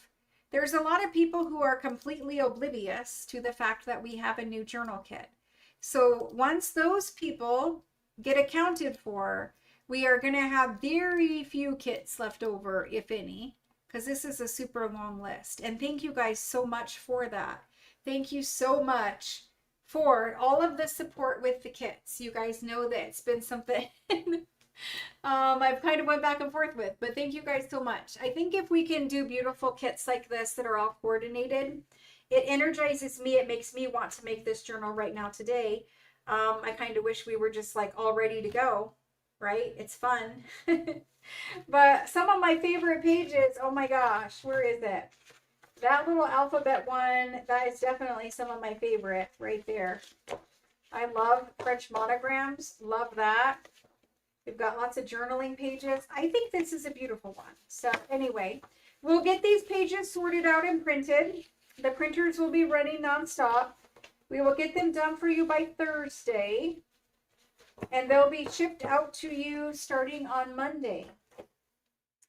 there's a lot of people who are completely oblivious to the fact that we have a new journal kit. So once those people get accounted for, we are going to have very few kits left over, if any, because this is a super long list. And thank you guys so much for that. Thank you so much for all of the support with the kits. You guys know that it's been something I've kind of went back and forth with, but thank you guys so much. I think if we can do beautiful kits like this that are all coordinated, it energizes me. It makes me want to make this journal right now today. I kind of wish we were just like all ready to go, right? It's fun. But some of my favorite pages, oh my gosh, where is it? That little alphabet one, that is definitely some of my favorite right there. I love French monograms. Love that. We've got lots of journaling pages. I think this is a beautiful one. So anyway, we'll get these pages sorted out and printed. The printers will be running nonstop. We will get them done for you by Thursday, and they'll be shipped out to you starting on Monday.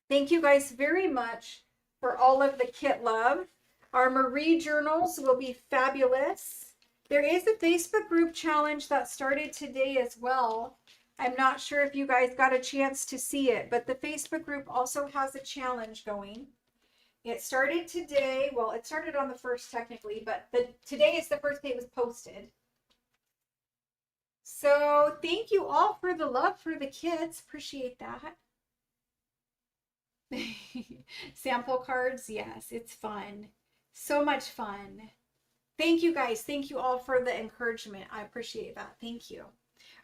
Thank you guys very much for all of the kit love. Our Marie journals will be fabulous. There is a Facebook group challenge that started today as well. I'm not sure if you guys got a chance to see it, but the Facebook group also has a challenge going. It started today. Well, it started on the 1st technically, but today is the first day it was posted. So thank you all for the love for the kits. Appreciate that. Sample cards, yes, it's fun. So much fun. Thank you guys. Thank you all for the encouragement. I appreciate that. Thank you.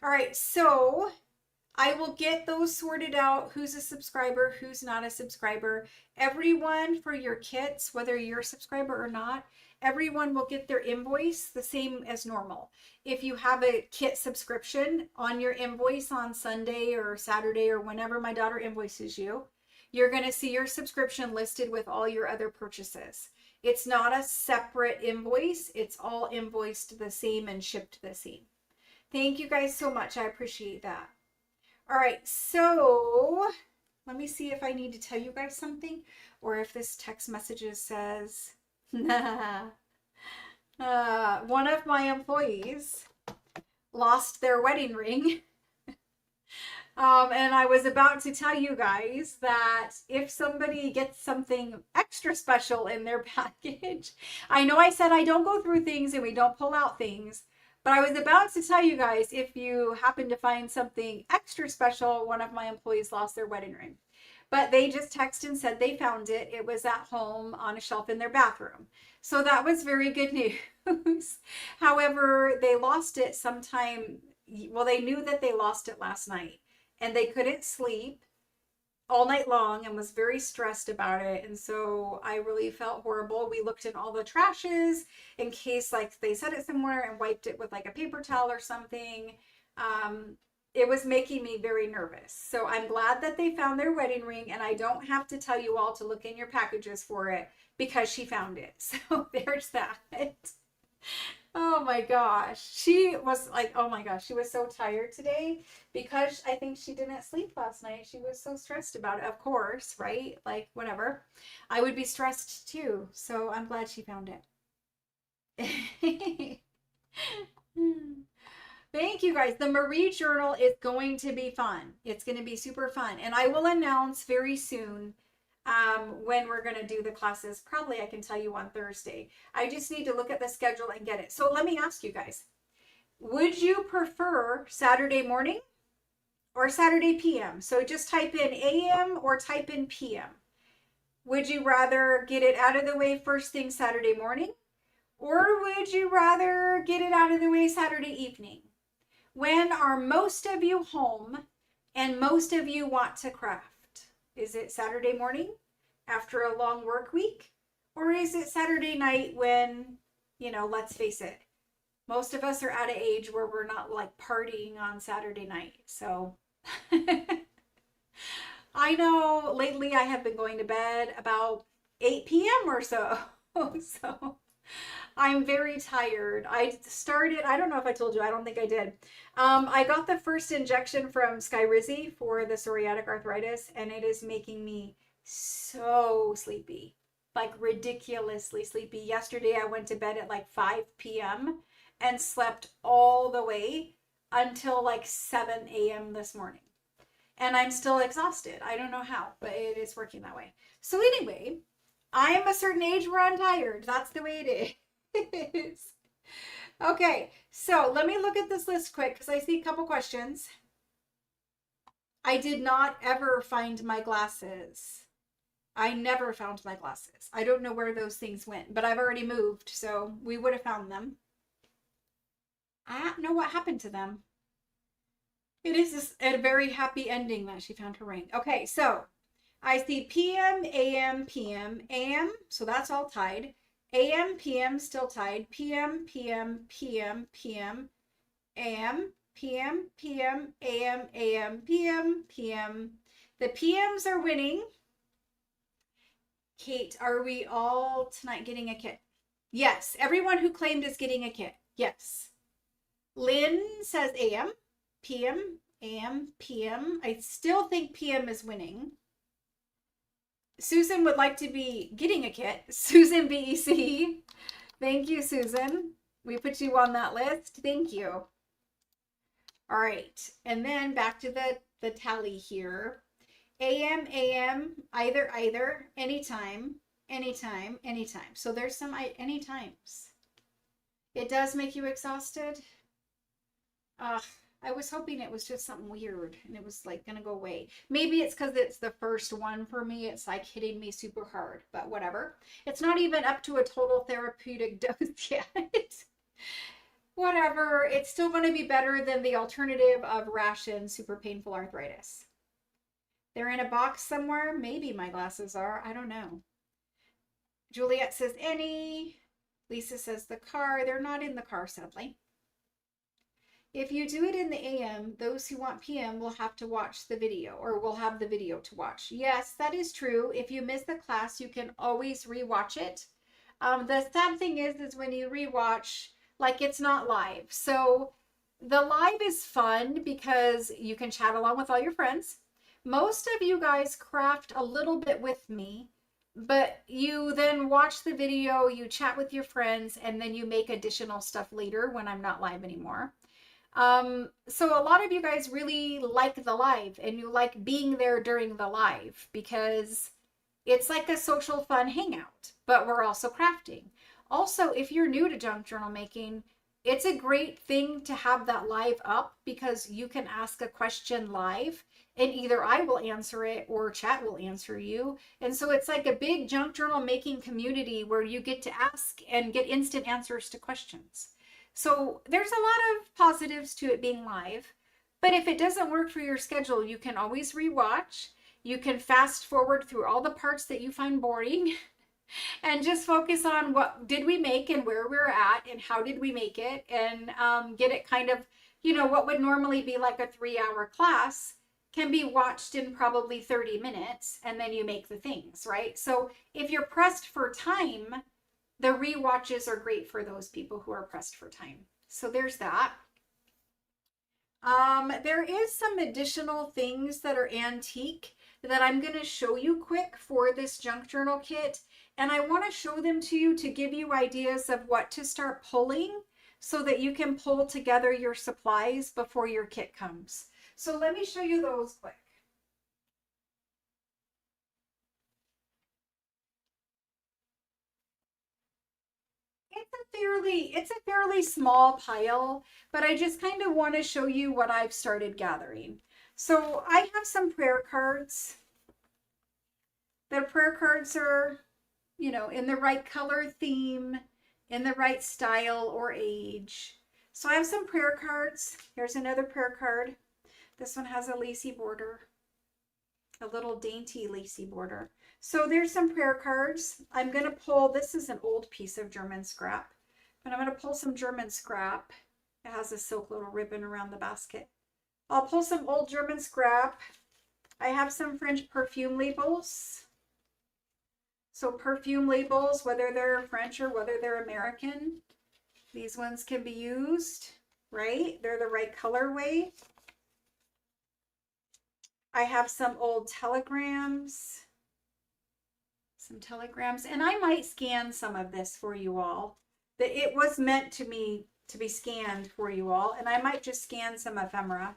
All right, so I will get those sorted out. Who's a subscriber, who's not a subscriber. Everyone for your kits, whether you're a subscriber or not, everyone will get their invoice the same as normal. If you have a kit subscription on your invoice on Sunday or Saturday or whenever my daughter invoices you, you're going to see your subscription listed with all your other purchases. It's not a separate invoice. It's all invoiced the same and shipped the same. Thank you guys so much. I appreciate that. All right, so let me see if I need to tell you guys something or if this text messages says, one of my employees lost their wedding ring. And I was about to tell you guys that if somebody gets something extra special in their package, I know I said I don't go through things and we don't pull out things, but I was about to tell you guys, if you happen to find something extra special, one of my employees lost their wedding ring. But they just texted and said they found it. It was at home on a shelf in their bathroom. So that was very good news. However, they lost it sometime, well, they knew that they lost it last night. And they couldn't sleep all night long and was very stressed about it. And so I really felt horrible. We looked in all the trashes in case like they set it somewhere and wiped it with like a paper towel or something. It was making me very nervous. So I'm glad that they found their wedding ring, and I don't have to tell you all to look in your packages for it because she found it. So there's that. Oh my gosh. She was like, oh my gosh, she was so tired today because I think she didn't sleep last night. She was so stressed about it, of course, right? Like, whatever. I would be stressed too. So I'm glad she found it. Thank you guys. The Marie Journal is going to be fun. It's going to be super fun. And I will announce very soon when we're going to do the classes. Probably I can tell you on Thursday. I just need to look at the schedule and get it. So let me ask you guys, would you prefer Saturday morning or Saturday PM? So just type in AM or type in PM. Would you rather get it out of the way first thing Saturday morning, or would you rather get it out of the way Saturday evening? When are most of you home and most of you want to craft? Is it Saturday morning after a long work week? Or is it Saturday night when, you know, let's face it, most of us are at an age where we're not like partying on Saturday night. So I know lately I have been going to bed about 8 p.m. or so. So I'm very tired. I don't know if I told you, I don't think I did. I got the first injection from Skyrizi for the psoriatic arthritis, and it is making me so sleepy, like ridiculously sleepy. Yesterday, I went to bed at like 5 p.m. and slept all the way until like 7 a.m. this morning. And I'm still exhausted. I don't know how, but it is working that way. So anyway, I am a certain age where I'm tired. That's the way it is. Okay, so let me look at this list quick because I see a couple questions. I did not ever find my glasses. I never found my glasses. I don't know where those things went, but I've already moved, so we would have found them. I don't know what happened to them. It is a very happy ending that she found her ring. Okay, so I see PM, AM, PM, AM, so that's all tied. AM, PM still tied. PM, PM, PM, PM, AM, PM, PM, AM, AM, PM, PM. The PMs are winning. Kate, are we all tonight getting a kit? Yes, everyone who claimed is getting a kit. Yes. Lynn says AM, PM, AM, PM. I still think PM is winning. Susan would like to be getting a kit. Susan BEC. Thank you, Susan. We put you on that list. Thank you. All right. And then back to the tally here. AM, AM, either, either, anytime, anytime, anytime. So there's some any times. It does make you exhausted. I was hoping it was just something weird and it was like gonna go away. Maybe it's because it's the first one for me. It's like hitting me super hard, but whatever. It's not even up to a total therapeutic dose yet. Whatever. It's still going to be better than the alternative of ration super painful arthritis. They're in a box somewhere. Maybe my glasses are. I don't know. Juliet says any. Lisa says the car. They're not in the car, sadly. If you do it in the AM, those who want PM will have to watch the video or will have the video to watch. Yes, that is true. If you miss the class, you can always rewatch it. The sad thing is when you rewatch, like it's not live. So the live is fun because you can chat along with all your friends. Most of you guys craft a little bit with me, but you then watch the video, you chat with your friends, and then you make additional stuff later when I'm not live anymore. So a lot of you guys really like the live and you like being there during the live because it's like a social fun hangout, but we're also crafting. Also, if you're new to junk journal making, it's a great thing to have that live up because you can ask a question live and either I will answer it or chat will answer you. And so it's like a big junk journal making community where you get to ask and get instant answers to questions. So there's a lot of positives to it being live, but if it doesn't work for your schedule, you can always rewatch. You can fast forward through all the parts that you find boring and just focus on what did we make and where we're at and how did we make it and get it kind of, you know, what would normally be like a 3-hour class can be watched in probably 30 minutes and then you make the things, right? So if you're pressed for time, the rewatches are great for those people who are pressed for time. So there's that. There is some additional things that are antique that I'm going to show you quick for this junk journal kit. And I want to show them to you to give you ideas of what to start pulling so that you can pull together your supplies before your kit comes. So let me show you those quick. It's a fairly small pile, but I just kind of want to show you what I've started gathering. So I have some prayer cards. The prayer cards are, you know, in the right color theme, in the right style or age. So I have some prayer cards. Here's another prayer card. This one has a lacy border, a little dainty lacy border. So there's some prayer cards. I'm going to pull, this is an old piece of German scrap, but I'm going to pull some German scrap. It has a silk little ribbon around the basket. I'll pull some old German scrap. I have some French perfume labels. So perfume labels, whether they're French or whether they're American, these ones can be used, right? They're the right colorway. I have some old telegrams. And I might scan some of this for you all. That it was meant to be scanned for you all, and I might just scan some ephemera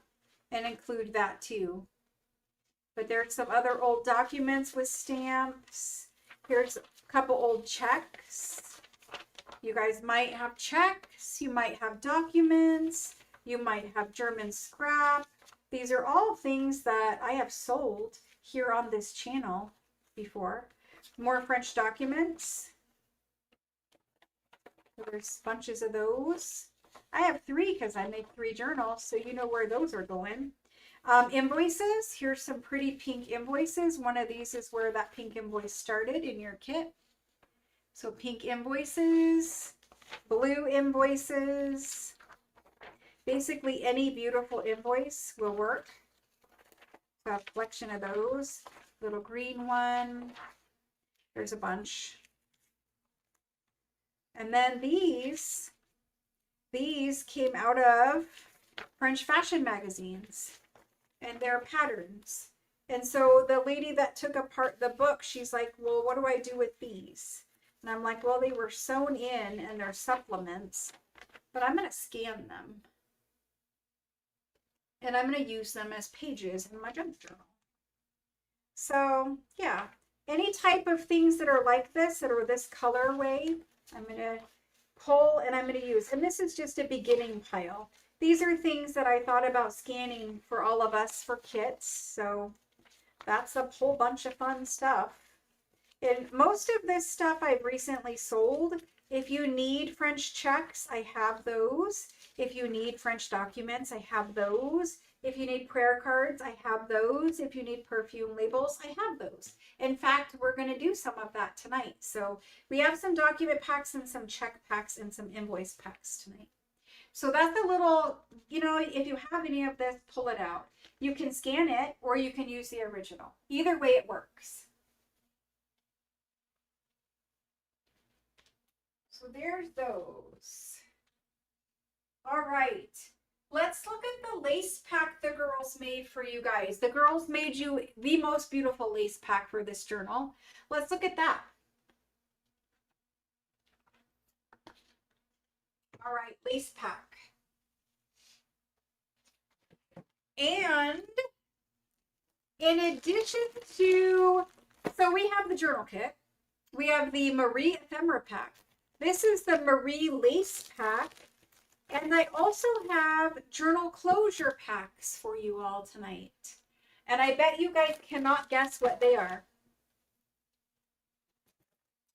and include that too. But there's some other old documents with stamps. Here's a couple old checks. You guys might have checks, you might have documents, you might have German scrap. These are all things that I have sold here on this channel before. More French documents. There's bunches of those. I have 3 because I make 3 journals, so you know where those are going. Invoices. Here's some pretty pink invoices. One of these is where that pink invoice started in your kit. So pink invoices, blue invoices. Basically any beautiful invoice will work. So a collection of those. Little green one. There's a bunch. And then these came out of French fashion magazines, and they're patterns. And so the lady that took apart the book, she's like, well, what do I do with these? And I'm like, well, they were sewn in and they're supplements, but I'm going to scan them. And I'm going to use them as pages in my junk journal. So yeah, any type of things that are like this, that are this colorway, I'm going to pull and I'm going to use. And this is just a beginning pile. These are things that I thought about scanning for all of us for kits. So that's a whole bunch of fun stuff. And most of this stuff I've recently sold. If you need French checks, I have those. If you need French documents, I have those. If you need prayer cards, I have those. If you need perfume labels, I have those. In fact, we're going to do some of that tonight. So we have some document packs and some check packs and some invoice packs tonight. So that's a little, you know, if you have any of this, pull it out. You can scan it or you can use the original. Either way it works. So there's those. All right. Let's look at the lace pack the girls made for you guys. The girls made you the most beautiful lace pack for this journal. Let's look at that. All right, lace pack. And in addition to, so we have the journal kit. We have the Marie Ephemera pack. This is the Marie lace pack. And I also have journal closure packs for you all tonight. And I bet you guys cannot guess what they are.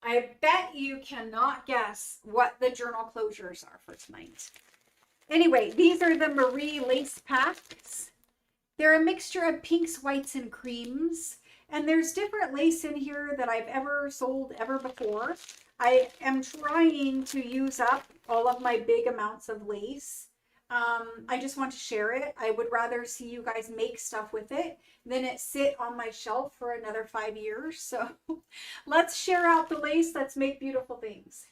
I bet you cannot guess what the journal closures are for tonight. Anyway, these are the Marie lace packs. They're a mixture of pinks, whites, and creams. And there's different lace in here that I've ever sold ever before. I am trying to use up all of my big amounts of lace. I just want to share it. I would rather see you guys make stuff with it than it sit on my shelf for another 5 years. So let's share out the lace. Let's make beautiful things.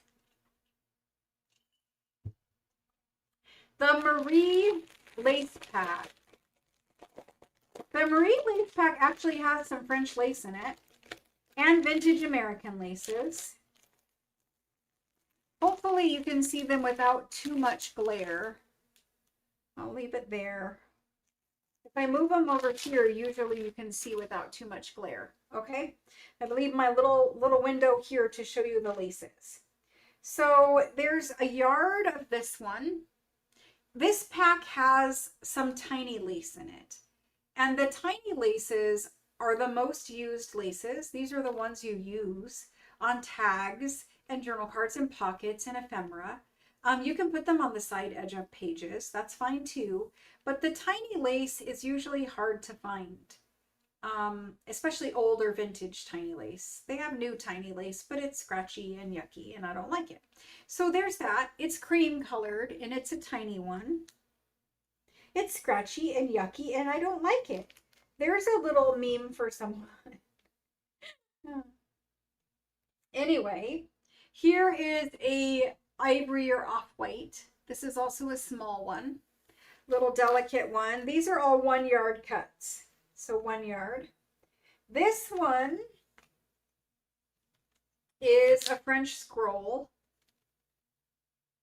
The Marie lace pack. The Marie lace pack actually has some French lace in it and vintage American laces. Hopefully you can see them without too much glare. I'll leave it there. If I move them over here, usually you can see without too much glare. Okay? I leave my little window here to show you the laces. So there's a yard of this one. This pack has some tiny lace in it. And the tiny laces are the most used laces. These are the ones you use on tags and journal cards and pockets and ephemera. You can put them on the side edge of pages. That's fine too. But the tiny lace is usually hard to find, especially old or vintage tiny lace. They have new tiny lace, but it's scratchy and yucky and I don't like it. So there's that. It's cream colored and it's a tiny one. It's scratchy and yucky and I don't like it. There's a little meme for someone. Anyway, here is a ivory or off-white. This is also a small one, little delicate one. These are all 1 yard cuts. So 1 yard. This one is a French scroll.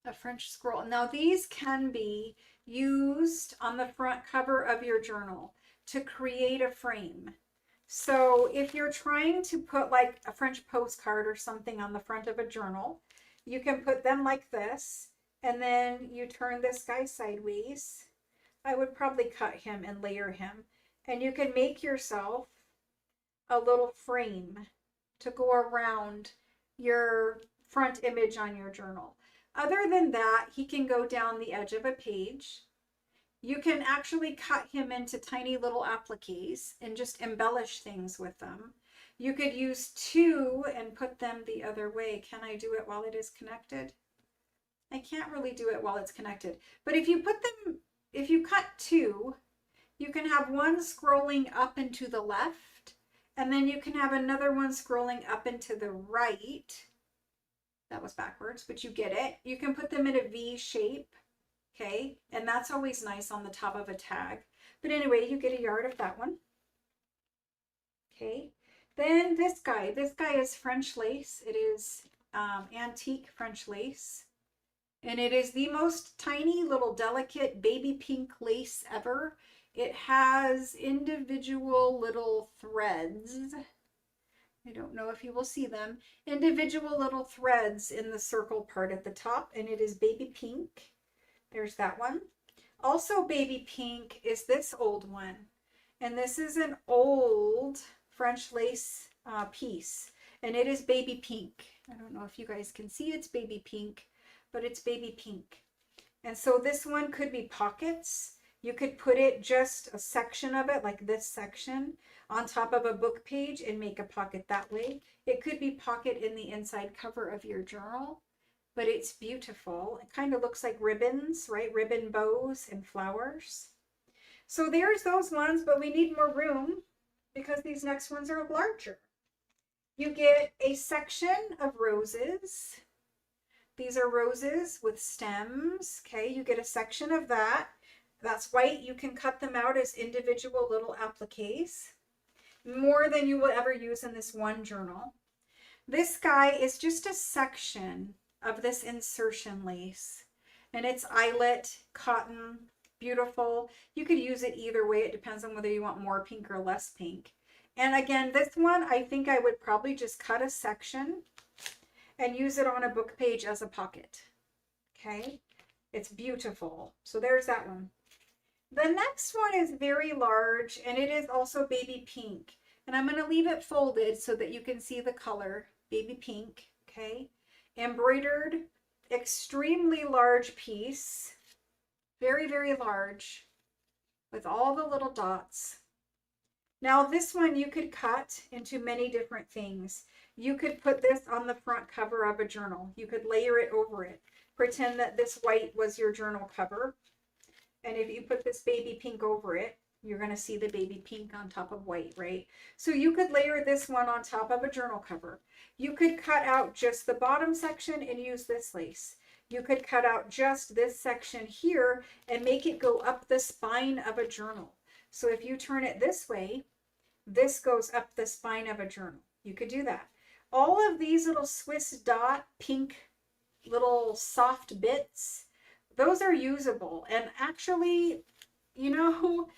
A French scroll. Now these can be used on the front cover of your journal to create a frame. So if you're trying to put like a French postcard or something on the front of a journal, you can put them like this, and then you turn this guy sideways. I would probably cut him and layer him, and you can make yourself a little frame to go around your front image on your journal. Other than that, he can go down the edge of a page. You can actually cut him into tiny little appliques and just embellish things with them. You could use 2 and put them the other way. Can I do it while it is connected? I can't really do it while it's connected. But if you put them, if you cut 2, you can have one scrolling up and to the left, and then you can have another one scrolling up and to the right. That was backwards, but you get it. You can put them in a V shape, okay? And that's always nice on the top of a tag. But anyway, you get a yard of that one. Okay. Then this guy is French lace. It is antique French lace. And it is the most tiny little delicate baby pink lace ever. It has individual little threads. I don't know if you will see them. Individual little threads in the circle part at the top, and it is baby pink. There's that one. Also baby pink is this old one. And this is an old French lace piece, and it is baby pink. I don't know if you guys can see it's baby pink, but it's baby pink. And so this one could be pockets. You could put it just a section of it, like this section, on top of a book page and make a pocket that way. It could be pocket in the inside cover of your journal, but it's beautiful. It kind of looks like ribbons, right? Ribbon bows and flowers. So there's those ones, but we need more room because these next ones are larger. You get a section of roses. These are roses with stems, okay? You get a section of that. That's white. You can cut them out as individual little appliques. More than you will ever use in this one journal. This guy is just a section of this insertion lace. And it's eyelet, cotton, beautiful. You could use it either way. It depends on whether you want more pink or less pink. And again, this one, I think I would probably just cut a section and use it on a book page as a pocket. Okay, it's beautiful. So there's that one. The next one is very large, and it is also baby pink. And I'm going to leave it folded so that you can see the color. Baby pink, okay? Embroidered, extremely large piece. Very, very large, with all the little dots. Now this one you could cut into many different things. You could put this on the front cover of a journal. You could layer it over it. Pretend that this white was your journal cover. And if you put this baby pink over it, you're going to see the baby pink on top of white, right? So you could layer this one on top of a journal cover. You could cut out just the bottom section and use this lace. You could cut out just this section here and make it go up the spine of a journal. So if you turn it this way, this goes up the spine of a journal. You could do that. All of these little Swiss dot pink little soft bits, those are usable. And actually, you know,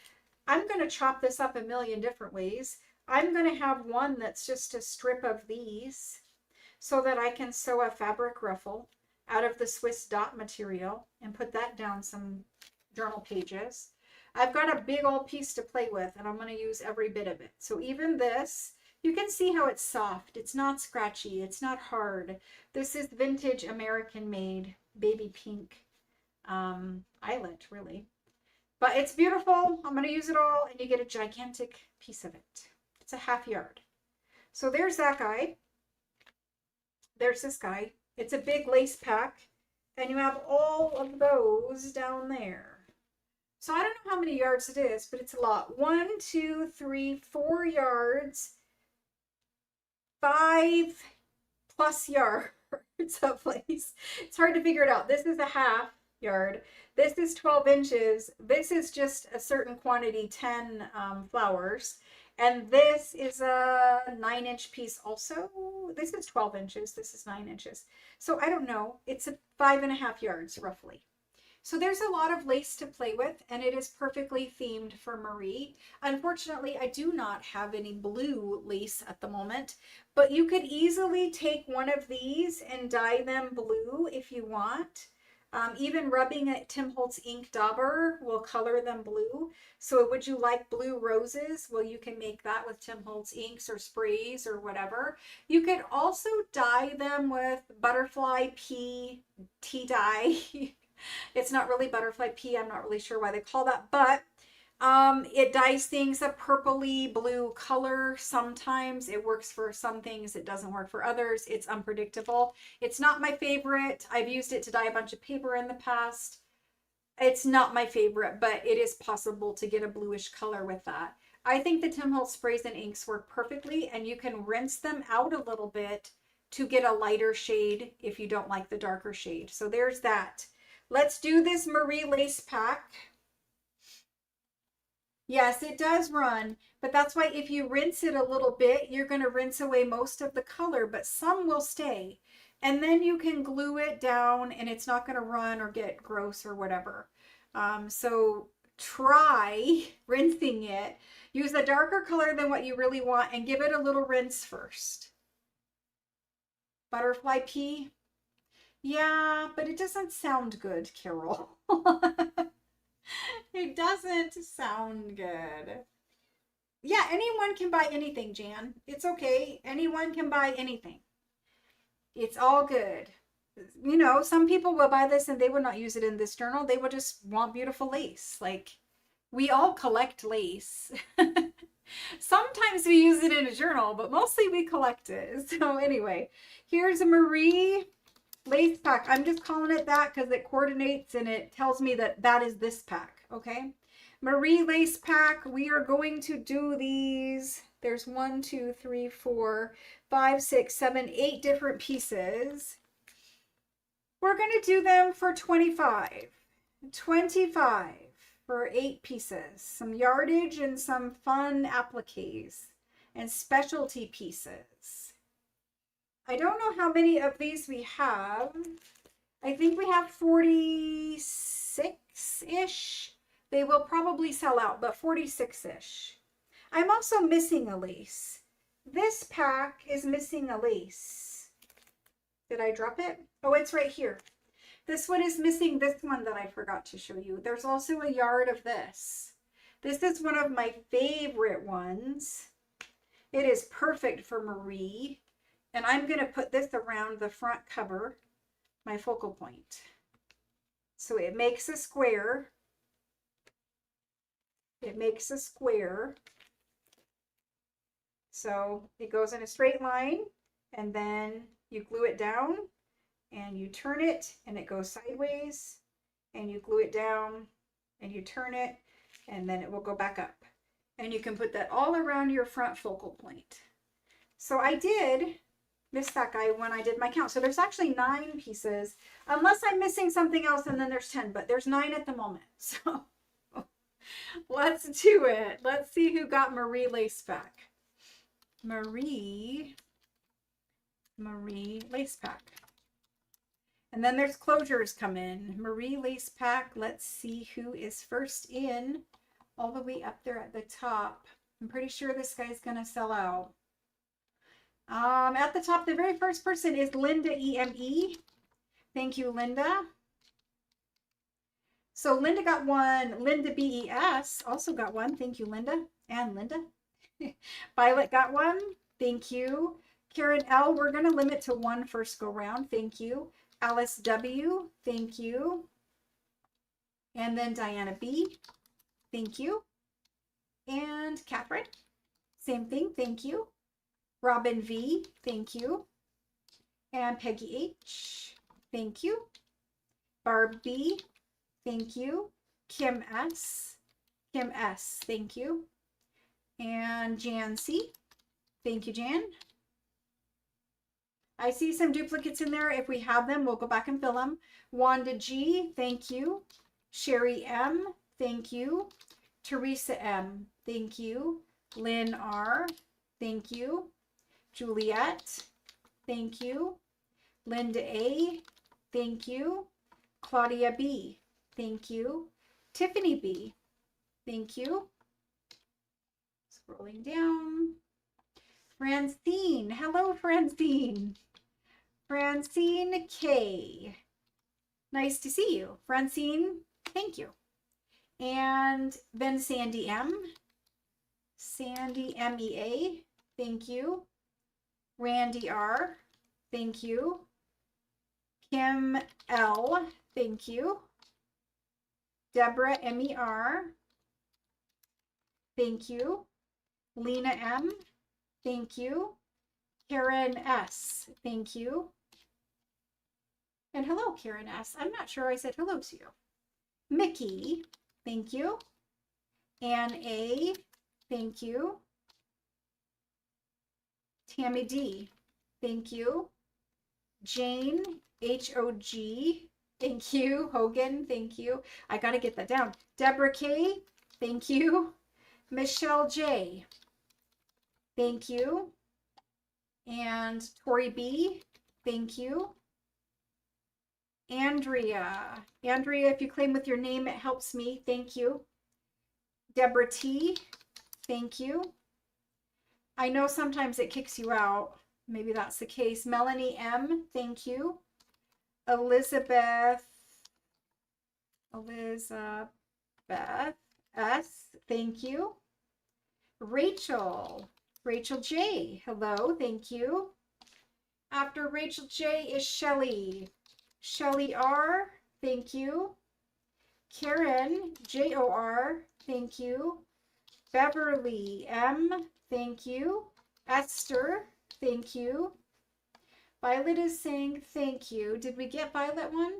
I'm going to chop this up a million different ways. I'm going to have one that's just a strip of these so that I can sew a fabric ruffle out of the Swiss dot material and put that down some journal pages. I've got a big old piece to play with, and I'm going to use every bit of it. So even this, you can see how it's soft. It's not scratchy. It's not hard. This is vintage American made baby pink eyelet, really. But it's beautiful. I'm going to use it all, and you get a gigantic piece of it. It's a half yard. So there's that guy. There's this guy. It's a big lace pack, and you have all of those down there. So I don't know how many yards it is, but it's a lot. 1, 2, 3, 4 yards, 5+ yards of lace. It's hard to figure it out. This is a half yard. This is 12 inches. This is just a certain quantity, 10 flowers. And this is a 9-inch piece also. This is 12 inches. This is 9 inches. So I don't know. It's a 5.5 yards roughly. So there's a lot of lace to play with, and it is perfectly themed for Marie. Unfortunately, I do not have any blue lace at the moment, but you could easily take one of these and dye them blue if you want. Even rubbing a Tim Holtz ink dauber will color them blue. So would you like blue roses? Well, you can make that with Tim Holtz inks or sprays or whatever. You could also dye them with butterfly pea tea dye. It's not really butterfly pea. I'm not really sure why they call that, but it dyes things a purpley blue color. Sometimes it works for some things. It doesn't work for others. It's unpredictable. It's not my favorite. I've used it to dye a bunch of paper in the past. It's not my favorite, but it is possible to get a bluish color with that. I think the Tim Holtz sprays and inks work perfectly, and you can rinse them out a little bit to get a lighter shade if you don't like the darker shade. So there's that. Let's do this Marie lace pack. Yes, it does run, but that's why if you rinse it a little bit, you're going to rinse away most of the color, but some will stay. And then you can glue it down and it's not going to run or get gross or whatever. So try rinsing it. Use a darker color than what you really want and give it a little rinse first. Butterfly pea. Yeah, but it doesn't sound good, Carol. It doesn't sound good. Yeah, anyone can buy anything, Jan. It's okay. Anyone can buy anything. It's all good. You know, some people will buy this and they will not use it in this journal. They will just want beautiful lace. Like, we all collect lace. Sometimes we use it in a journal, but mostly we collect it. So anyway, here's a Marie lace pack. I'm just calling it that because it coordinates and it tells me that that is this pack. Okay, Marie lace pack. We are going to do these. There's 1, 2, 3, 4, 5, 6, 7, 8 different pieces. We're going to do them for 25 for 8 pieces, some yardage and some fun appliques and specialty pieces. I don't know how many of these we have. I think we have 46-ish. They will probably sell out, but 46-ish. I'm also missing a lace. This pack is missing a lace. Did I drop it? Oh, it's right here. This one is missing this one that I forgot to show you. There's also a yard of this. This is one of my favorite ones. It is perfect for Marie. And I'm going to put this around the front cover, my focal point. So it makes a square. It makes a square. So it goes in a straight line and then you glue it down and you turn it and it goes sideways and you glue it down and you turn it and then it will go back up. And you can put that all around your front focal point. So I did miss that guy when I did my count. So there's actually 9 pieces, unless I'm missing something else and then there's 10, but there's 9 at the moment. So let's do it. Let's see who got Marie lace pack. Marie lace pack. And then there's closures come in. Marie lace pack. Let's see who is first in, all the way up there at the top. I'm pretty sure this guy's gonna sell out. At the top, the very first person is Linda EME. Thank you, Linda. So Linda got one. Linda BES also got one. Thank you, Linda. And Linda. Violet got one. Thank you. Karen L, we're going to limit to 1 first go round. Thank you. Alice W, thank you. And then Diana B, thank you. And Catherine, same thing, thank you. Robin V, thank you. And Peggy H, thank you. Barb B, thank you. Kim S, thank you. And Jan C, thank you, Jan. I see some duplicates in there. If we have them, we'll go back and fill them. Wanda G, thank you. Sherry M, thank you. Teresa M, thank you. Lynn R, thank you. Juliet, thank you. Linda A, thank you. Claudia B, thank you. Tiffany B, thank you. Scrolling down. Francine, hello Francine. Francine K, nice to see you. Francine, thank you. And then Sandy M, Sandy MEA, thank you. Randy R, thank you. Kim L, thank you. Deborah MER, thank you. Lena M, thank you. Karen S, thank you. And hello, Karen S. I'm not sure I said hello to you. Mickey, thank you. Ann A, thank you. Tammy D, thank you. Jane, H-O-G. Thank you. Hogan, thank you. I got to get that down. Deborah K, thank you. Michelle J, thank you. And Tori B, thank you. Andrea, if you claim with your name, it helps me. Thank you. Deborah T, thank you. I know sometimes it kicks you out. Maybe that's the case. Melanie M, thank you. Elizabeth S, thank you. Rachel J, hello, thank you. After Rachel J is Shelly R, thank you. Karen, J-O-R, thank you. Beverly M, thank you. Esther, thank you. Violet is saying thank you. Did we get Violet one?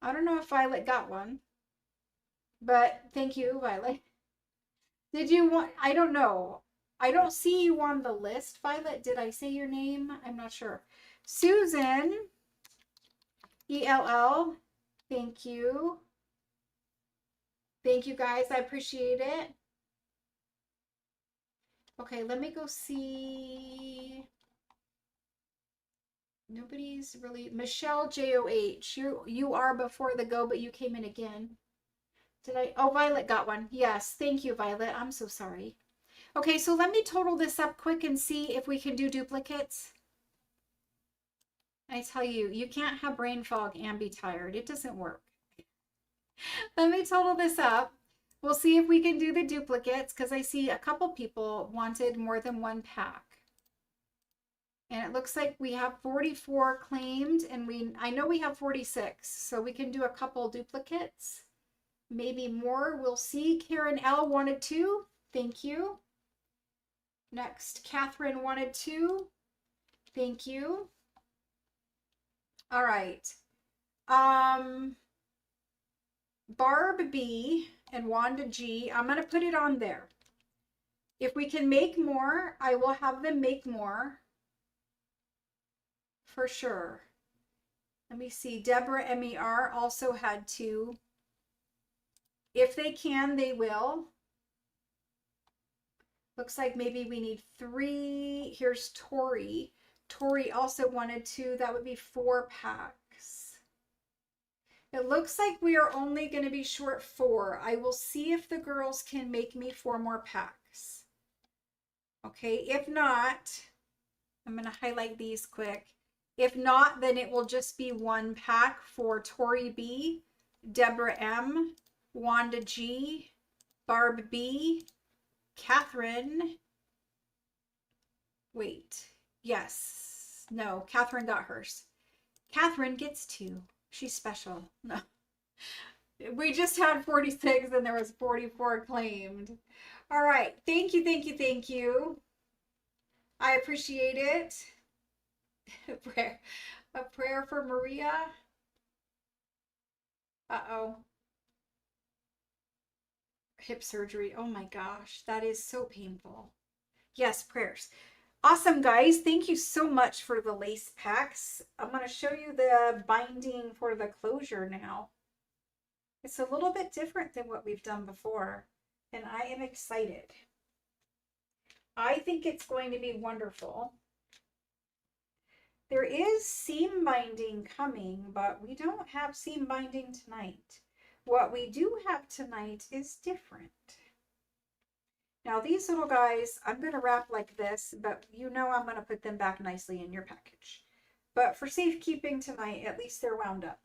I don't know if Violet got one, but thank you, Violet. Did you want, I don't know. I don't see you on the list, Violet. Did I say your name? I'm not sure. Susan, E-L-L, thank you. Thank you, guys. I appreciate it. Okay, let me go see. Nobody's really. Michelle J-O-H. You are before the go, but you came in again. Did I? Oh, Violet got one. Yes. Thank you, Violet. I'm so sorry. Okay, so let me total this up quick and see if we can do duplicates. I tell you, you can't have brain fog and be tired. It doesn't work. Let me total this up. We'll see if we can do the duplicates because I see a couple people wanted more than one pack. And it looks like we have 44 claimed and I know we have 46, so we can do a couple duplicates. Maybe more, we'll see. Karen L wanted 2, thank you. Next, Catherine wanted 2, thank you. All right. Barb B and Wanda G, I'm going to put it on there. If we can make more, I will have them make more. For sure. Let me see. Deborah M-E-R also had 2. If they can, they will. Looks like maybe we need 3. Here's Tori. Tori also wanted 2. That would be 4 packs. It looks like we are only going to be short 4. I will see if the girls can make me 4 more packs. Okay, if not, I'm going to highlight these quick. If not, then it will just be 1 pack for Tori B, Deborah M, Wanda G, Barb B, Catherine. Wait, yes. No, Catherine got hers. Catherine gets 2. She's special. No. We just had 46 and there was 44 claimed. All right. Thank you, thank you, thank you. I appreciate it. A prayer for Maria. Uh-oh. Hip surgery. Oh my gosh. That is so painful. Yes, prayers. Awesome, guys. Thank you so much for the lace packs. I'm going to show you the binding for the closure now. It's a little bit different than what we've done before, and I am excited. I think it's going to be wonderful. There is seam binding coming, but we don't have seam binding tonight. What we do have tonight is different. Now these little guys, I'm going to wrap like this, but you know I'm going to put them back nicely in your package. But for safekeeping tonight, at least they're wound up.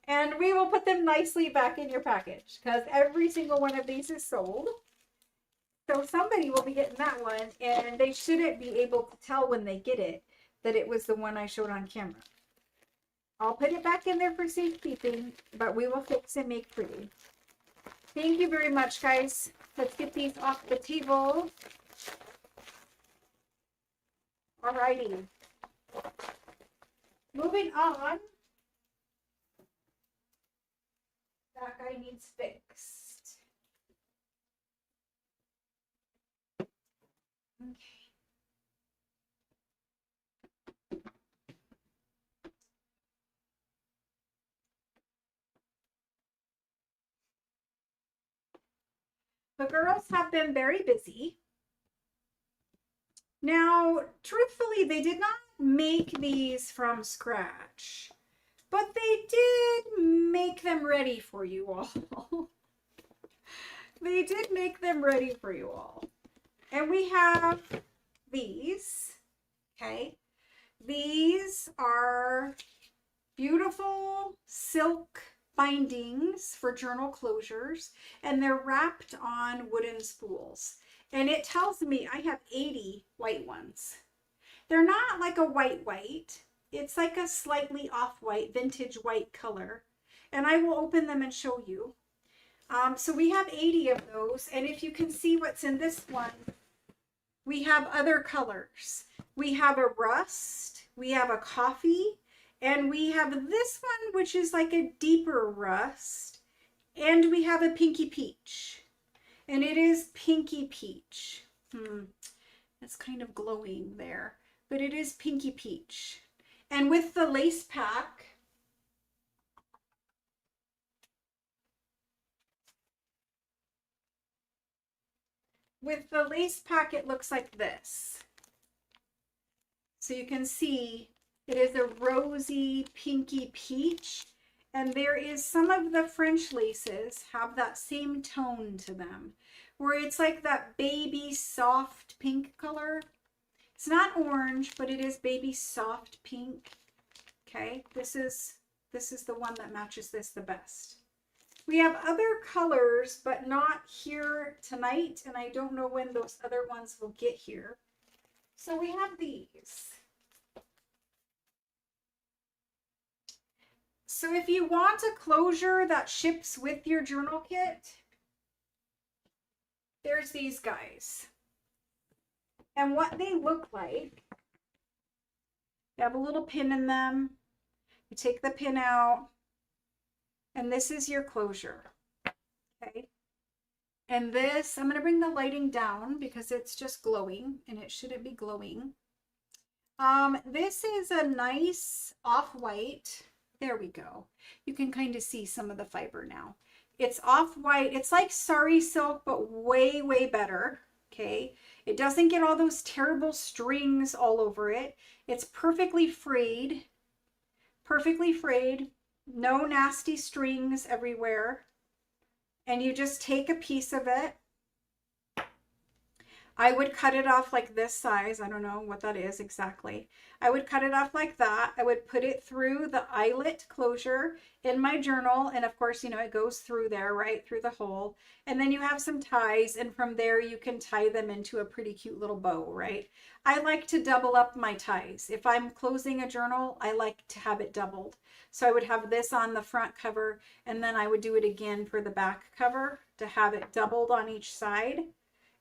And we will put them nicely back in your package because every single one of these is sold. So somebody will be getting that one, and they shouldn't be able to tell when they get it that it was the one I showed on camera. I'll put it back in there for safekeeping, but we will fix and make pretty. Thank you very much, guys. Let's get these off the table. Alrighty. Moving on. That guy needs fixed. Okay. The girls have been very busy. Now, truthfully, they did not make these from scratch, but they did make them ready for you all. They did make them ready for you all. And we have these, okay? These are beautiful silk bindings for journal closures, and they're wrapped on wooden spools. And it tells me I have 80 white ones. They're not like a white. It's like a slightly off-white, vintage white color. And I will open them and show you. So we have 80 of those. And if you can see what's in this one, we have other colors. We have a rust, we have a coffee, and we have this one, which is like a deeper rust. And we have a pinky peach. And it is pinky peach. It's kind of glowing there, but it is pinky peach. And with the lace pack, it looks like this. So you can see it is a rosy pinky peach, and there is some of the French laces have that same tone to them, where it's like that baby soft pink color. It's not orange, but it is baby soft pink. Okay, this is the one that matches this the best. We have other colors, but not here tonight, and I don't know when those other ones will get here. So we have these. So if you want a closure that ships with your journal kit, there's these guys. And what they look like, you have a little pin in them. You take the pin out, and this is your closure. Okay. And this, I'm going to bring the lighting down because it's just glowing, and it shouldn't be glowing. This is a nice off-white. There we go. You can kind of see some of the fiber now. It's off-white. It's like sari silk, but way, way better. Okay. It doesn't get all those terrible strings all over it. It's perfectly frayed. Perfectly frayed. No nasty strings everywhere. And you just take a piece of it. I would cut it off like this size. I don't know what that is exactly. I would cut it off like that. I would put it through the eyelet closure in my journal. And of course, you know, it goes through there, right through the hole. And then you have some ties. And from there, you can tie them into a pretty cute little bow, right? I like to double up my ties. If I'm closing a journal, I like to have it doubled. So I would have this on the front cover, and then I would do it again for the back cover to have it doubled on each side.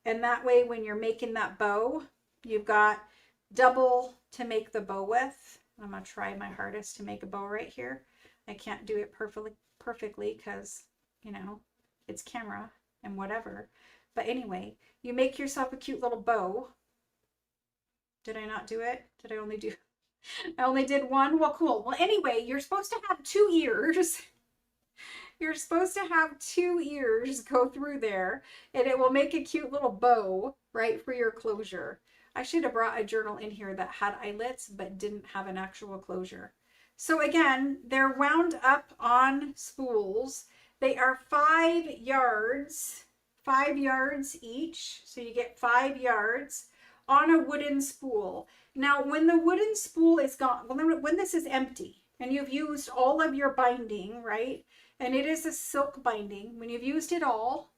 And that way, when you're making that bow, you've got double to make the bow with. I'm going to try my hardest to make a bow right here. I can't do it perfectly because, you know, it's camera and whatever. But anyway, you make yourself a cute little bow. Did I not do it? Did I only do... I only did one? Well, cool. Well, anyway, you're supposed to have 2 ears. You're supposed to have 2 ears go through there, and it will make a cute little bow, right, for your closure. I should have brought a journal in here that had eyelets, but didn't have an actual closure. So again, they're wound up on spools. They are 5 yards each. So you get 5 yards on a wooden spool. Now, when the wooden spool is gone, when this is empty and you've used all of your binding, right? And it is a silk binding. When you've used it all,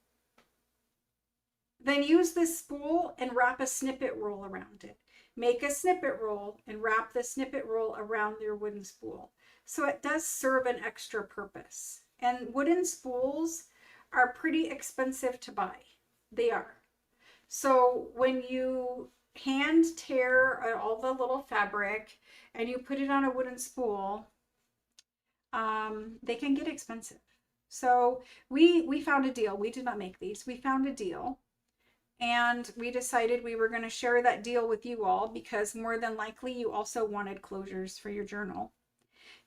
then use this spool and wrap a snippet roll around it. Make a snippet roll and wrap the snippet roll around your wooden spool. So it does serve an extra purpose. And wooden spools are pretty expensive to buy. They are. So when you hand tear all the little fabric and you put it on a wooden spool, they can get expensive. So we found a deal. We did not make these. We found a deal, and we decided we were going to share that deal with you all because more than likely you also wanted closures for your journal.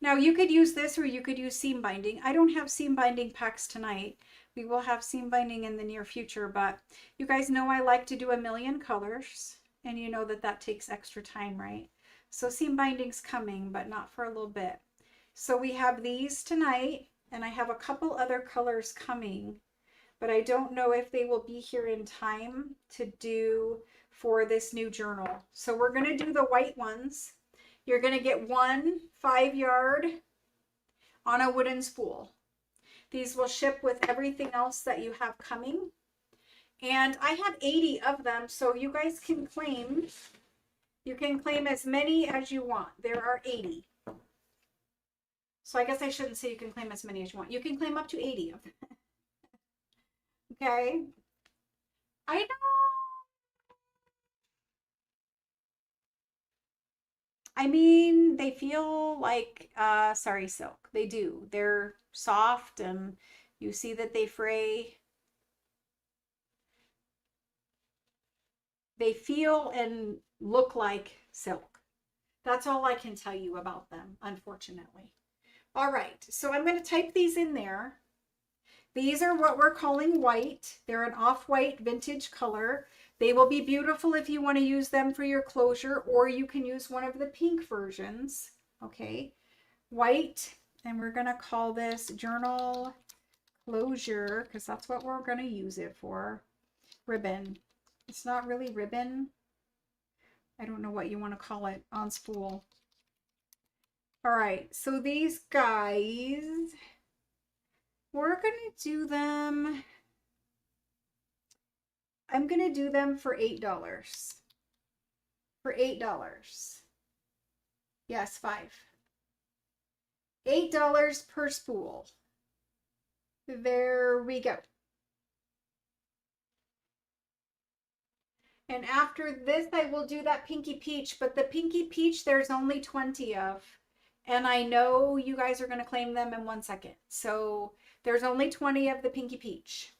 Now you could use this or you could use seam binding. I don't have seam binding packs tonight, We will have seam binding in the near future, but you guys know I like to do a million colors, and you know that that takes extra time, right? So seam binding's coming, but not for a little bit. So we have these tonight, and I have a couple other colors coming, but I don't know if they will be here in time to do for this new journal. So we're going to do the white ones. You're going to get one 5-yard on a wooden spool. These will ship with everything else that you have coming. And I have 80 of them, so you guys can claim. You can claim as many as you want. There are 80. So I guess I shouldn't say you can claim as many as you want. You can claim up to 80 of them. Okay. I know. I mean, they feel like sorry, silk. They do. They're soft, and you see that they fray. They feel and look like silk. That's all I can tell you about them, unfortunately. All right, so I'm going to type these in there. These are what we're calling white. They're an off-white vintage color. They will be beautiful if you want to use them for your closure, or you can use one of the pink versions. Okay, white, and we're going to call this journal closure because that's what we're going to use it for. Ribbon. It's not really ribbon. I don't know what you want to call it on spool. All right, so these guys, we're going to do them. I'm going to do them for $8. For $8. Yes, 5. $8 per spool. There we go. And after this, I will do that pinky peach, but the pinky peach, there's only 20 of. And I know you guys are going to claim them in 1 second. So there's only 20 of the pinky peach.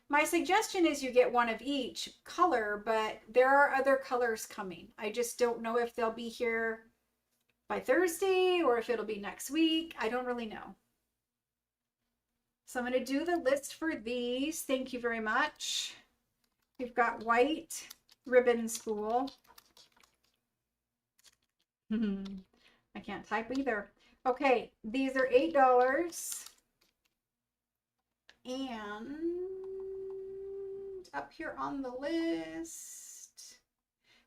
My suggestion is you get one of each color, but there are other colors coming. I just don't know if they'll be here by Thursday or if it'll be next week. I don't really know. So I'm going to do the list for these. Thank you very much. We've got white ribbon spool. I can't type either. Okay, these are $8. And up here on the list,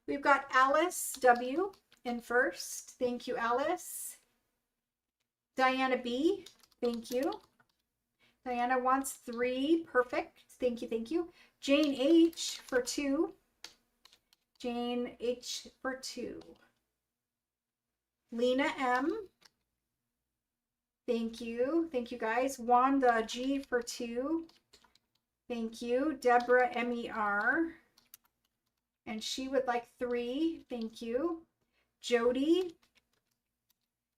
we've got Alice W. in first. Thank you, Alice. Diana B. Thank you. Diana wants 3. Perfect. Thank you, thank you. Jane H. for 2. Jane H. for 2. Lena M. Thank you. Thank you, guys. Wanda G. for 2. Thank you. Deborah MER. And she would like 3. Thank you. Jody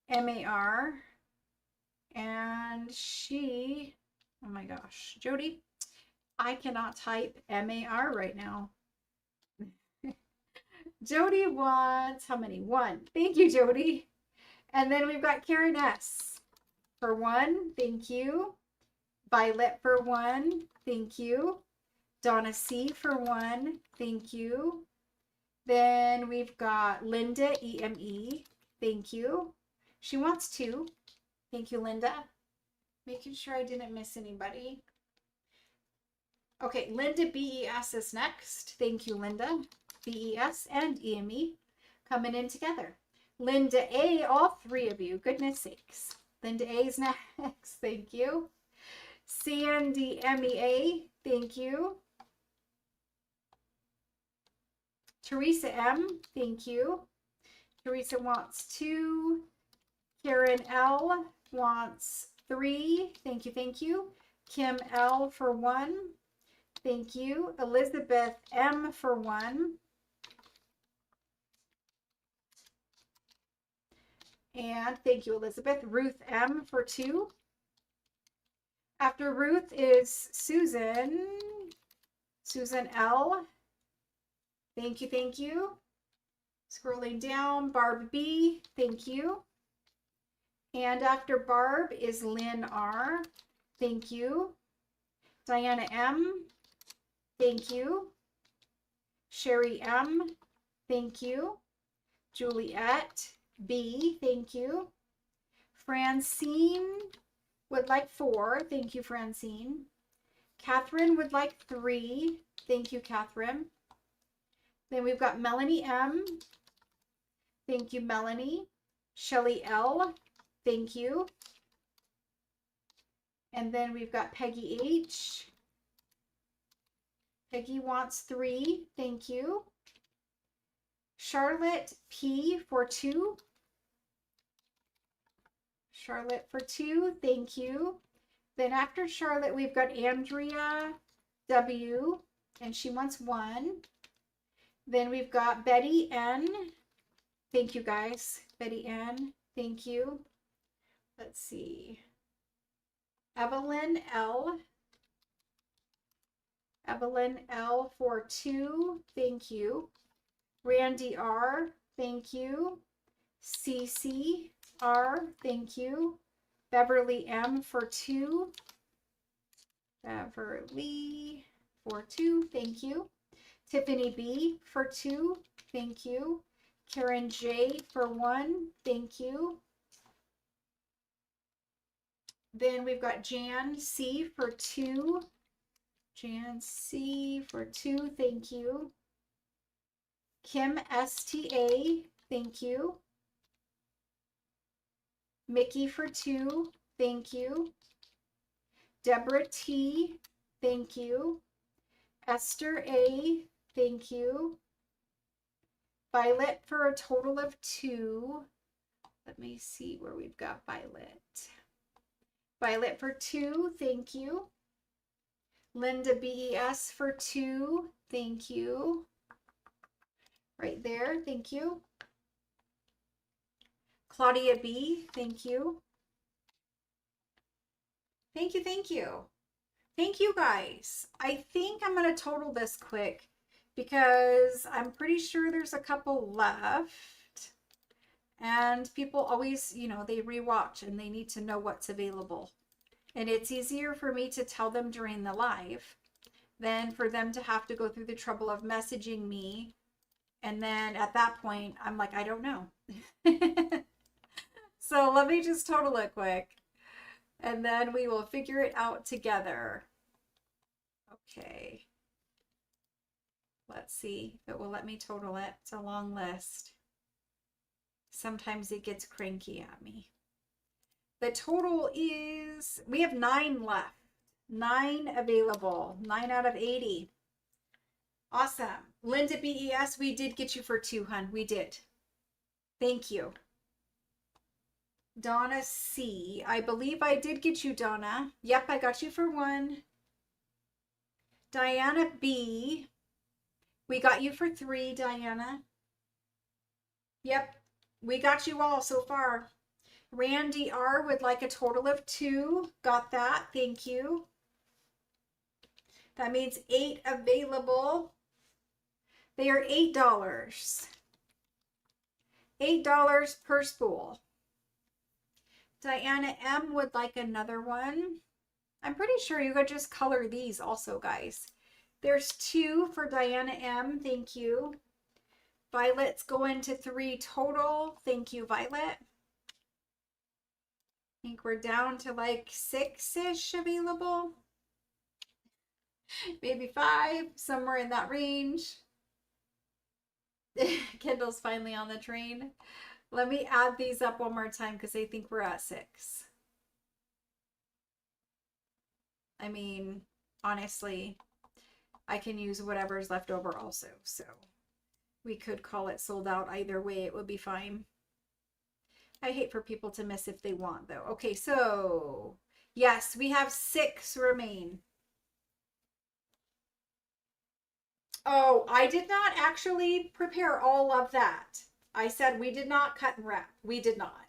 MAR. And she, oh my gosh, Jody, I cannot type MAR right now. Jody wants how many? 1. Thank you, Jody. And then we've got Karen S. for 1. Thank you. Violet for 1. Thank you. Donna C. for 1. Thank you. Then we've got Linda EME. Thank you. She wants 2. Thank you, Linda. Making sure I didn't miss anybody. Okay, Linda BES is next. Thank you, Linda. BES and EME coming in together. Linda A, all 3 of you. Goodness sakes. Linda A is next. Thank you. Sandy MEA. Thank you. Teresa M. Thank you. Teresa wants 2. Karen L wants 3. Thank you, thank you. Kim L for 1. Thank you. Elizabeth M for 1. And thank you, Elizabeth. Ruth M for 2. After Ruth is Susan. Susan L. Thank you, thank you. Scrolling down, Barb B. Thank you. And after Barb is Lynn R. Thank you. Diana M. Thank you. Sherry M. Thank you. Juliet B. Thank you. Francine would like 4. Thank you, Francine. Catherine would like 3. Thank you, Catherine. Then we've got Melanie M. Thank you, Melanie. Shelly L. Thank you. And then we've got Peggy H. Peggy wants 3. Thank you. Charlotte P for 2. Charlotte for 2. Thank you. Then after Charlotte, we've got Andrea W. And she wants 1. Then we've got Betty N. Thank you, guys. Betty N. Thank you. Let's see. Evelyn L. Evelyn L for 2. Thank you. Randy R. Thank you. CC R. Thank you. Beverly M for 2. Beverly for 2. Thank you. Tiffany B for 2. Thank you. Karen J for 1. Thank you. Then we've got Jan C for 2. Jan C for 2. Thank you. Kim STA. Thank you. Mickey for 2. Thank you. Deborah T. Thank you. Esther A. Thank you. Violet for a total of 2. Let me see where we've got Violet. Violet for 2. Thank you. Linda BES for 2. Thank you. Right there. Thank you. Claudia B. Thank you. Thank you. Thank you. Thank you, guys. I think I'm going to total this quick because I'm pretty sure there's a couple left. And people always, you know, they rewatch and they need to know what's available. And it's easier for me to tell them during the live than for them to have to go through the trouble of messaging me. And then at that point, I'm like, I don't know. So let me just total it quick. And then we will figure it out together. Okay. Let's see if it will let me total it. It's a long list. Sometimes it gets cranky at me. The total is, we have 9 left. 9 available. 9 out of 80. Awesome. Linda BES, we did get you for 2, hun. We did. Thank you. Donna C. I believe I did get you, Donna. Yep, I got you for 1. Diana B. We got you for 3, Diana. Yep, we got you all so far. Randy R. would like a total of 2. Got that. Thank you. That means 8 available. They are $8. $8 per spool. Diana M. would like another one. I'm pretty sure you could just color these also, guys. There's 2 for Diana M. Thank you. Violet's going to 3 total. Thank you, Violet. I think we're down to like 6-ish available. Maybe 5, somewhere in that range. Kendall's finally on the train. Let me add these up one more time because I think we're at 6. I mean, honestly, I can use whatever's left over also. So we could call it sold out either way. It would be fine. I hate for people to miss if they want though. Okay, so yes, we have 6 remain. Oh, I did not actually prepare all of that. I said we did not cut and wrap. We did not.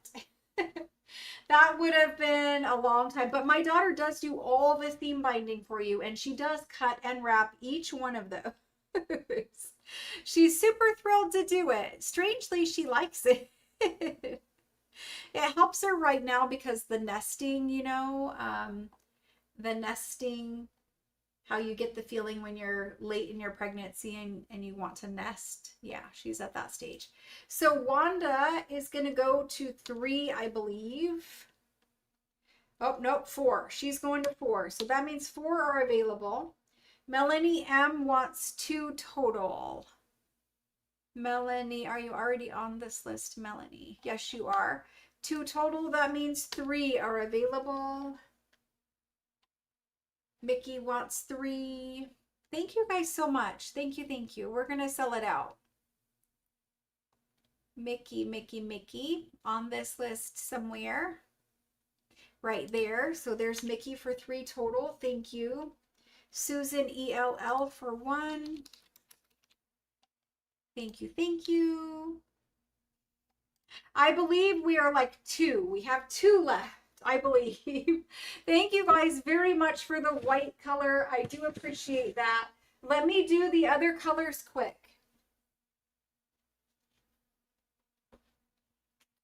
That would have been a long time. But my daughter does do all the theme binding for you, and she does cut and wrap each one of those. She's super thrilled to do it. Strangely, she likes it. It helps her right now because the nesting, you know, the nesting, how you get the feeling when you're late in your pregnancy and you want to nest. Yeah, she's at that stage. So Wanda is going to go to 3, I believe. Oh, nope, 4. She's going to 4. So that means 4 are available. Melanie M wants 2 total. Melanie, are you already on this list, Melanie? Yes, you are. 2 total, that means 3 are available. Mickey wants 3. Thank you guys so much. Thank you, thank you. We're going to sell it out. Mickey on this list somewhere. Right there. So there's Mickey for 3 total. Thank you. Susan ELL for 1. Thank you, thank you. I believe we are like 2. We have 2 left, I believe. Thank you guys very much for the white color. I do appreciate that. Let me do the other colors quick.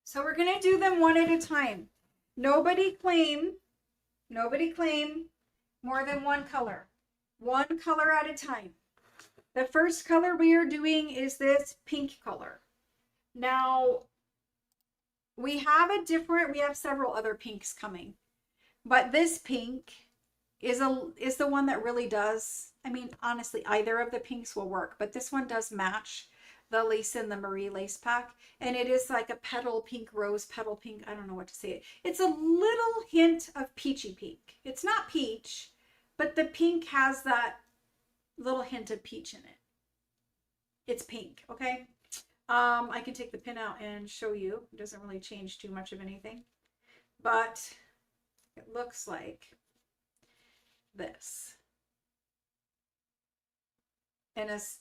So we're going to do them one at a time. Nobody claim more than 1 color. 1 color at a time. The first color we are doing is this pink color. Now, we have several other pinks coming, but this pink is the one that really does. I mean, honestly, either of the pinks will work, but this one does match the lace in the Marie lace pack, and it is like a petal pink, rose petal pink. I don't know what to say. It's a little hint of peachy pink. It's not peach, but the pink has that little hint of peach in it. It's pink, okay? I can take the pin out and show you. It doesn't really change too much of anything, but it looks like this. And as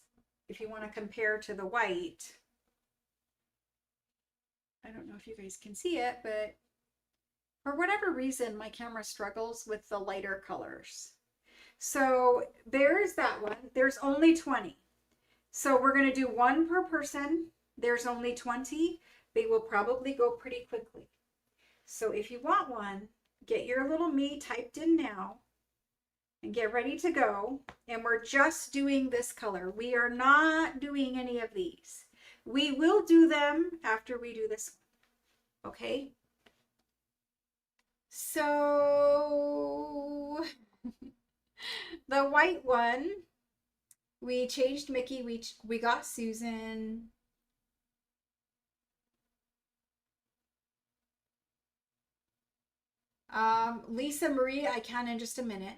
if you want to compare to the white, I don't know if you guys can see it, but for whatever reason, my camera struggles with the lighter colors. So there's that one. There's only 20. So we're going to do 1 per person. There's only 20. They will probably go pretty quickly. So if you want one, get your little me typed in now and get ready to go. And we're just doing this color. We are not doing any of these. We will do them after we do this one. Okay? So the white one, we changed Mickey. We got Susan. Lisa Marie, I can in just a minute.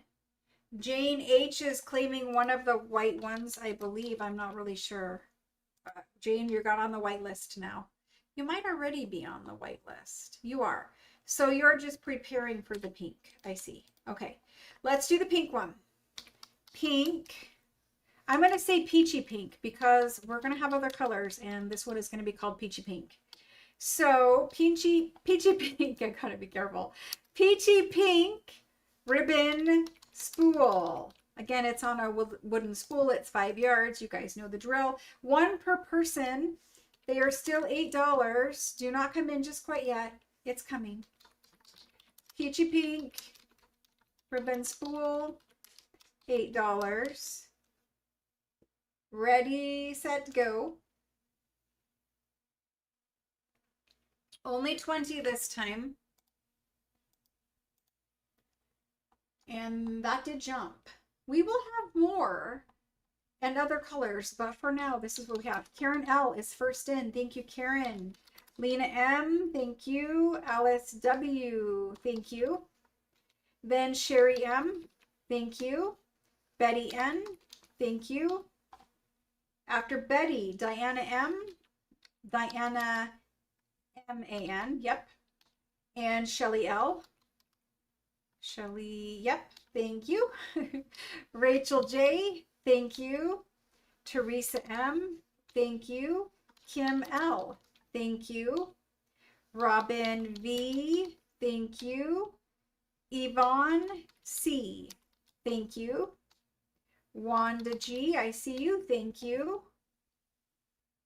Jane H is claiming one of the white ones, I believe. I'm not really sure. Jane, you got on the white list now. You might already be on the white list. You are. So you're just preparing for the pink. I see. Okay. Let's do the pink one. Pink. I'm going to say peachy pink because we're going to have other colors and this one is going to be called peachy pink. So peachy pink, I gotta be careful. Peachy pink ribbon spool. Again, it's on a wooden spool. It's 5 yards. You guys know the drill. 1 per person. They are still $8. Do not come in just quite yet. It's coming. Peachy pink ribbon spool, $8. Ready, set, go. Only 20 this time. And that did jump. We will have more and other colors, but for now, this is what we have. Karen L is first in. Thank you, Karen. Lena M, thank you. Alice W, thank you. Then Sherry M, thank you. Betty N, thank you. After Betty, Diana M, Diana M-A-N, yep. And Shelly L. Shelly, yep, thank you. Rachel J, thank you. Teresa M, thank you. Kim L, thank you. Robin V, thank you. Yvonne C, thank you. Wanda G, I see you, thank you.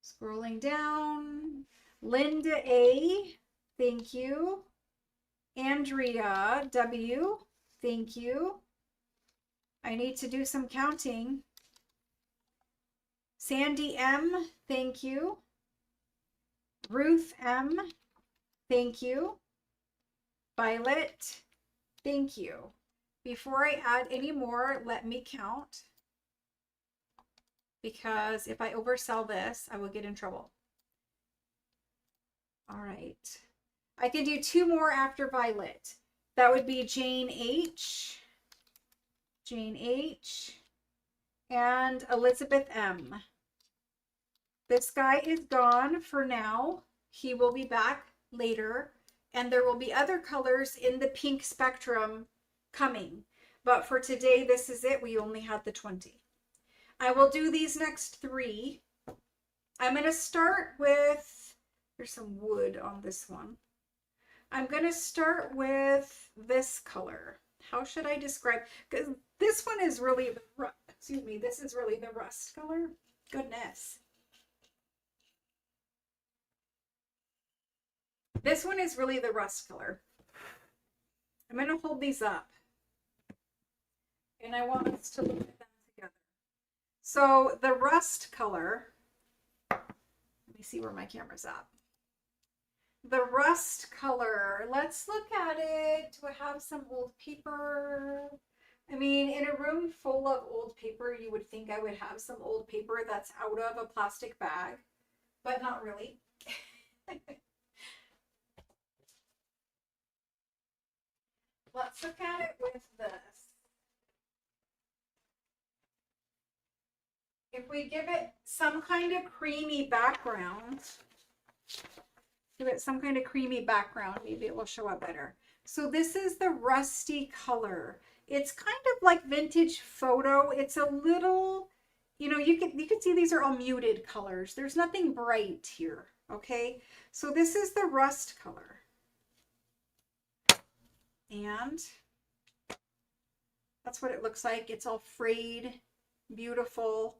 Scrolling down. Linda A, thank you. Andrea W, thank you. I need to do some counting. Sandy M, thank you. Ruth M, thank you. Violet, thank you. Before I add any more, let me count. Because if I oversell this, I will get in trouble. All right. I can do 2 more after Violet. That would be Jane H, and Elizabeth M. This guy is gone for now. He will be back later, and there will be other colors in the pink spectrum coming. But for today, this is it. We only had the 20. I will do these next 3. I'm going to start with, there's some wood on this one. I'm going to start with this color. How should I describe? Because this one is really, this is really the rust color. Goodness. This one is really the rust color. I'm going to hold these up. And I want us to look at them together. So the rust color, let me see where my camera's at. The rust color, let's look at it. Do I have some old paper? I mean, in a room full of old paper, you would think I would have some old paper that's out of a plastic bag, but not really. Let's look at it with this. If we give it some kind of creamy background, maybe it will show up better. So this is the rusty color. It's kind of like vintage photo. It's a little, you can see these are all muted colors. There's nothing bright here, okay? So this is the rust color. And that's what it looks like. It's all frayed, beautiful.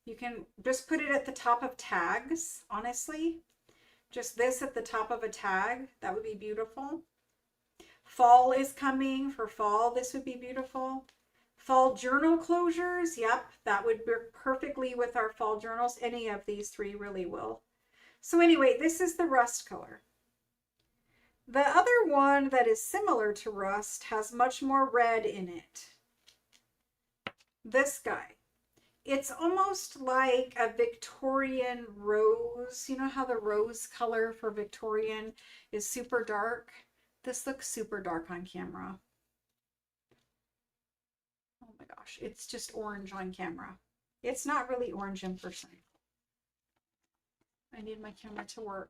You can just put it at the top of tags, honestly. Just this at the top of a tag, that would be beautiful. Fall is coming. For fall, this would be beautiful. Fall journal closures, yep, that would work perfectly with our fall journals. Any of these 3 really will. So anyway, this is the rust color. The other one that is similar to rust has much more red in it. This guy. It's almost like a Victorian rose. You know how the rose color for Victorian is super dark? This looks super dark on camera. Oh my gosh, it's just orange on camera. It's not really orange in person. I need my camera to work.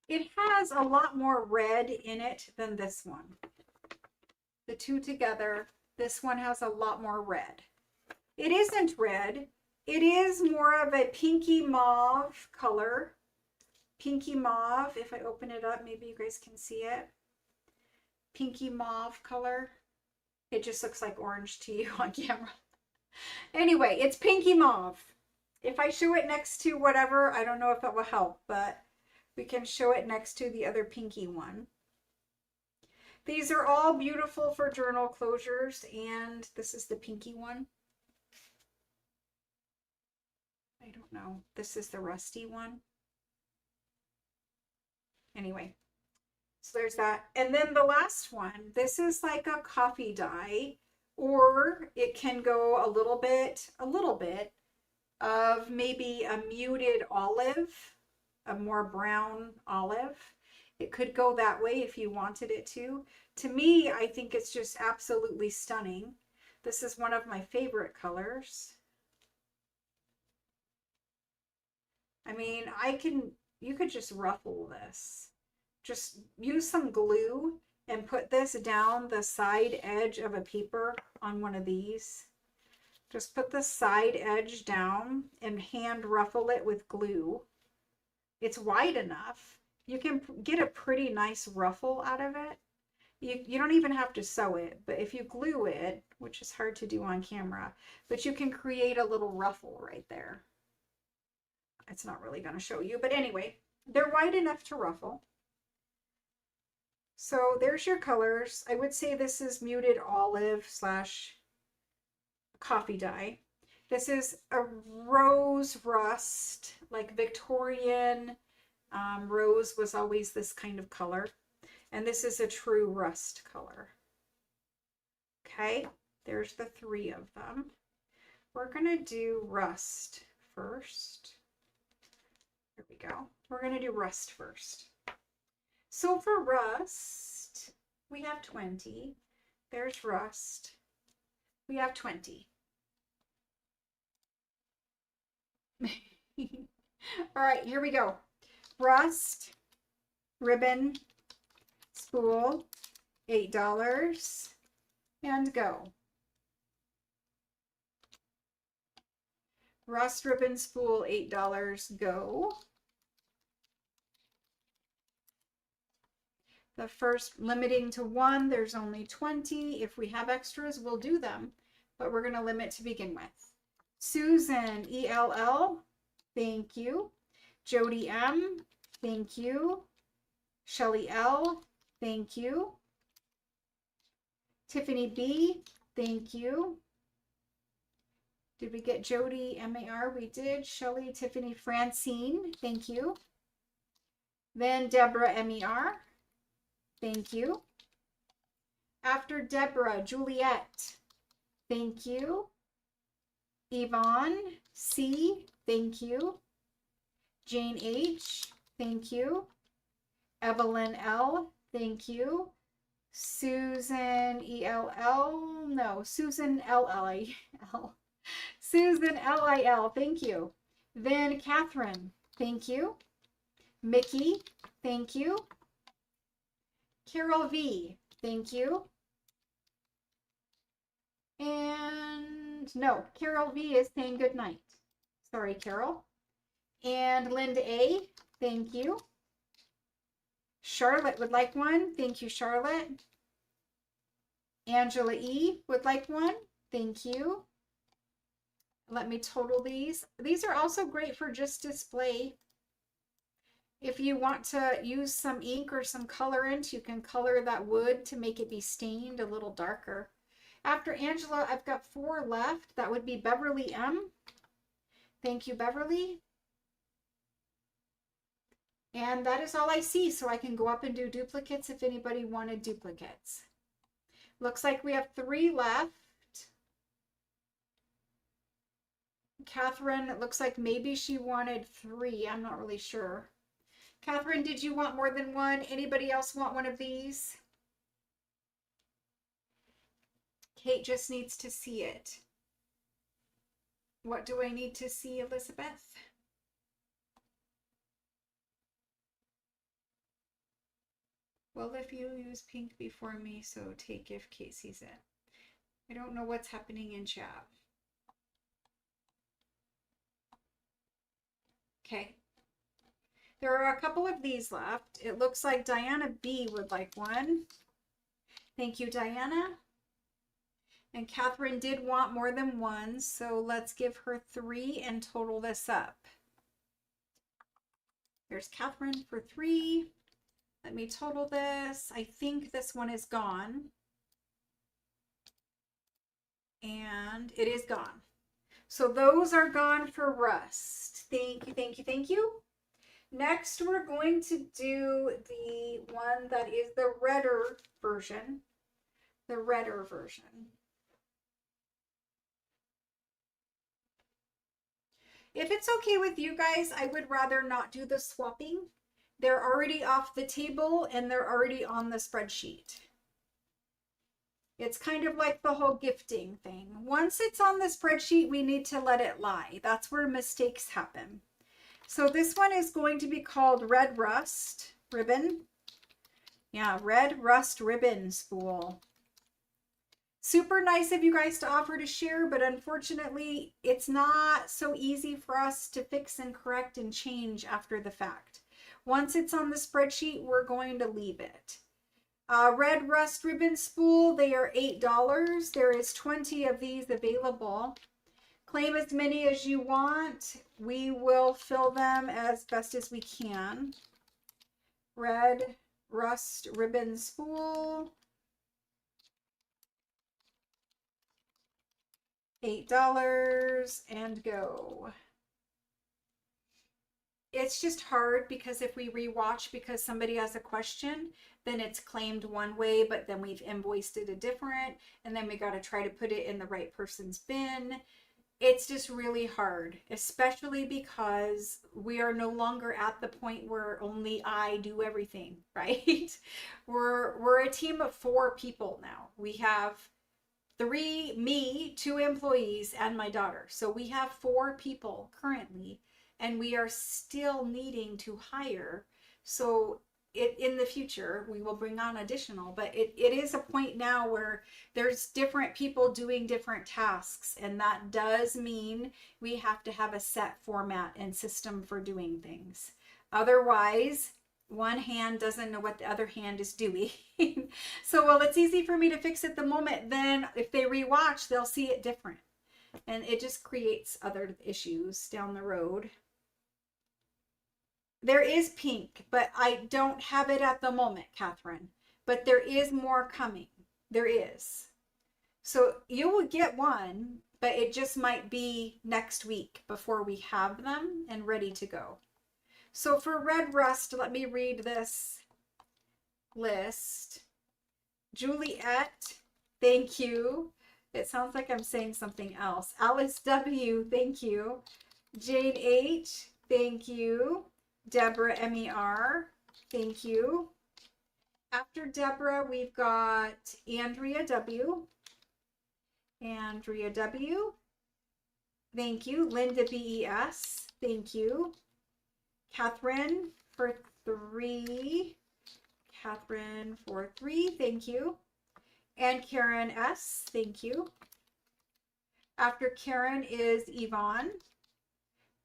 It has a lot more red in it than this one. The 2 together, this one has a lot more red. It isn't red. It is more of a pinky mauve color. Pinky mauve. If I open it up, maybe you guys can see it. Pinky mauve color. It just looks like orange to you on camera. Anyway, it's pinky mauve. If I show it next to whatever, I don't know if it will help, but we can show it next to the other pinky one. These are all beautiful for journal closures, and this is the pinky one. I don't know. This is the rusty one. Anyway, so there's that. And then the last one, this is like a coffee dye, or it can go a little bit of maybe a muted olive, a more brown olive. It could go that way if you wanted it to. To me, I think it's just absolutely stunning. This is one of my favorite colors. I mean, you could just ruffle this. Just use some glue and put this down the side edge of a paper on one of these. Just put the side edge down and hand ruffle it with glue. It's wide enough. You can get a pretty nice ruffle out of it. You don't even have to sew it, but if you glue it, which is hard to do on camera, but you can create a little ruffle right there. It's not really going to show you, but anyway, they're wide enough to ruffle. So there's your colors. I would say this is muted olive slash coffee dye. This is a rose rust, like Victorian. Rose was always this kind of color. And this is a true rust color. Okay, there's the 3 of them. We're going to do rust first. There we go. We're going to do rust first. So for rust, we have 20. There's rust. We have 20. All right, here we go. Rust, ribbon, spool, $8, and go. Rust, ribbon, spool, $8, go. The first limiting to 1, there's only 20. If we have extras, we'll do them, but we're going to limit to begin with. Susan, ELL, thank you. Jody M, thank you. Shelly L, thank you. Tiffany B, thank you. Did we get Jody MAR? We did. Shelly, Tiffany, Francine, thank you. Then Deborah MER, thank you. After Deborah, Juliet, thank you. Yvonne C, thank you. Jane H, thank you. Evelyn L, thank you. Susan ELL, no, Susan LLIL. Susan LIL, thank you. Then Catherine, thank you. Mickey, thank you. Carol V, thank you. And no, Carol V is saying good night. Sorry, Carol. And Linda A, thank you. Charlotte would like one. Thank you, Charlotte. Angela E would like one. Thank you. Let me total these. These are also great for just display. If you want to use some ink or some colorant, you can color that wood to make it be stained a little darker. After Angela, I've got 4 left. That would be Beverly M. Thank you, Beverly. And that is all I see, so I can go up and do duplicates if anybody wanted duplicates. Looks like we have 3 left. Catherine, it looks like maybe she wanted 3. I'm not really sure. Catherine, did you want more than one? Anybody else want one of these? Kate just needs to see it. What do I need to see, Elizabeth? Well, if you use pink before me, so take if Kate sees it. I don't know what's happening in chat. Okay. There are a couple of these left. It looks like Diana B would like one. Thank you, Diana. And Catherine did want more than one, so let's give her 3 and total this up. There's Catherine for 3. Let me total this. I think this one is gone. And it is gone. So those are gone for rust. Thank you, thank you, thank you. Next, we're going to do the one that is the redder version. The redder version. If it's okay with you guys, I would rather not do the swapping. They're already off the table and they're already on the spreadsheet. It's kind of like the whole gifting thing. Once it's on the spreadsheet, we need to let it lie. That's where mistakes happen. So this one is going to be called Red Rust Ribbon. Yeah, Red Rust Ribbon Spool. Super nice of you guys to offer to share, but unfortunately, it's not so easy for us to fix and correct and change after the fact. Once it's on the spreadsheet, we're going to leave it. Red Rust Ribbon Spool, they are $8. There is 20 of these available. Claim as many as you want. We will fill them as best as we can. Red rust ribbon spool. $8 and go. It's just hard because if we rewatch because somebody has a question, then it's claimed one way, but then we've invoiced it a different, and then we got to try to put it in the right person's bin. It's just really hard, especially because we are no longer at the point where only I do everything, right? We're a team of 4 people now. We have 3, me, 2 employees, and my daughter. So we have 4 people currently, and we are still needing to hire. So in the future, we will bring on additional, but it is a point now where there's different people doing different tasks. And that does mean we have to have a set format and system for doing things. Otherwise, one hand doesn't know what the other hand is doing. So, well, it's easy for me to fix at the moment. Then if they rewatch, they'll see it different. And it just creates other issues down the road. There is pink, but I don't have it at the moment, Catherine. But there is more coming. There is. So you will get one, but it just might be next week before we have them and ready to go. So for red rust, let me read this list. Juliet, thank you. It sounds like I'm saying something else. Alice W, thank you. Jane H, thank you. Deborah MER, thank you. After Deborah, we've got Andrea W. Andrea W, thank you. Linda BES, thank you. Catherine for 3. Catherine for 3, thank you. And Karen S, thank you. After Karen is Yvonne.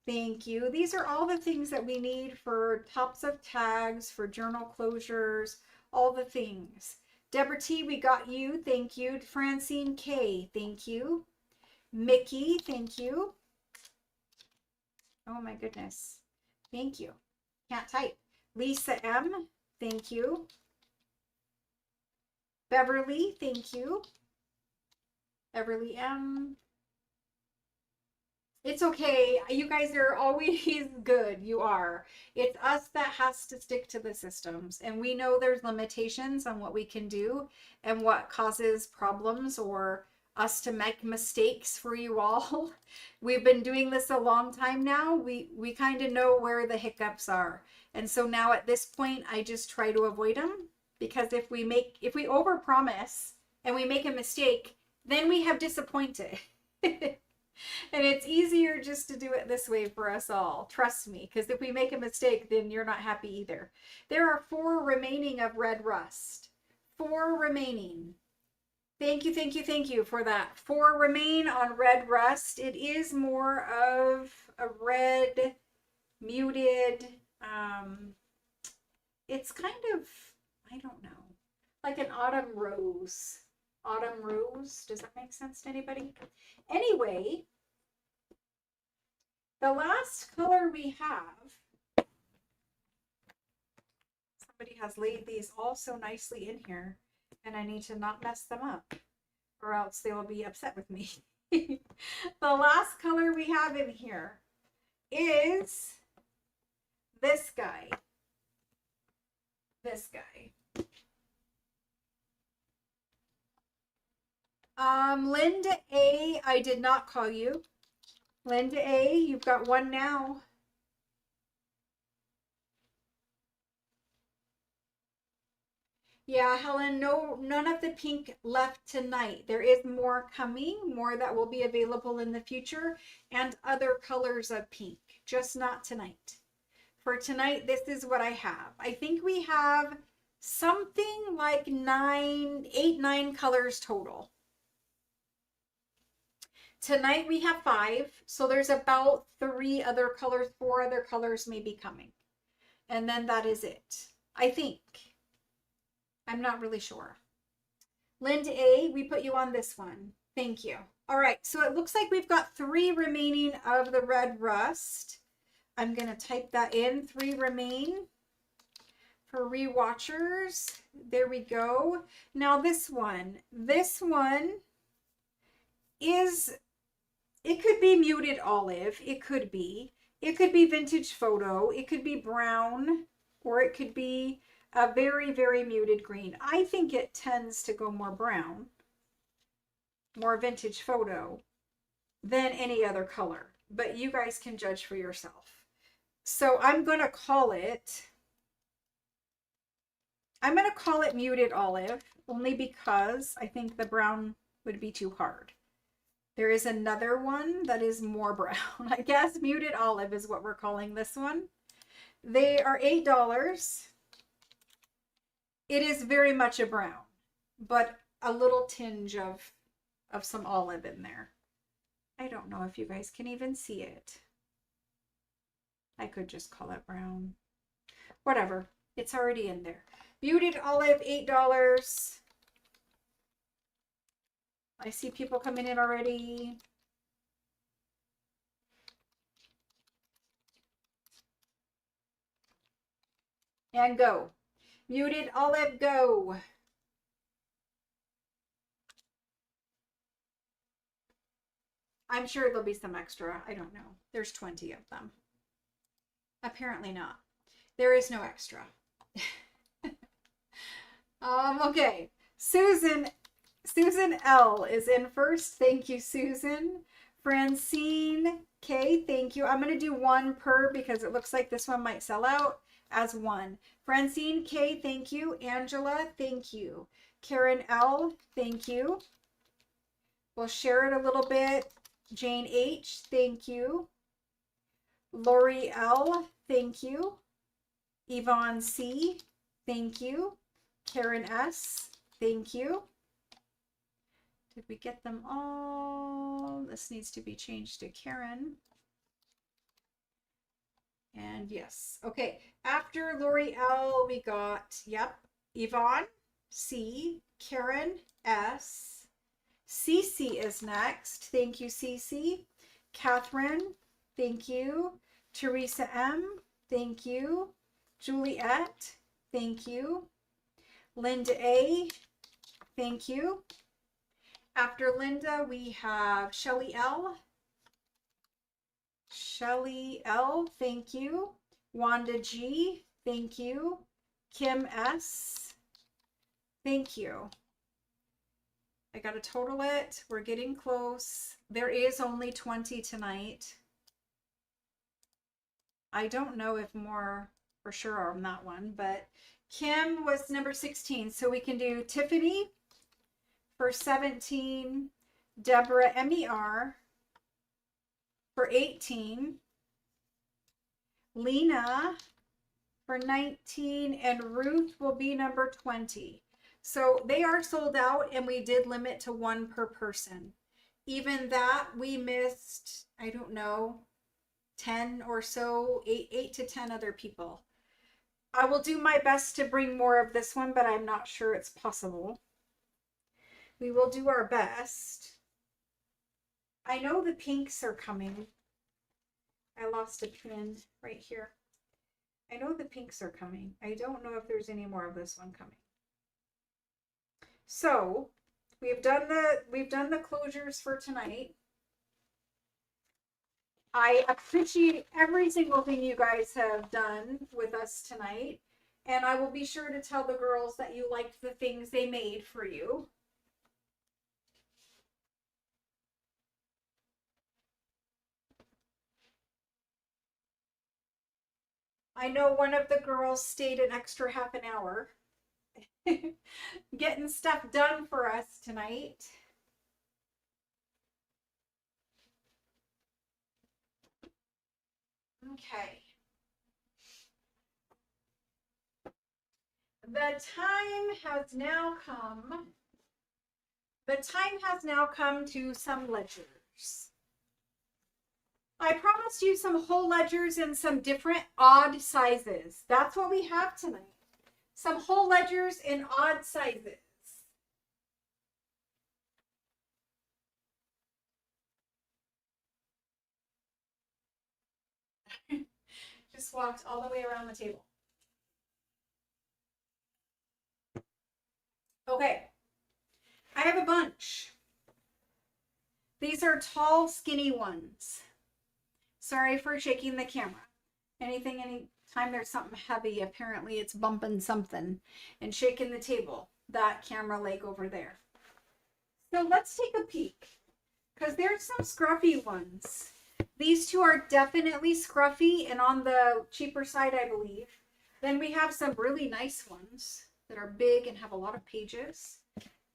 Thank you. These are all the things that we need for tops of tags, for journal closures, all the things. Deborah T, we got you. Thank you. Francine K, thank you. Mickey, thank you. Oh my goodness. Thank you. Can't type. Lisa M, thank you. Beverly, thank you. Beverly M. It's okay. You guys are always good. You are. It's us that has to stick to the systems. And we know there's limitations on what we can do and what causes problems or us to make mistakes for you all. We've been doing this a long time now. We kind of know where the hiccups are. And so now at this point, I just try to avoid them, because if we overpromise and we make a mistake, then we have disappointed. And it's easier just to do it this way for us all. Trust me, because if we make a mistake, then you're not happy either. There are 4 remaining of red rust. 4 remaining. Thank you, thank you, thank you for that. 4 remain on red rust. It is more of a red, muted, it's kind of, I don't know, like an autumn rose. Autumn rose. Does that make sense to anybody? Anyway, the last color we have, somebody has laid these all so nicely in here, and I need to not mess them up, or else they will be upset with me. The last color we have in here is this guy. This guy. Linda A, I did not call you. Linda A, you've got one now. Yeah, Helen, no, none of the pink left tonight. There is more coming, more that will be available in the future, and other colors of pink, just not tonight. For tonight, this is what I have. I think we have something like 8, 9 colors total. Tonight we have 5, so there's about 3 other colors, 4 other colors may be coming. And then that is it, I think. I'm not really sure. Linda A, we put you on this one. Thank you. All right, so it looks like we've got 3 remaining of the red rust. I'm going to type that in. 3 remain. For rewatchers, there we go. Now this one is, it could be muted olive, it could be vintage photo, it could be brown, or it could be a very, very muted green. I think it tends to go more brown, more vintage photo than any other color, but you guys can judge for yourself. So I'm going to call it muted olive, only because I think the brown would be too hard. There is another one that is more brown. I guess muted olive is what we're calling this one. They are $8. It is very much a brown, but a little tinge of some olive in there. I don't know if you guys can even see it. I could just call it brown. Whatever. It's already in there. Muted olive, $8. I see people coming in already. And go. Muted olive, go. I'm sure there'll be some extra. I don't know. There's 20 of them. Apparently not. There is no extra. Okay. Susan L is in first. Thank you, Susan. Francine K, thank you. I'm going to do one per because it looks like this one might sell out as one. Francine K, thank you. Angela, thank you. Karen L, thank you. We'll share it a little bit. Jane H, thank you. Lori L, thank you. Yvonne C, thank you. Karen S, thank you. Did we get them all? This needs to be changed to Karen. And yes. Okay. After Lori L, we got, yep, Yvonne C, Karen S, Cece is next. Thank you, Cece. Catherine, thank you. Teresa M, thank you. Juliet, thank you. Linda A, thank you. After Linda, we have Shelly L. Shelly L, thank you. Wanda G, thank you. Kim S, thank you. I got to total it. We're getting close. There is only 20 tonight. I don't know if more for sure on that one, but Kim was number 16. So we can do Tiffany for 17, Deborah MER for 18, Lena for 19, and Ruth will be number 20. So they are sold out, and we did limit to one per person. Even that, we missed, I don't know, 10 or so, 8 to 10 other people. I will do my best to bring more of this one, but I'm not sure it's possible. We will do our best. I know the pinks are coming. I lost a pin right here. I know the pinks are coming. I don't know if there's any more of this one coming. So we've done the closures for tonight. I appreciate every single thing you guys have done with us tonight. And I will be sure to tell the girls that you liked the things they made for you. I know one of the girls stayed an extra half an hour getting stuff done for us tonight. Okay. The time has now come. The time has now come to some ledgers. I promised you some whole ledgers in some different odd sizes. That's what we have tonight. Some whole ledgers in odd sizes. Just walked all the way around the table. Okay, I have a bunch. These are tall, skinny ones. Sorry for shaking the camera. Anytime there's something heavy, apparently it's bumping something and shaking the table. That camera leg over there. So let's take a peek, because there's some scruffy ones. These two are definitely scruffy and on the cheaper side, I believe. Then we have some really nice ones that are big and have a lot of pages.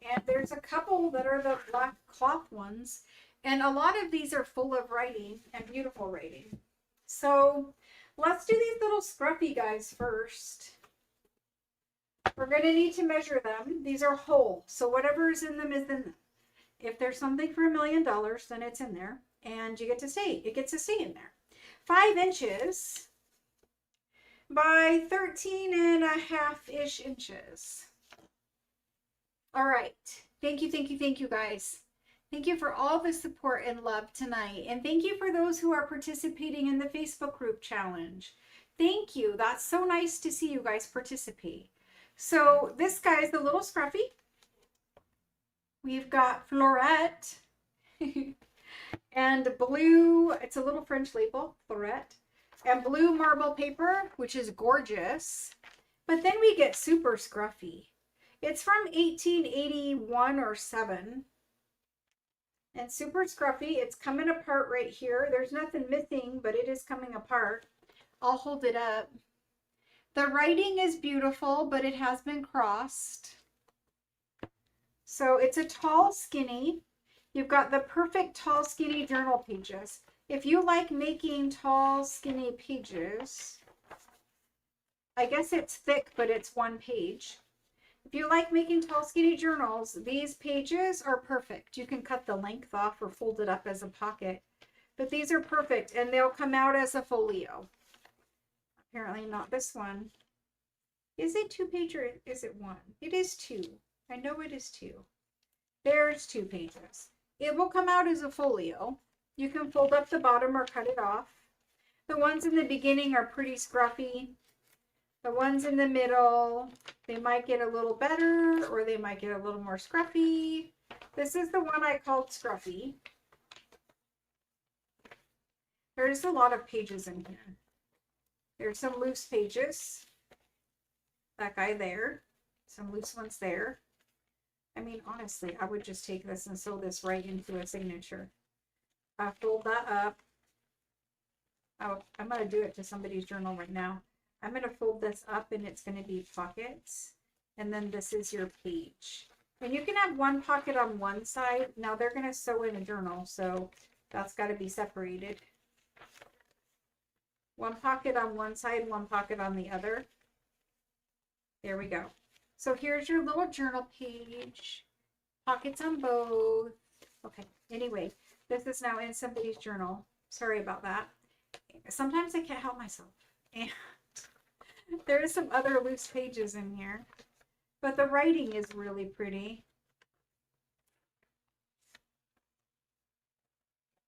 And there's a couple that are the black cloth ones. And a lot of these are full of writing and beautiful writing. So let's do these little scruffy guys first. We're going to need to measure them. These are whole, so whatever is in them is in them. If there's something for $1 million, then it's in there, and you get to stay. It gets to stay in there. 5 inches by 13.5-ish inches. All right. Thank you, guys. Thank you for all the support and love tonight. And thank you for those who are participating in the Facebook group challenge. Thank you. That's so nice to see you guys participate. So this guy's a little scruffy. We've got Florette and blue. It's a little French label, Florette, and blue marble paper, which is gorgeous. But then we get super scruffy. It's from 1881 or 7. And super scruffy. It's coming apart right here. There's nothing missing, but it is coming apart. I'll hold it up. The writing is beautiful, but it has been crossed. So it's a tall, skinny. You've got the perfect tall, skinny journal pages. If you like making tall, skinny pages, I guess it's thick, but it's 1 page. If you like making tall, skinny journals, these pages are perfect. You can cut the length off or fold it up as a pocket. But these are perfect, and they'll come out as a folio. Apparently not this one. Is it 2 page or is it 1? It is 2. I know it is 2. There's 2 pages. It will come out as a folio. You can fold up the bottom or cut it off. The ones in the beginning are pretty scruffy. The ones in the middle, they might get a little better or they might get a little more scruffy. This is the one I called scruffy. There's a lot of pages in here. There's some loose pages. That guy there. Some loose ones there. I mean, honestly, I would just take this and sew this right into a signature. Fold that up. Oh, I'm going to do it to somebody's journal right now. I'm going to fold this up and it's going to be pockets. And then this is your page. And you can have 1 pocket on one side. Now they're going to sew in a journal, so that's got to be separated. 1 pocket on one side, 1 pocket on the other. There we go. So here's your little journal page. Pockets on both. Okay, anyway, this is now in somebody's journal. Sorry about that. Sometimes I can't help myself. And there is some other loose pages in here. But the writing is really pretty.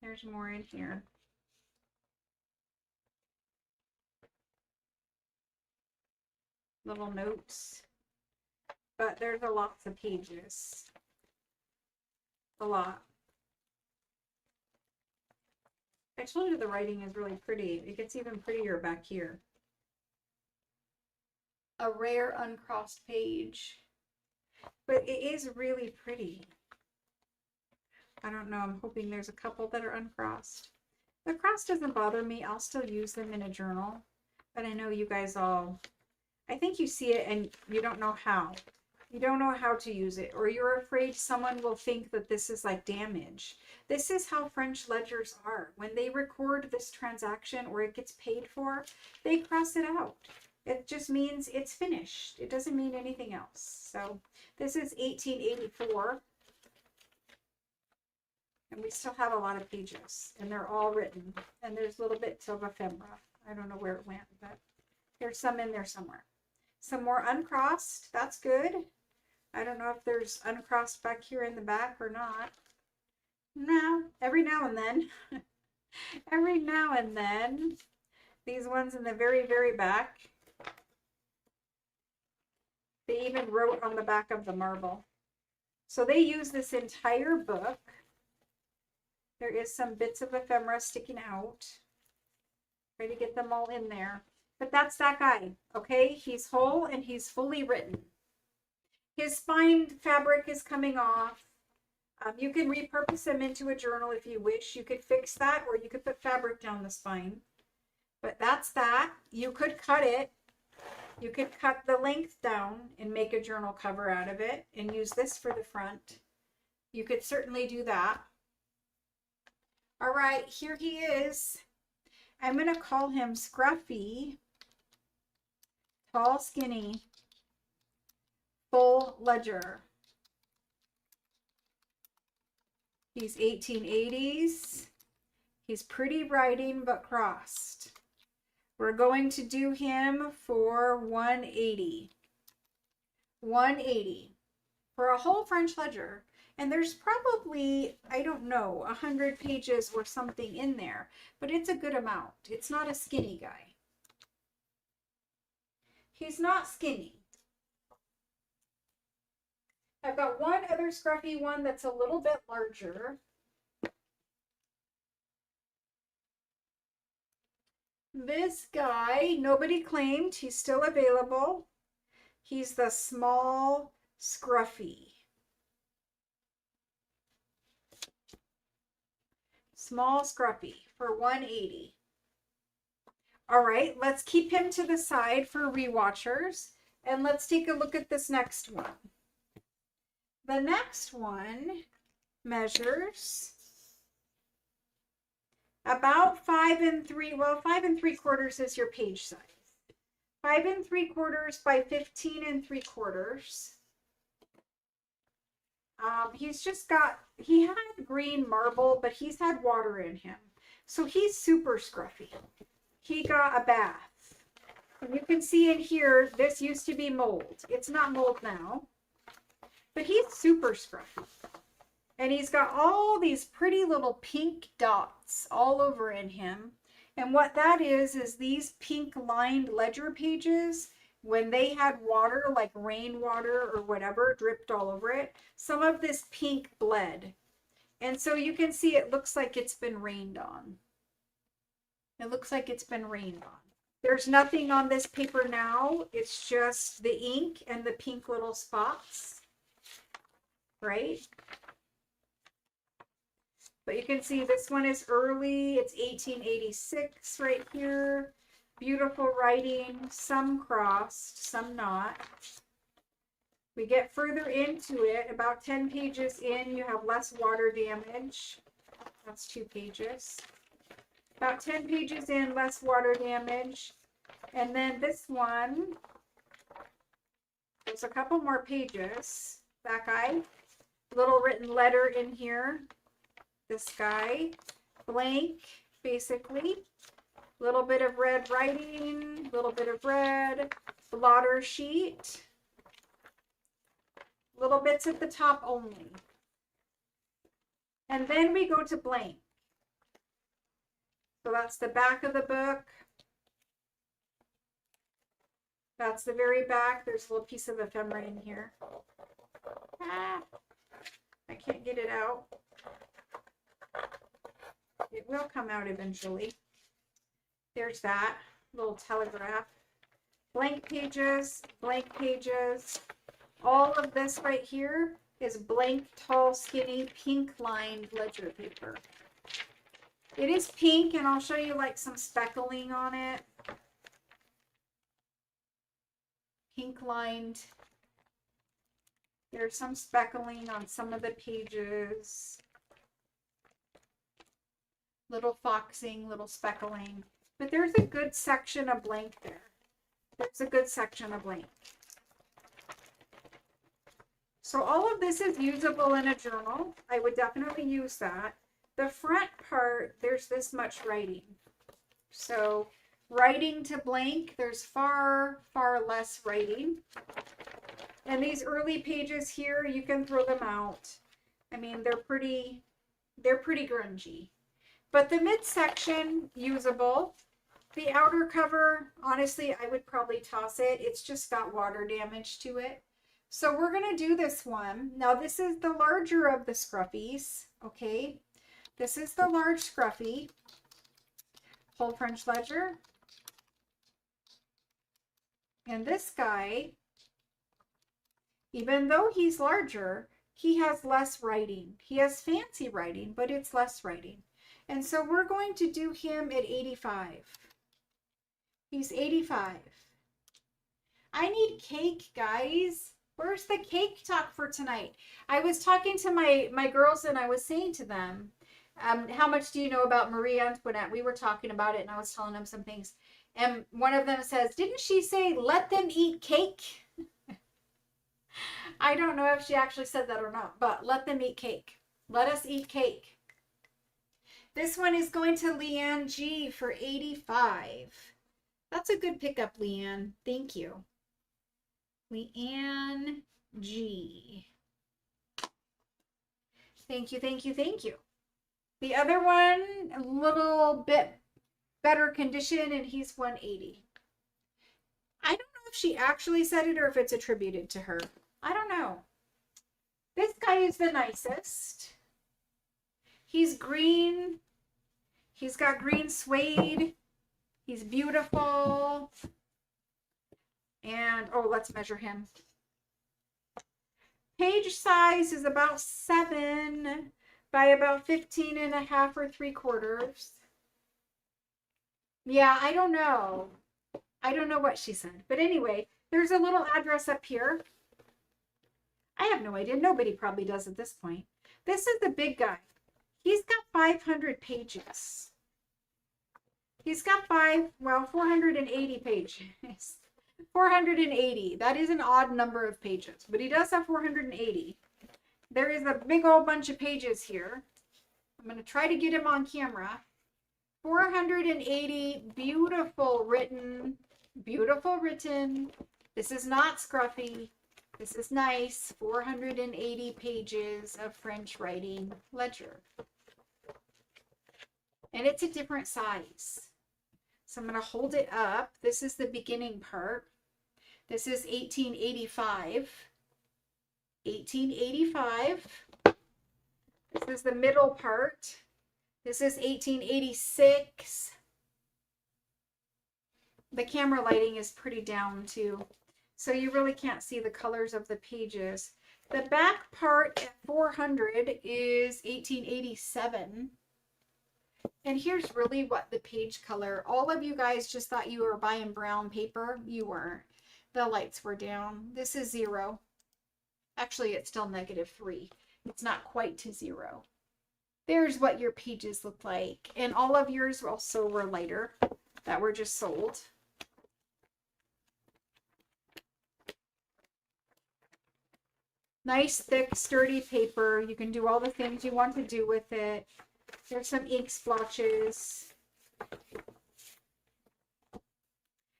There's more in here. Little notes. But there's a lots of pages. A lot. I told you the writing is really pretty. It gets even prettier back here. A rare uncrossed page. But it is really pretty. I don't know. I'm hoping there's a couple that are uncrossed. The cross doesn't bother me. I'll still use them in a journal. But I know you guys all... I think you see it and you don't know how. You don't know how to use it, or you're afraid someone will think that this is like damage. This is how French ledgers are. When they record this transaction or it gets paid for, they cross it out. It just means it's finished. It doesn't mean anything else. So this is 1884. And we still have a lot of pages, and they're all written. And there's little bits of ephemera. I don't know where it went, but there's some in there somewhere. Some more uncrossed. That's good. I don't know if there's uncrossed back here in the back or not. No, every now and then. Every now and then. These ones in the very, very back. They even wrote on the back of the marble. So they use this entire book. There is some bits of ephemera sticking out. Try to get them all in there. But that's that guy, okay? He's whole and he's fully written. His spine fabric is coming off. You can repurpose him into a journal if you wish. You could fix that, or you could put fabric down the spine. But that's that. You could cut it. You could cut the length down and make a journal cover out of it and use this for the front. You could certainly do that. All right, here he is. I'm going to call him Scruffy, tall, skinny, full ledger. He's 1880s. He's pretty writing, but crossed. We're going to do him for 180. 180 for a whole French ledger. And there's probably, I don't know, 100 pages or something in there, but it's a good amount. It's not a skinny guy. He's not skinny. I've got one other scruffy one that's a little bit larger. This guy, nobody claimed. He's still available. He's the small scruffy. Small scruffy for 180. All right, let's keep him to the side for rewatchers. And let's take a look at this next one. The next one measures about 5 3/4 is your page size. 5 3/4 by 15 3/4. He had green marble, but he's had water in him. So he's super scruffy. He got a bath. And you can see in here, this used to be mold. It's not mold now. But he's super scruffy. And he's got all these pretty little pink dots all over in him. And what that is these pink lined ledger pages, when they had water, like rainwater or whatever, dripped all over it, some of this pink bled. And so you can see it looks like it's been rained on. It looks like it's been rained on. There's nothing on this paper now. It's just the ink and the pink little spots. Right? But you can see this one is early. It's 1886 right here. Beautiful writing, some crossed, some not. We get further into it, about 10 pages in, you have less water damage. That's 2 pages. About 10 pages in, less water damage. And then this one, there's a couple more pages. That guy. Little written letter in here. This guy, blank, basically. Little bit of red writing, little bit of red, blotter sheet. Little bits at the top only. And then we go to blank. So that's the back of the book. That's the very back. There's a little piece of ephemera in here. I can't get it out. It will come out eventually. There's that little telegraph. Blank pages, blank pages. All of this right here is blank, tall, skinny, pink lined ledger paper. It is pink, and I'll show you like some speckling on it. Pink lined. There's some speckling on some of the pages. Little foxing, little speckling. But there's a good section of blank there. There's a good section of blank. So all of this is usable in a journal. I would definitely use that. The front part, there's this much writing. So writing to blank, there's far, far less writing. And these early pages here, you can throw them out. I mean, they're pretty grungy. But the midsection, usable. The outer cover, honestly, I would probably toss it. It's just got water damage to it. So we're going to do this one. Now, this is the larger of the scruffies, okay? This is the large scruffy. Whole French ledger. And this guy, even though he's larger, he has less writing. He has fancy writing, but it's less writing. And so we're going to do him at 85. He's 85. I need cake, guys. Where's the cake talk for tonight? I was talking to my girls and I was saying to them, how much do you know about Marie Antoinette? We were talking about it and I was telling them some things. And one of them says, didn't she say, let them eat cake? I don't know if she actually said that or not, but let them eat cake. Let us eat cake. This one is going to Leanne G for 85. That's a good pickup, Leanne. Thank you. Leanne G. Thank you, thank you, thank you. The other one, a little bit better condition, and he's 180. I don't know if she actually said it or if it's attributed to her. I don't know. This guy is the nicest. He's green. He's got green suede. He's beautiful. And, oh, let's measure him. Page size is about 7 by about 15.5 or 3/4. Yeah, I don't know. I don't know what she said. But anyway, there's a little address up here. I have no idea. Nobody probably does at this point. This is the big guy. He's got 500 pages. He's got 480 pages. 480. That is an odd number of pages, but he does have 480. There is a big old bunch of pages here. I'm going to try to get him on camera. 480 beautiful written. Beautiful written. This is not scruffy. This is nice. 480 pages of French writing ledger. And it's a different size. So I'm going to hold it up. This is the beginning part. This is 1885. 1885. This is the middle part. This is 1886. The camera lighting is pretty down too, so you really can't see the colors of the pages. The back part at 400 is 1887. And here's really what the page color. All of you guys just thought you were buying brown paper. You weren't. The lights were down. This is 0. Actually, it's still -3. It's not quite to 0. There's what your pages look like. And all of yours also were lighter that were just sold. Nice, thick, sturdy paper. You can do all the things you want to do with it. There's some ink splotches.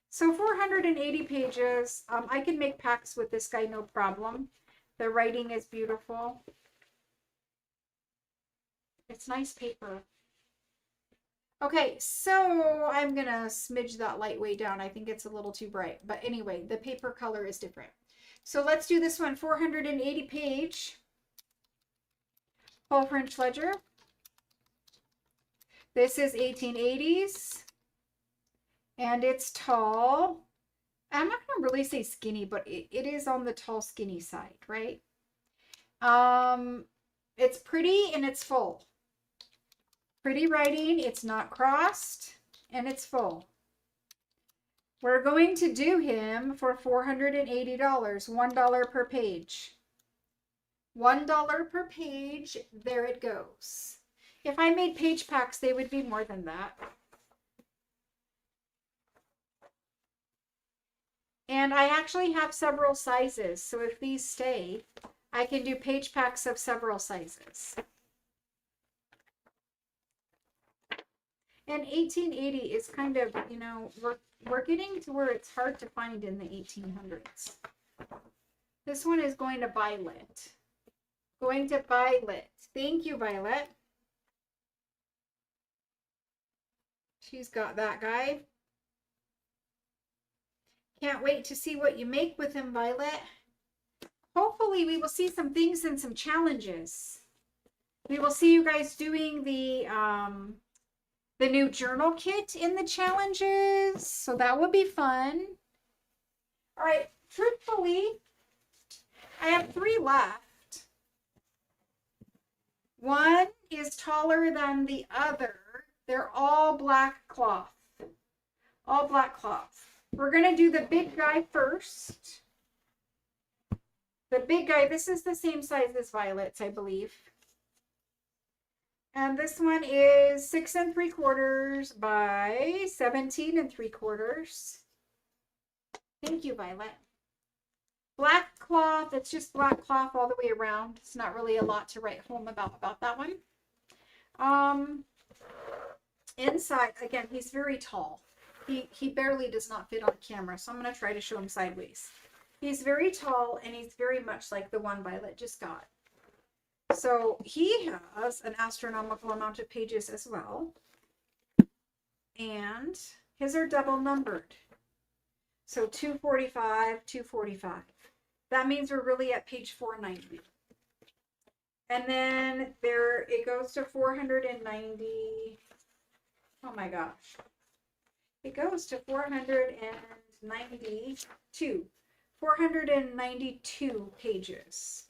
So 480 pages. I can make packs with this guy, no problem. The writing is beautiful. It's nice paper. Okay, so I'm going to smidge that light way down. I think it's a little too bright. But anyway, the paper color is different. So let's do this one. 480 page. Whole French ledger. This is 1880s. And it's tall. I'm not going to really say skinny, but it is on the tall, skinny side, right? It's pretty and it's full. Pretty writing, it's not crossed, and it's full. We're going to do him for $480, $1 per page. $1 per page, there it goes. If I made page packs, they would be more than that. And I actually have several sizes, so if these stay, I can do page packs of several sizes. And 1880 is kind of, you know, we're getting to where it's hard to find in the 1800s. This one is going to Violet. Going to Violet. Thank you, Violet. She's got that guy. Can't wait to see what you make with him, Violet. Hopefully we will see some things and some challenges. We will see you guys doing the new journal kit in the challenges. So that would be fun. All right, truthfully, I have 3 left. One is taller than the other. They're all black cloth. All black cloth. We're going to do the big guy first. The big guy, this is the same size as Violet's, I believe. And this one is 6 3/4 by 17 3/4. Thank you, Violet. Black cloth, it's just black cloth all the way around. It's not really a lot to write home about that one. Inside, again, he's very tall. He barely does not fit on camera, so I'm going to try to show him sideways. He's very tall, and he's very much like the one Violet just got. So he has an astronomical amount of pages as well. And his are double numbered. So 245, 245. That means we're really at page 490. And then there it goes to 490. Oh my gosh. It goes to 492. 492 pages.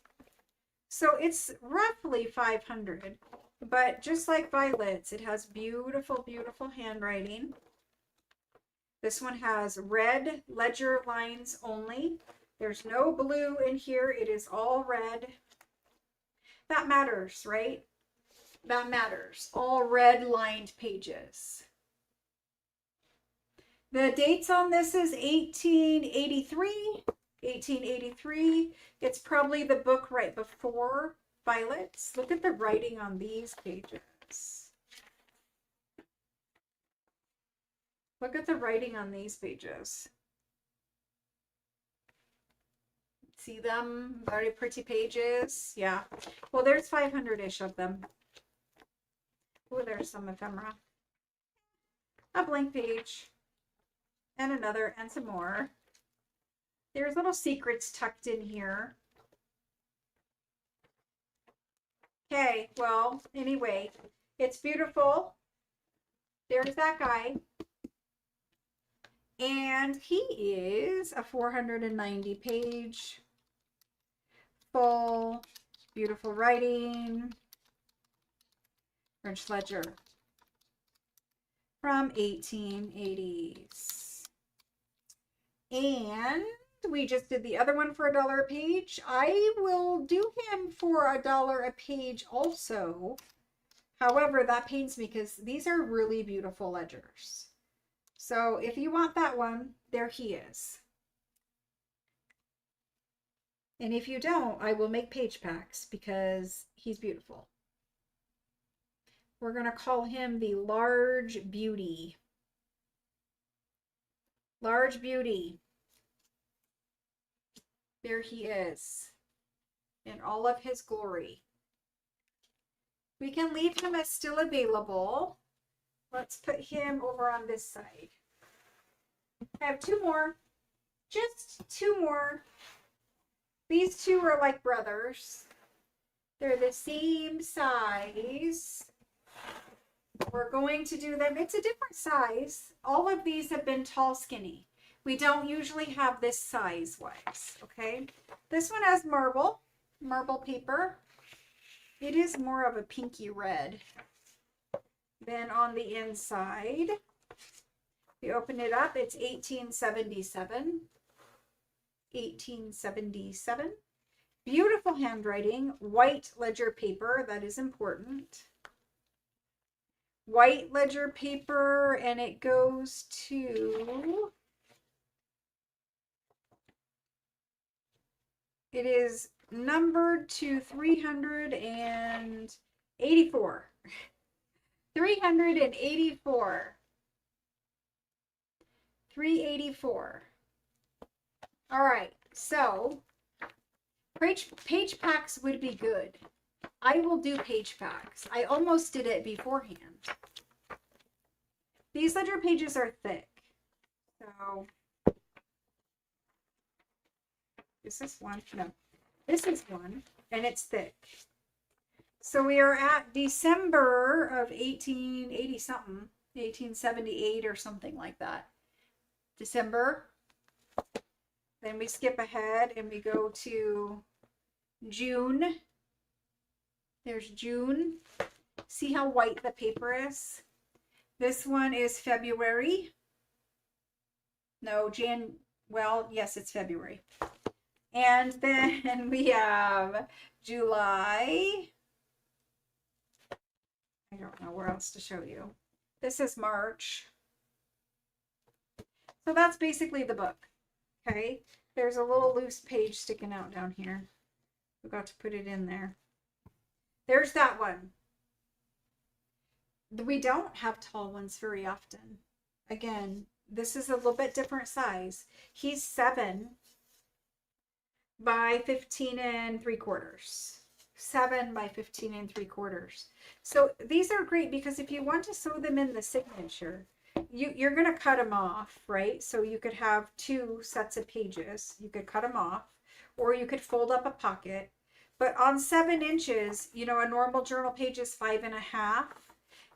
So it's roughly 500. But just like Violet's, it has beautiful, beautiful handwriting. This one has red ledger lines only. There's no blue in here. It is all red. That matters, right? That matters. All red lined pages. The dates on this is 1883. 1883. It's probably the book right before Violet's. Look at the writing on these pages. Look at the writing on these pages. See them? Very pretty pages. Yeah. Well, there's 500-ish of them. Oh, there's some ephemera. A blank page. And another, and some more. There's little secrets tucked in here. Okay, well, anyway, it's beautiful. There's that guy. And he is a 490 page, full, beautiful writing, French ledger from 1880s. And we just did the other one for $1 a page. I will do him for $1 a page also. However, that pains me because these are really beautiful ledgers. So if you want that one, there he is. And if you don't, I will make page packs because he's beautiful. We're going to call him the Large Beauty. Large Beauty. There he is in all of his glory. We can leave him as still available. Let's put him over on this side. I have 2 more. Just 2 more. These 2 are like brothers. They're the same size. We're going to do them. It's a different size. All of these have been tall, skinny. We don't usually have this size-wise, okay? This one has marble paper. It is more of a pinky red. Then on the inside, we open it up. It's 1877. 1877. Beautiful handwriting. White ledger paper. That is important. White ledger paper, and it goes to... It is numbered to 384. 384. 384. All right, so page packs would be good. I will do page packs. I almost did it beforehand. These ledger pages are thick, so Is this one? No, this is one, and it's thick. So we are at December of 1880 something, 1878 or something like that. December. Then we skip ahead and we go to June. There's June. See how white the paper is? This one is February. No, well, yes, it's February. And then we have July. I don't know where else to show you. This is March. So that's basically the book. Okay. There's a little loose page sticking out down here. Forgot to put it in there. There's that one. We don't have tall ones very often. Again, this is a little bit different size. He's 7 by 15 3/4. 7 by 15 3/4. So these are great because if you want to sew them in the signature, you're going to cut them off, right? So you could have 2 sets of pages. You could cut them off, or you could fold up a pocket. But on 7 inches, you know, a normal journal page is 5.5.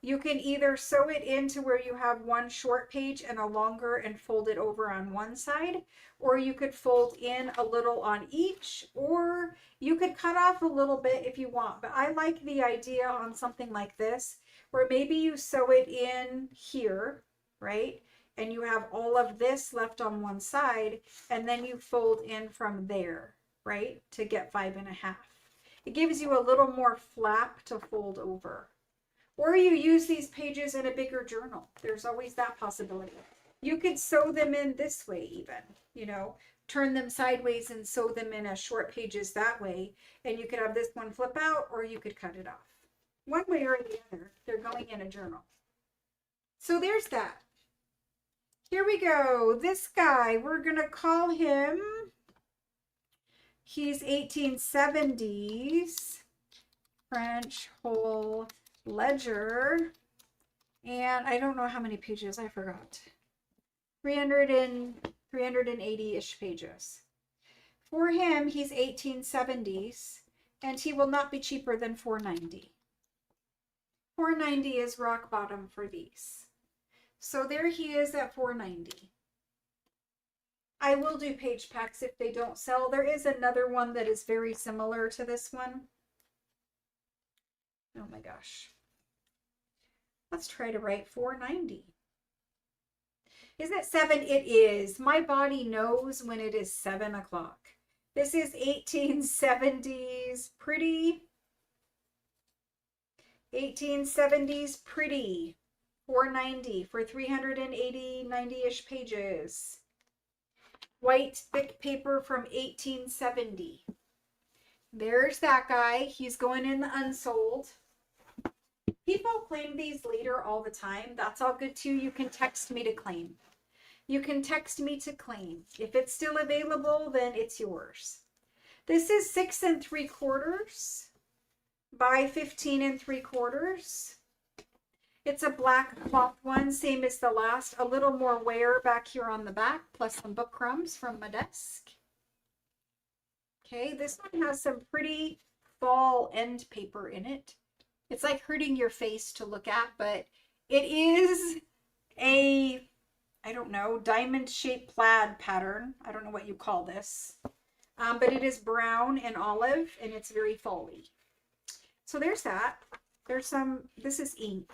You can either sew it into where you have one short page and a longer and fold it over on one side, or you could fold in a little on each, or you could cut off a little bit if you want. But I like the idea on something like this, where maybe you sew it in here, right? And you have all of this left on one side, and then you fold in from there, right? To get 5.5. It gives you a little more flap to fold over. Or you use these pages in a bigger journal. There's always that possibility. You could sew them in this way even, you know, turn them sideways and sew them in as short pages that way. And you could have this one flip out, or you could cut it off. One way or the other, they're going in a journal. So there's that. Here we go. This guy, we're going to call him, he's 1870s, French whole ledger, and I don't know how many pages, I forgot. 380-ish pages. For him, he's 1870s, and he will not be cheaper than $4.90. $4.90 is rock bottom for these. So there he is at $4.90. I will do page packs if they don't sell. There is another one that is very similar to this one. Oh my gosh. Let's try to write $4.90. Isn't it 7? It is. My body knows when it is 7 o'clock. This is 1870s pretty. 1870s pretty. $4.90 for 380, 90-ish pages. White thick paper from 1870. There's that guy. He's going in the unsold. People claim these later all the time. That's all good too. You can text me to claim. You can text me to claim. If it's still available, then it's yours. This is 6 3/4 by 15 3/4. It's a black cloth one, same as the last. A little more wear back here on the back, plus some book crumbs from my desk. Okay, this one has some pretty fall end paper in it. It's like hurting your face to look at, but it is a, I don't know, diamond shaped plaid pattern. I don't know what you call this. But it is brown and olive, and it's very fall-y. So there's that. There's some, this is ink.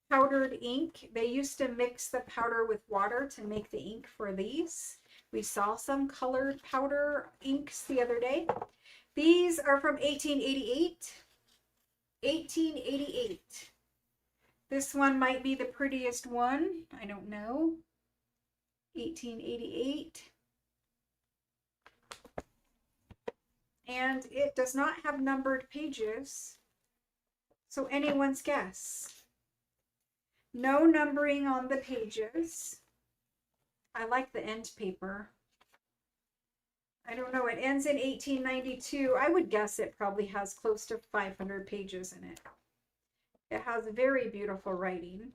Powdered ink. They used to mix the powder with water to make the ink for these. We saw some colored powder inks the other day. These are from 1888. 1888. This one might be the prettiest one. I don't know. 1888. And it does not have numbered pages, so anyone's guess. No numbering on the pages. I like the end paper. I don't know, it ends in 1892. I would guess it probably has close to 500 pages in it. It has very beautiful writing.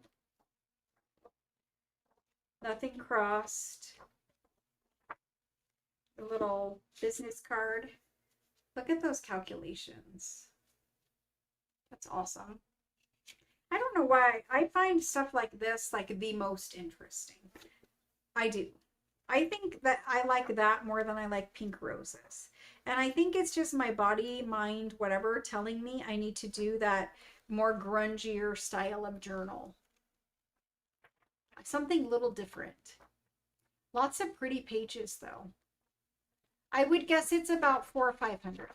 Nothing crossed. a little business card. Look at those calculations. That's awesome. I don't know why I find stuff like this like the most interesting. I do. I think that I like that more than I like pink roses. And I think it's just my body, mind, whatever, telling me I need to do that more grungier style of journal. Something a little different. Lots of pretty pages though. I would guess it's about 400 or 500.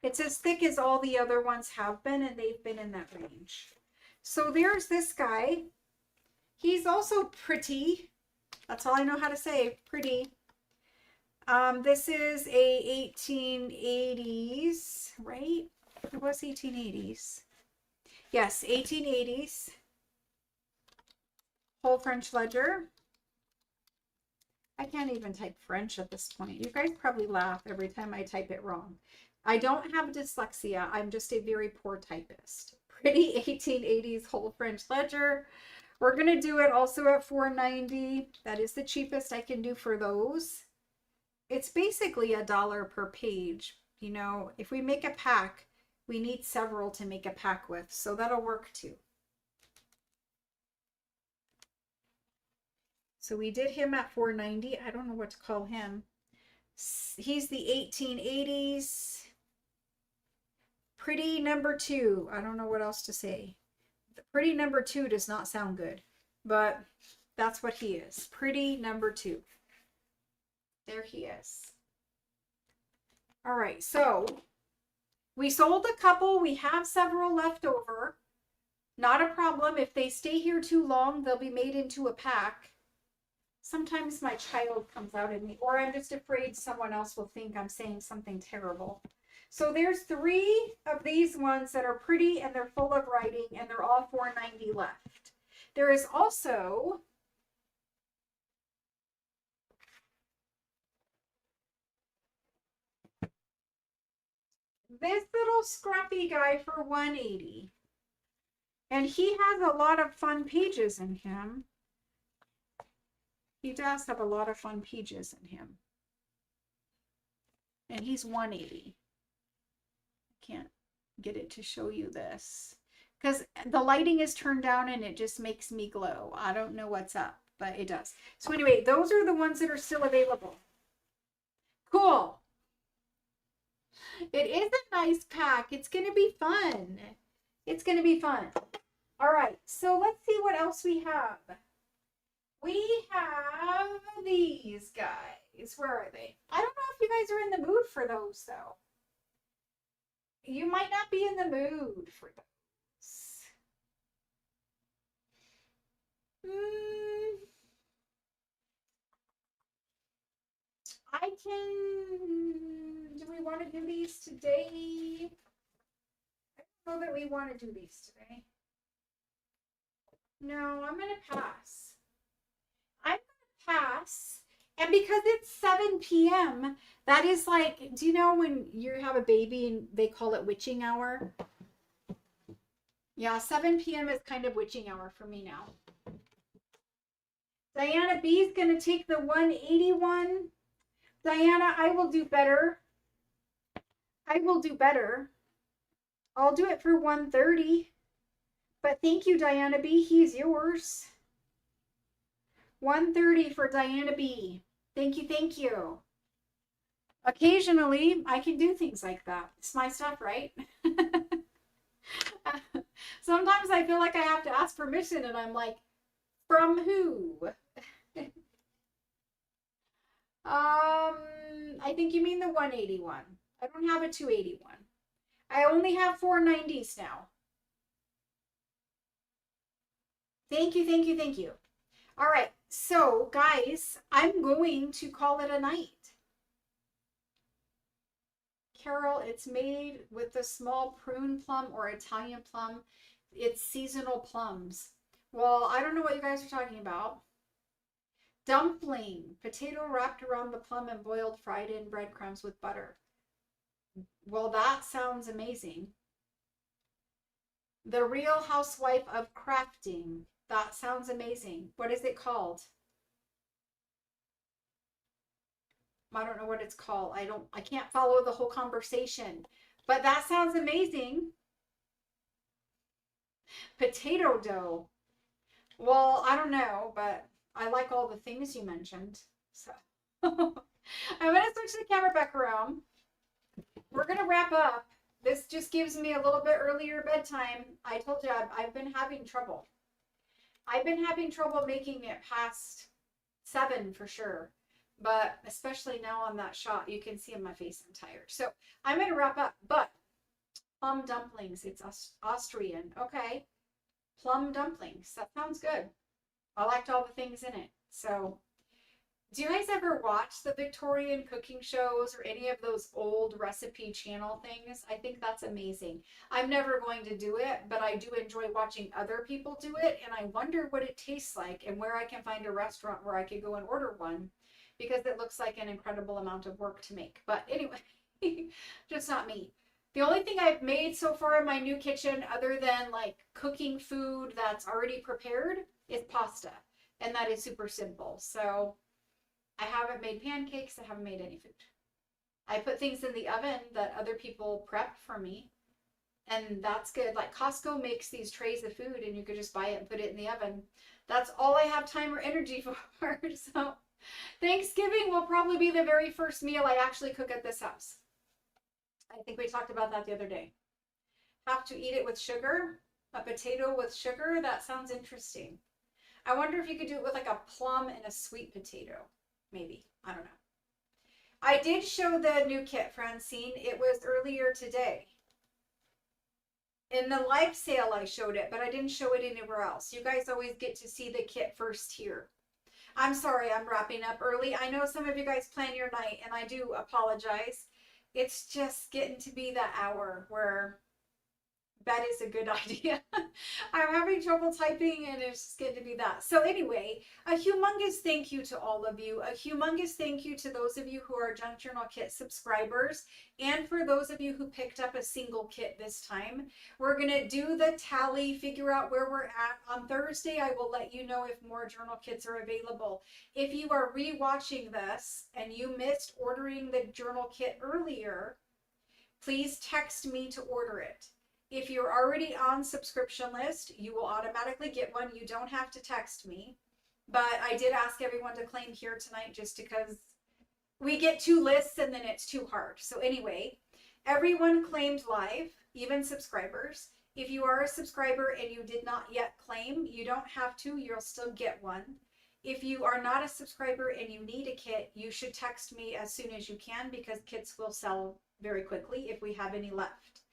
It's as thick as all the other ones have been, and they've been in that range. So there's this guy. He's also pretty. That's all I know how to say, pretty. This is a 1880s, right? It was 1880s. Yes, 1880s. Whole French ledger. I can't even type French at this point. You guys probably laugh every time I type it wrong. I don't have dyslexia. I'm just a very poor typist. Pretty 1880s whole French ledger. We're going to do it also at $4.90. That is the cheapest I can do for those. It's basically $1 per page. You know, if we make a pack, we need several to make a pack with. So that'll work too. So we did him at $4.90. I don't know what to call him. He's the 1880s. Pretty number 2. I don't know what else to say. The pretty number 2 does not sound good, but that's what he is. Pretty number 2. There he is. All right, so we sold a couple. We have several left over. Not a problem. If they stay here too long, they'll be made into a pack. Sometimes my child comes out in me, or I'm just afraid someone else will think I'm saying something terrible. So there's 3 of these ones that are pretty and they're full of writing, and they're all $4.90 left. There is also this little scruffy guy for $1.80. And he has a lot of fun pages in him. He does have a lot of fun pages in him. And he's $1.80. Can't get it to show you this because the lighting is turned down and it just makes me glow. I don't know what's up, but it does. So anyway, those are the ones that are still available. Cool. It is a nice pack. It's going to be fun. It's going to be fun. All right, so let's see what else we have. We have these guys. Where are they? I don't know if you guys are in the mood for those, though. You might not be in the mood for those. I can... Do we want to do these today? I don't know that we want to do these today. No, I'm going to pass. I'm going to pass. And because it's 7 p.m., that is like, do you know when you have a baby and they call it witching hour? Yeah, 7 p.m. is kind of witching hour for me now. Diana B is going to take the 181. Diana, I will do better. I will do better. I'll do it for 130. But thank you, Diana B. He's yours. 130 for Diana B. Thank you, thank you. Occasionally, I can do things like that. It's my stuff, right? Sometimes I feel like I have to ask permission, and I'm like, from who? I think you mean the 181. I don't have a 281. I only have 490s now. Thank you, thank you, thank you. All right, so guys, I'm going to call it a night. Carol, it's made with the small prune plum or Italian plum. It's seasonal plums. Well, I don't know what you guys are talking about. Dumpling, potato wrapped around the plum and boiled, fried in breadcrumbs with butter. Well, that sounds amazing. The Real Housewife of Crafting. That sounds amazing. What is it called? I don't know what it's called. I can't follow the whole conversation. But that sounds amazing. Potato dough. Well, I don't know, but I like all the things you mentioned. So I'm gonna switch the camera back around. We're gonna wrap up. This just gives me a little bit earlier bedtime. I told you I've been having trouble. I've been having trouble making it past 7 for sure. But especially now on that shot, you can see on my face I'm tired. So I'm gonna wrap up. But plum dumplings, it's Austrian. Okay. Plum dumplings. That sounds good. I liked all the things in it. So do you guys ever watch the Victorian cooking shows or any of those old recipe channel things? I think that's amazing. I'm never going to do it, but I do enjoy watching other people do it, and I wonder what it tastes like and where I can find a restaurant where I could go and order one because it looks like an incredible amount of work to make. But anyway, just not me. The only thing I've made so far in my new kitchen, other than like cooking food that's already prepared, is pasta. And that is super simple. So I haven't made pancakes. I haven't made any food. I put things in the oven that other people prep for me. And that's good. Like Costco makes these trays of food and you could just buy it and put it in the oven. That's all I have time or energy for. So Thanksgiving will probably be the very first meal I actually cook at this house. I think we talked about that the other day. Have to eat it with sugar? A potato with sugar? That sounds interesting. I wonder if you could do it with like a plum and a sweet potato. Maybe. I don't know. I did show the new kit, Francine. It was earlier today. In the live sale, I showed it, but I didn't show it anywhere else. You guys always get to see the kit first here. I'm sorry I'm wrapping up early. I know some of you guys plan your night, and I do apologize. It's just getting to be that hour where that is a good idea. I'm having trouble typing and it's just getting to be that. So anyway, a humongous thank you to all of you. A humongous thank you to those of you who are Junk Journal Kit subscribers and for those of you who picked up a single kit this time. We're going to do the tally, figure out where we're at. On Thursday, I will let you know if more journal kits are available. If you are re-watching this and you missed ordering the journal kit earlier, please text me to order it. If you're already on subscription list, you will automatically get one. You don't have to text me. But I did ask everyone to claim here tonight just because we get 2 lists and then it's too hard. So anyway, everyone claimed live, even subscribers. If you are a subscriber and you did not yet claim, you don't have to. You'll still get one. If you are not a subscriber and you need a kit, you should text me as soon as you can because kits will sell very quickly if we have any left.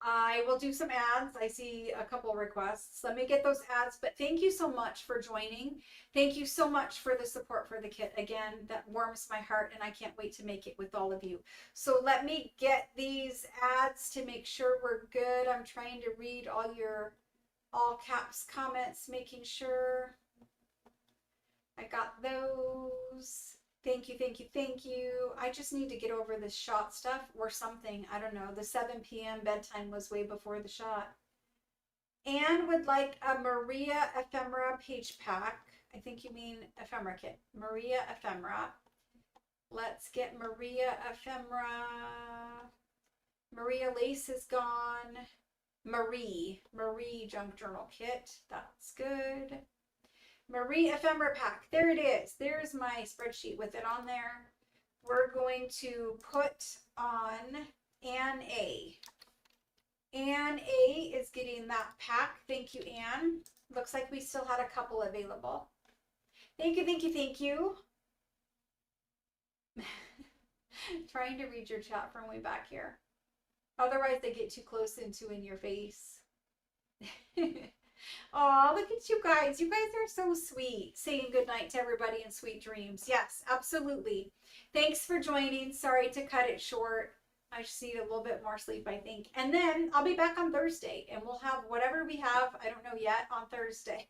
I will do some ads. I see a couple requests. Let me get those ads, but thank you so much for joining. Thank you so much for the support for the kit. Again, that warms my heart and I can't wait to make it with all of you. So let me get these ads to make sure we're good. I'm trying to read all your all caps comments, making sure I got those. Thank you, thank you, thank you. I just need to get over this shot stuff or something. I don't know. The 7 p.m. bedtime was way before the shot. Anne would like a Maria Ephemera page pack. I think you mean ephemera kit. Maria Ephemera. Let's get Maria Ephemera. Maria Lace is gone. Marie Junk Journal Kit. That's good. Marie Ephemera pack. There it is. There's my spreadsheet with it on there. We're going to put on Anne A. Anne A is getting that pack. Thank you, Anne. Looks like we still had a couple available. Thank you, thank you, thank you. Trying to read your chat from way back here. Otherwise, they get too close into in your face. Oh, look at you guys. You guys are so sweet. Saying goodnight to everybody and sweet dreams. Yes, absolutely. Thanks for joining. Sorry to cut it short. I just need a little bit more sleep, I think. And then I'll be back on Thursday and we'll have whatever we have. I don't know yet on Thursday.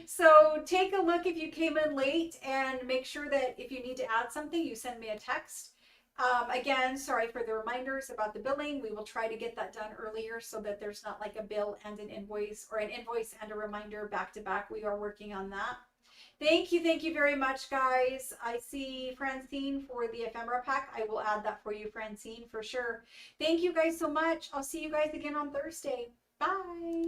So take a look if you came in late and make sure that if you need to add something, you send me a text. Again, sorry for the reminders about the billing. We will try to get that done earlier so that there's not like a bill and an invoice or an invoice and a reminder back to back. We are working on that. Thank you very much, guys. I see Francine for the ephemera pack. I will add that for you, Francine, for sure. Thank you guys so much. I'll see you guys again on Thursday. Bye.